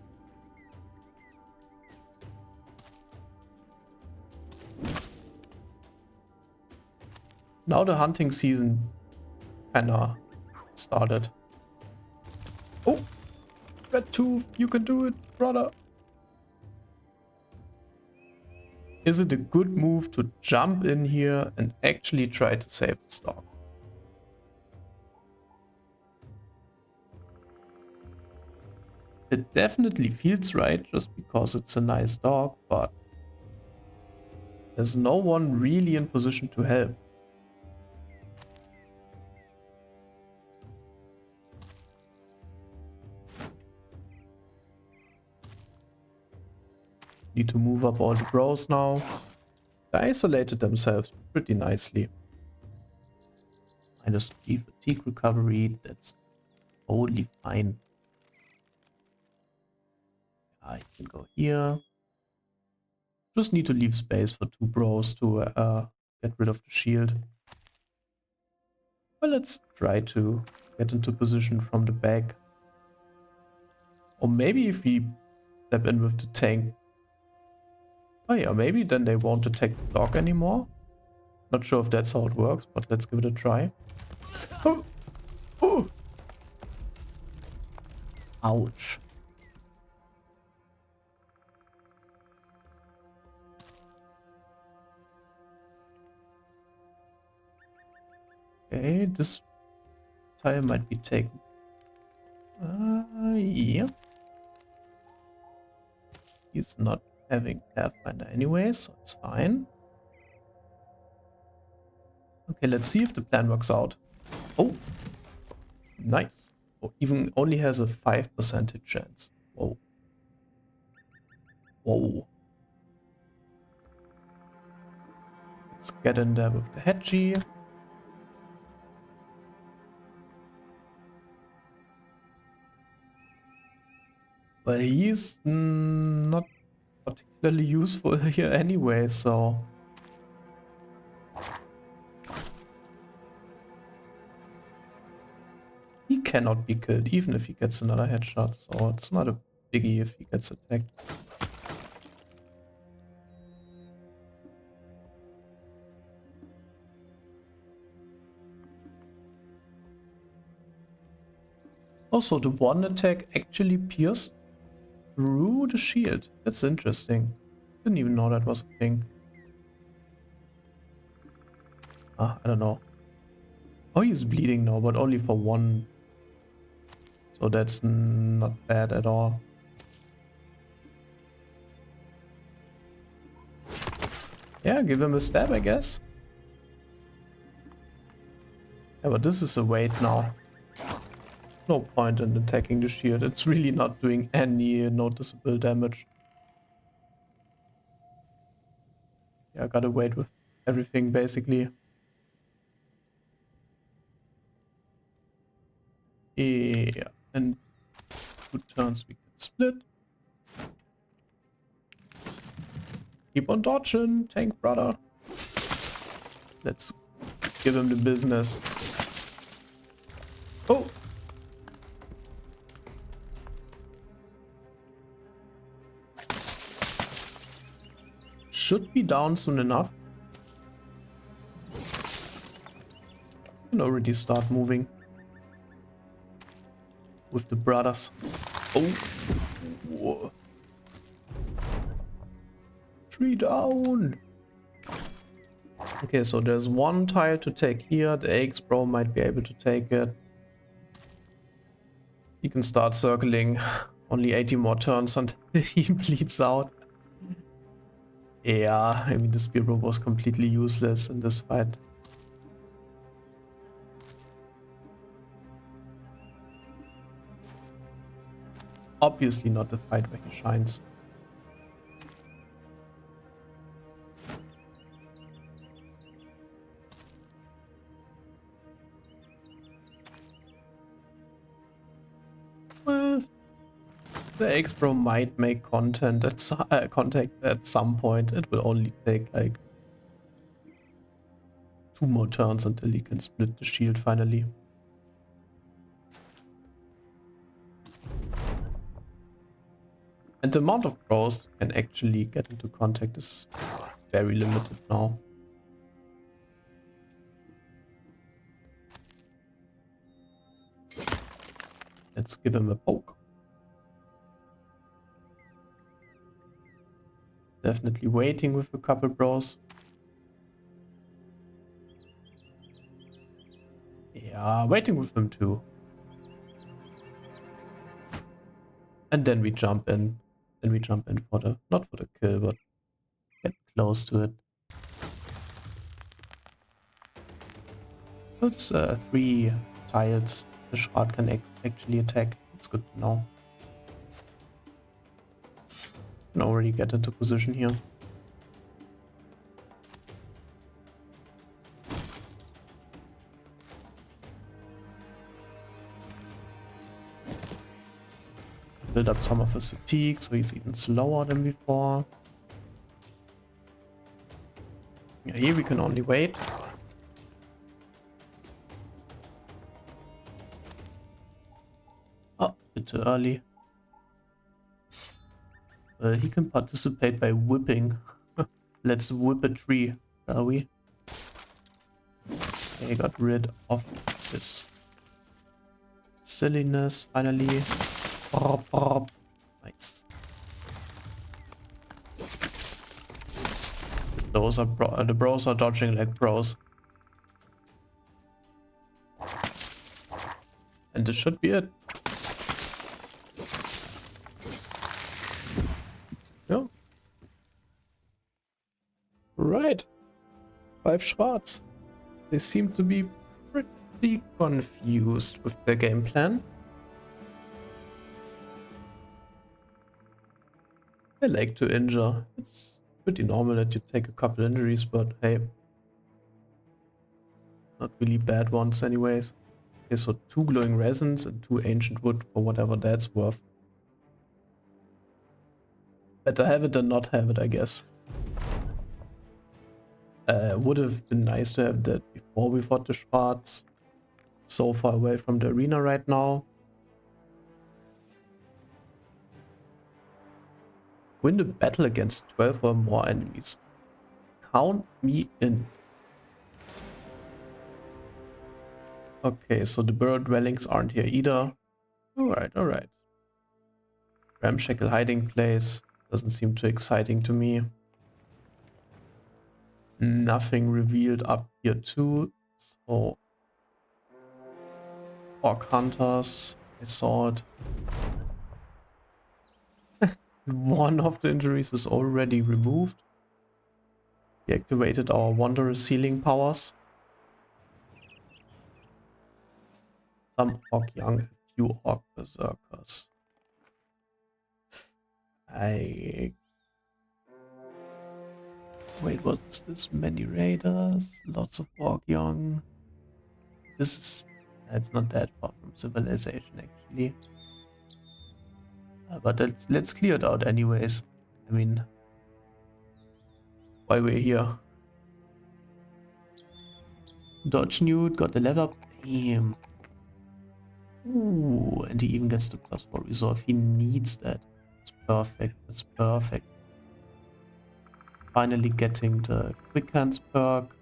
Now the hunting season kinda started. Oh! Red Tooth, you can do it, brother! Is it a good move to jump in here and actually try to save the stock? It definitely feels right just because it's a nice dog, but there's no one really in position to help. Need to move up all the bros now. They isolated themselves pretty nicely. -3 fatigue recovery, that's totally fine. I can go here. Just need to leave space for 2 bros to get rid of the shield. Well, let's try to get into position from the back. Or maybe if we step in with the tank. Oh yeah, maybe then they won't attack the dog anymore. Not sure if that's how it works, but let's give it a try. Oh! Oh! Ouch. Okay, this tire might be taken. Yeah. He's not having Pathfinder anyway, so it's fine. Okay, let's see if the plan works out. Oh, nice. Oh, even only has a 5% chance. Whoa. Whoa. Let's get in there with the Hedgie. But he's not particularly useful here anyway, so... He cannot be killed, even if he gets another headshot, so it's not a biggie if he gets attacked. Also, the one attack actually pierced through the shield. That's interesting. Didn't even know that was a thing. I don't know. Oh, he's bleeding now, but only for one. So that's not bad at all. Yeah, give him a stab, I guess. Yeah, but this is a wait now. No point in attacking the shield. It's really not doing any noticeable damage. Yeah, I gotta wait with everything basically. Yeah, and 2 turns we can split. Keep on dodging, tank brother. Let's give him the business. Oh! Should be down soon enough. Can already start moving with the brothers. Oh! Whoa. 3 down! Okay, so there's 1 tile to take here. The AX Bro might be able to take it. He can start circling. Only 80 more turns until he bleeds out. Yeah, I mean, the Spear Bro was completely useless in this fight. Obviously not the fight where he shines. Well, the X-Bro might make contact at some point. It will only take like 2 more turns until he can split the shield finally. And the amount of bros can actually get into contact is very limited now. Let's give him a poke. Definitely waiting with a couple bros. Yeah, waiting with them too. And then we jump in. Then we jump in for the, not for the kill, but get close to it. So it's 3 tiles the shard can actually attack. It's good to know. Can already get into position here. Build up some of his fatigue, so he's even slower than before. Yeah, here we can only wait. Oh, a bit too early. He can participate by whipping. Let's whip a tree, shall we? I got rid of this silliness finally. Nice. Those are the bros are dodging like pros. And this should be it. Yeah. Right. 5 Schwarz. They seem to be pretty confused with their game plan. They like to injure. It's pretty normal that you take a couple injuries, but hey, not really bad ones anyways. Okay, so 2 glowing resins and 2 ancient wood for whatever that's worth. Better have it than not have it, I guess. Would have been nice to have that before we fought the Schwarz. So far away from the arena right now. Win the battle against 12 or more enemies. Count me in. Okay, so the burrow dwellings aren't here either. Alright, alright. Ramshackle hiding place. Doesn't seem too exciting to me. Nothing revealed up here too. So... Orc hunters. I saw it. One of the injuries is already removed. We activated our wondrous healing powers. Some orc young, a few orc berserkers. Wait, what is this? Many raiders, lots of orc young. This is... It's not that far from civilization actually. But let's clear it out anyways. I mean, why we're here. Dodge Newt got the level up. Damn. Ooh, and he even gets the +4 resolve. He needs that. It's perfect. It's perfect. Finally getting the quick hands perk.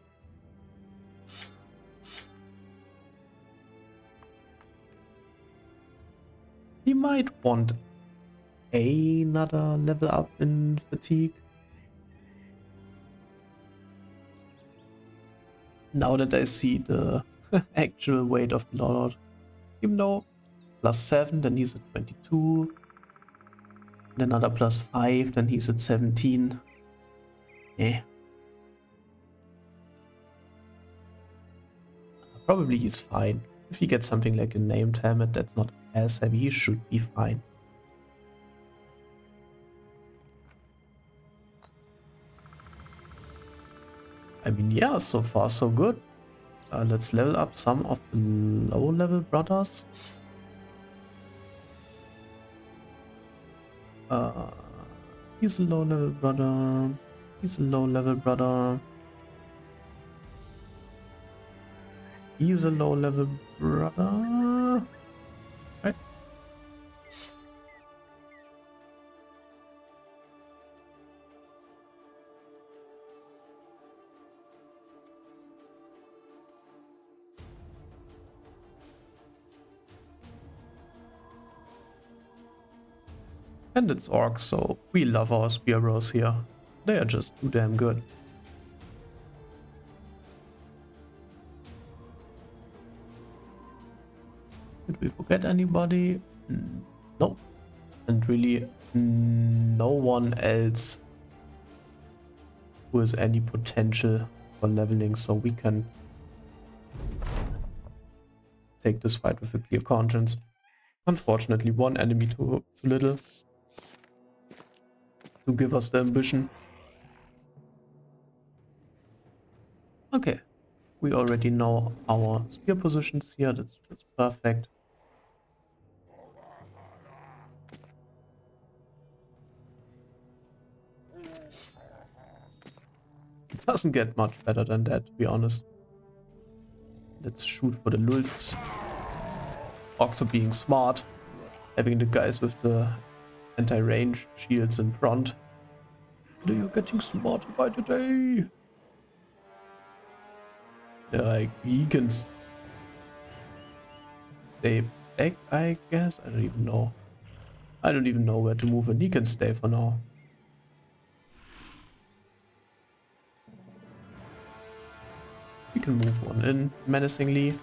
He might want another level up in fatigue. Now that I see the actual weight of the Lord. Even though +7, then he's at 22. And another +5, then he's at 17. Eh. Probably he's fine. If he gets something like a named helmet that's not as heavy, he should be fine. I mean, yeah, so far so good. Let's level up some of the low level brothers. He's a low level brother. He's a low level brother. He's a low level brother. Right? And it's orcs, so we love our spear bros here. They are just too damn good. Did we forget anybody? No. And really no one else who has any potential for leveling, so we can take this fight with a clear conscience. Unfortunately, one enemy too little to give us the ambition. Okay, we already know our spear positions here, that's just perfect. It doesn't get much better than that, to be honest. Let's shoot for the lulz. Orcs are being smart, having the guys with the anti-range shields in front. They are getting smarter by the day. Like, he can stay back, I guess. I don't even know. I don't even know where to move, and he can stay for now. We can move one in menacingly.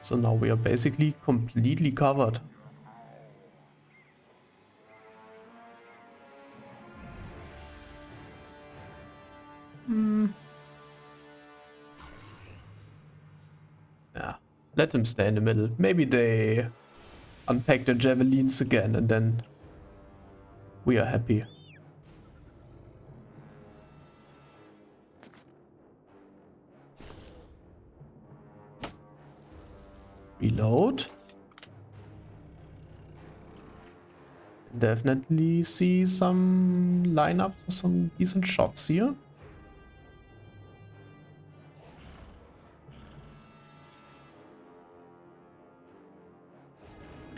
So now we are basically completely covered. Yeah, let them stay in the middle. Maybe they unpack the javelins again and then we are happy. Reload. Definitely see some lineups for some decent shots here.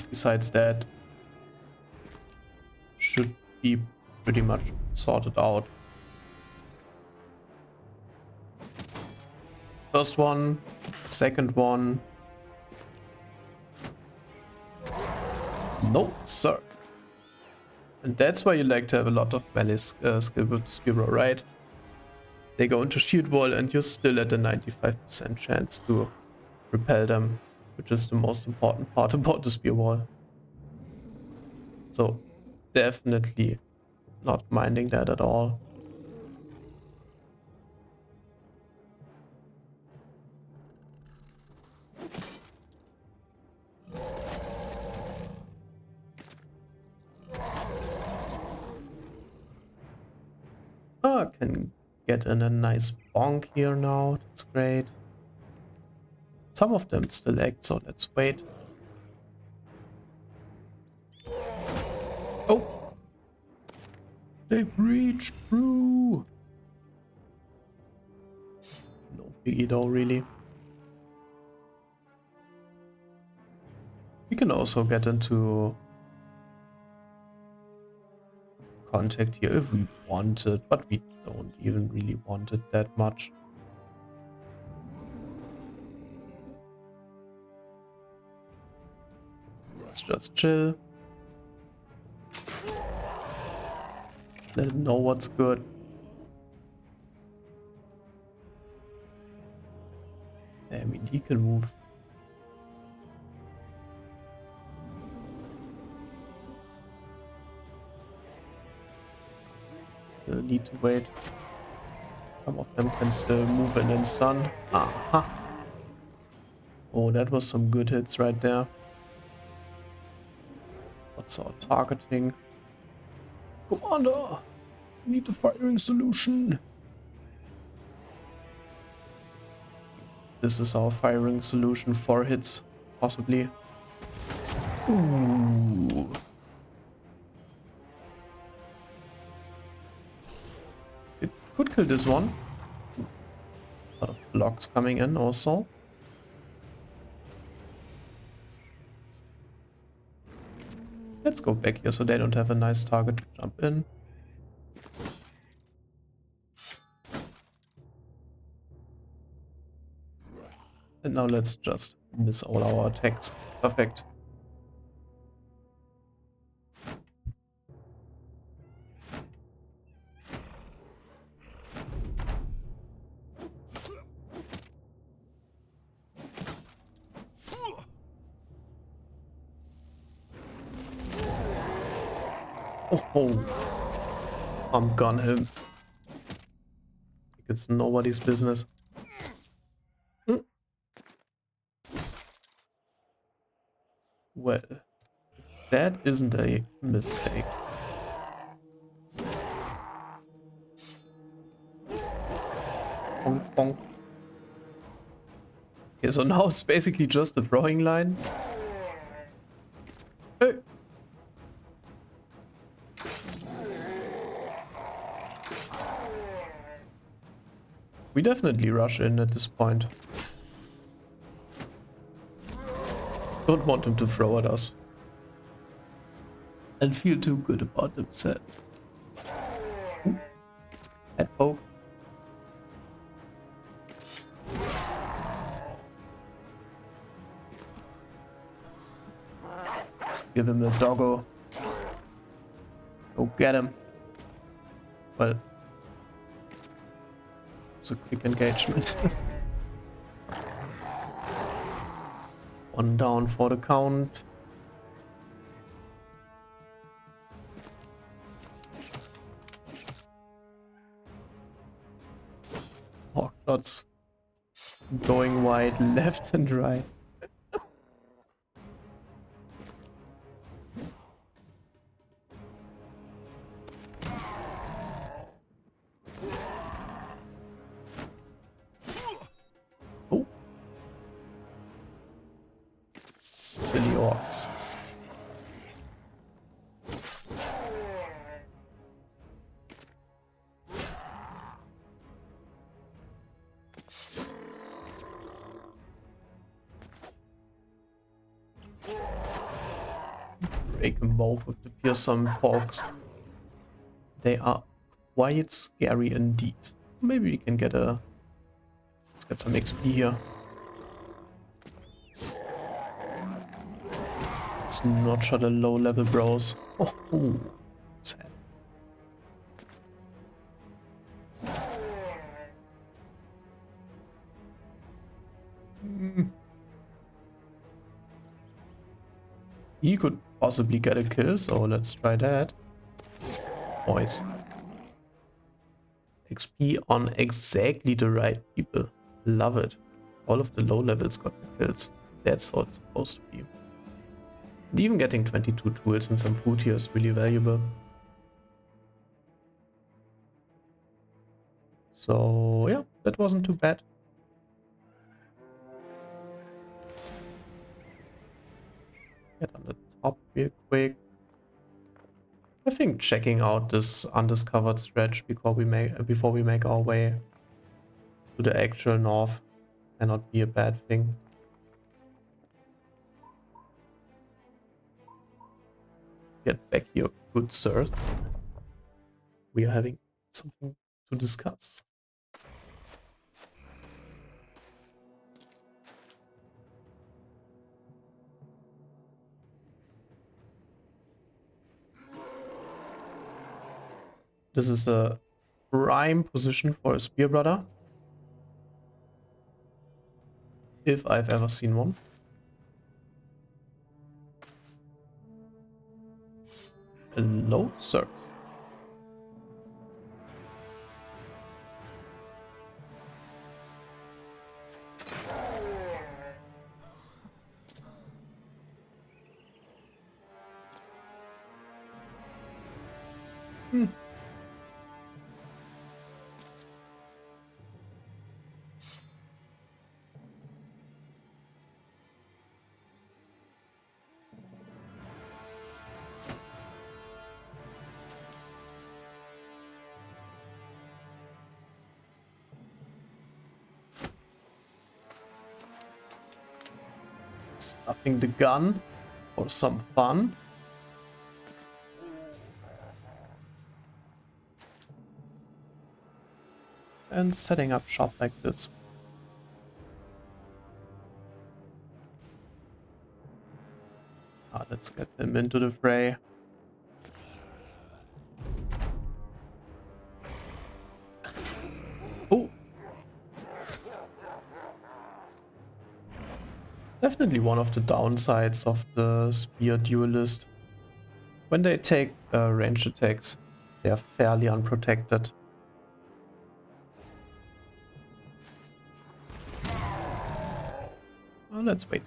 Besides that, should be pretty much sorted out. First one, second one. No, sir. And that's why you like to have a lot of melee skill with Spearow, right? They go into shield wall and you're still at a 95% chance to repel them, which is the most important part about the spear wall. So definitely not minding that at all. I can get in a nice bonk here now. That's great. Some of them still act, so let's wait. Oh! They breached through! No biggie though, really. We can also get into contact here if we want it, but we don't even really want it that much. Let's just chill. Let him know what's good. I mean, he can move. Still need to wait. Some of them can still move and then stun. Aha! Oh, that was some good hits right there. What's our targeting? Commander! We need a firing solution. This is our firing solution. 4 hits, possibly. Ooh. It could kill this one. A lot of blocks coming in also. Let's go back here so they don't have a nice target to jump in. And now let's just miss all our attacks. Perfect. Oh, I'm gun him. It's nobody's business. Well, that isn't a mistake. Bonk, bonk. Okay, so now it's basically just a throwing line. Hey. We definitely rush in at this point. Don't want him to throw at us. And feel too good about themselves. Ooh. Head poke. Let's give him the doggo. Go get him. Well, it's a quick engagement. One down for the count. Hawk shots going wide left and right. Oh. Silly orcs. Break them both with the fearsome hawks. They are quite scary indeed. Maybe we can get a... Let's get some XP here. Let's not shot the low level bros. Oh, sad. He could possibly get a kill, so let's try that. Boys. XP on exactly the right people. Love it. All of the low levels got the kills. That's how it's supposed to be. And even getting 22 tools and some food here is really valuable. So yeah, that wasn't too bad. Get on the top real quick. I think checking out this undiscovered stretch before we make our way to the actual north cannot be a bad thing. Get back here, good sirs. We are having something to discuss. This is a prime position for a spear brother, if I've ever seen one. Hello, sirs. Stuffing the gun for some fun. And setting up shop like this. Let's get them into the fray. Oh! Definitely one of the downsides of the spear duelist. When they take ranged attacks, they are fairly unprotected. Well, let's wait.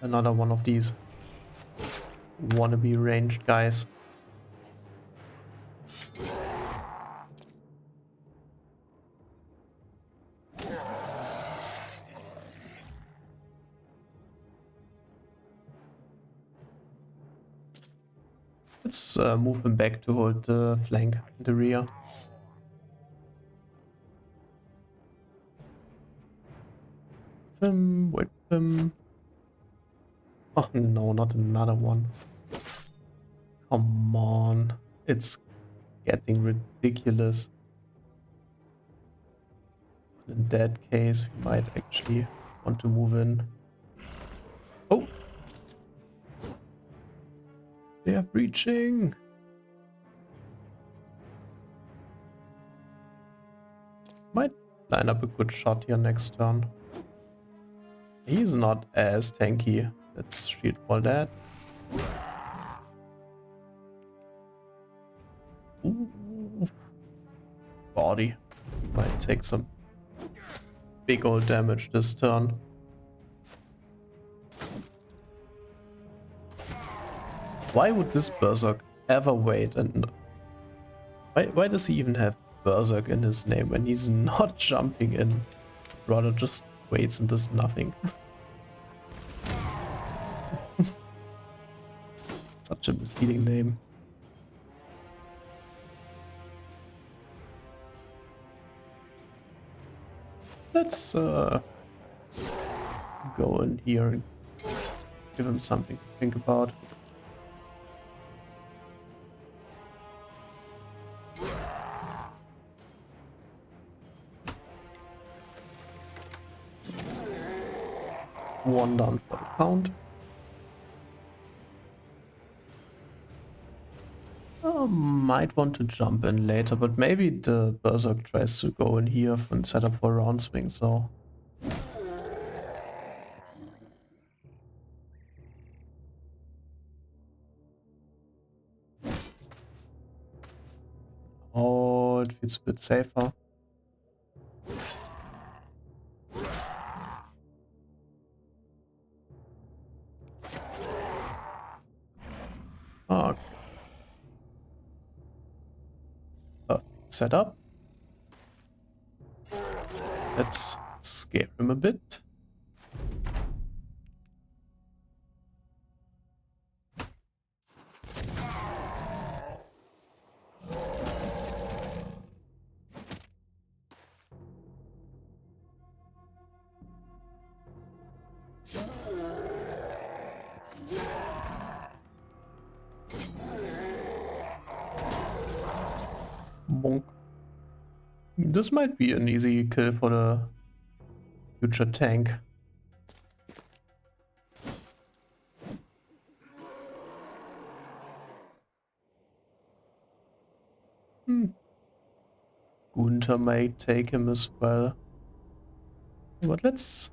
Another one of these wannabe ranged guys. Let's move him back to hold the flank in the rear. Wait, oh no, not another one. Come on. It's getting ridiculous. In that case, we might actually want to move in. Oh! They are breaching! Might line up a good shot here next turn. He's not as tanky. Let's shield wall that. Ooh. Body. Might take some big old damage this turn. Why would this Berserk ever wait? And why does he even have Berserk in his name when he's not jumping in? Rather just waits and does nothing. Such a misleading name. Let's go in here and give him something to think about. One down for the count. Might want to jump in later, but maybe the Berserk tries to go in here and set up for a round swing, so... Oh, it feels a bit safer. Okay. Set up. Let's scare him a bit. Bonk. This might be an easy kill for the future tank. Gunther might take him as well. But let's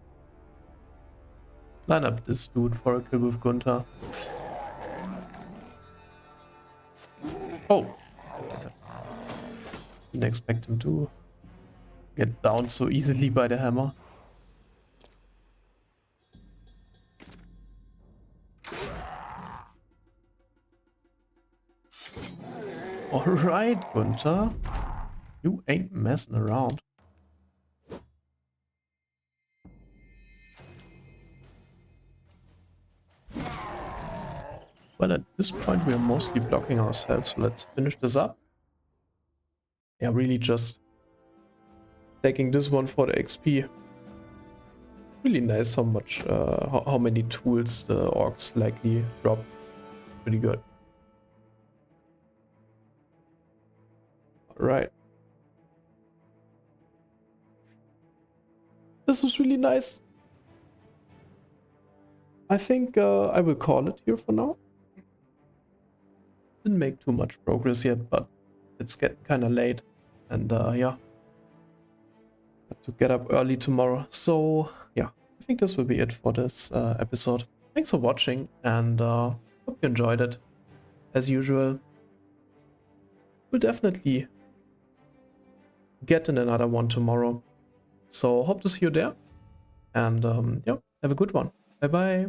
line up this dude for a kill with Gunther. Oh! Didn't expect him to get down so easily by the hammer. Alright, Gunther. You ain't messing around. Well, at this point we are mostly blocking ourselves, so let's finish this up. Yeah, really just taking this one for the XP. Really nice how much, how many tools the orcs likely drop. Pretty good. Alright. This was really nice. I think I will call it here for now. Didn't make too much progress yet, but it's getting kind of late. And yeah, have to get up early tomorrow. So yeah, I think this will be it for this episode. Thanks for watching, and hope you enjoyed it. As usual, we'll definitely get in another one tomorrow. So hope to see you there. And yeah, have a good one. Bye bye.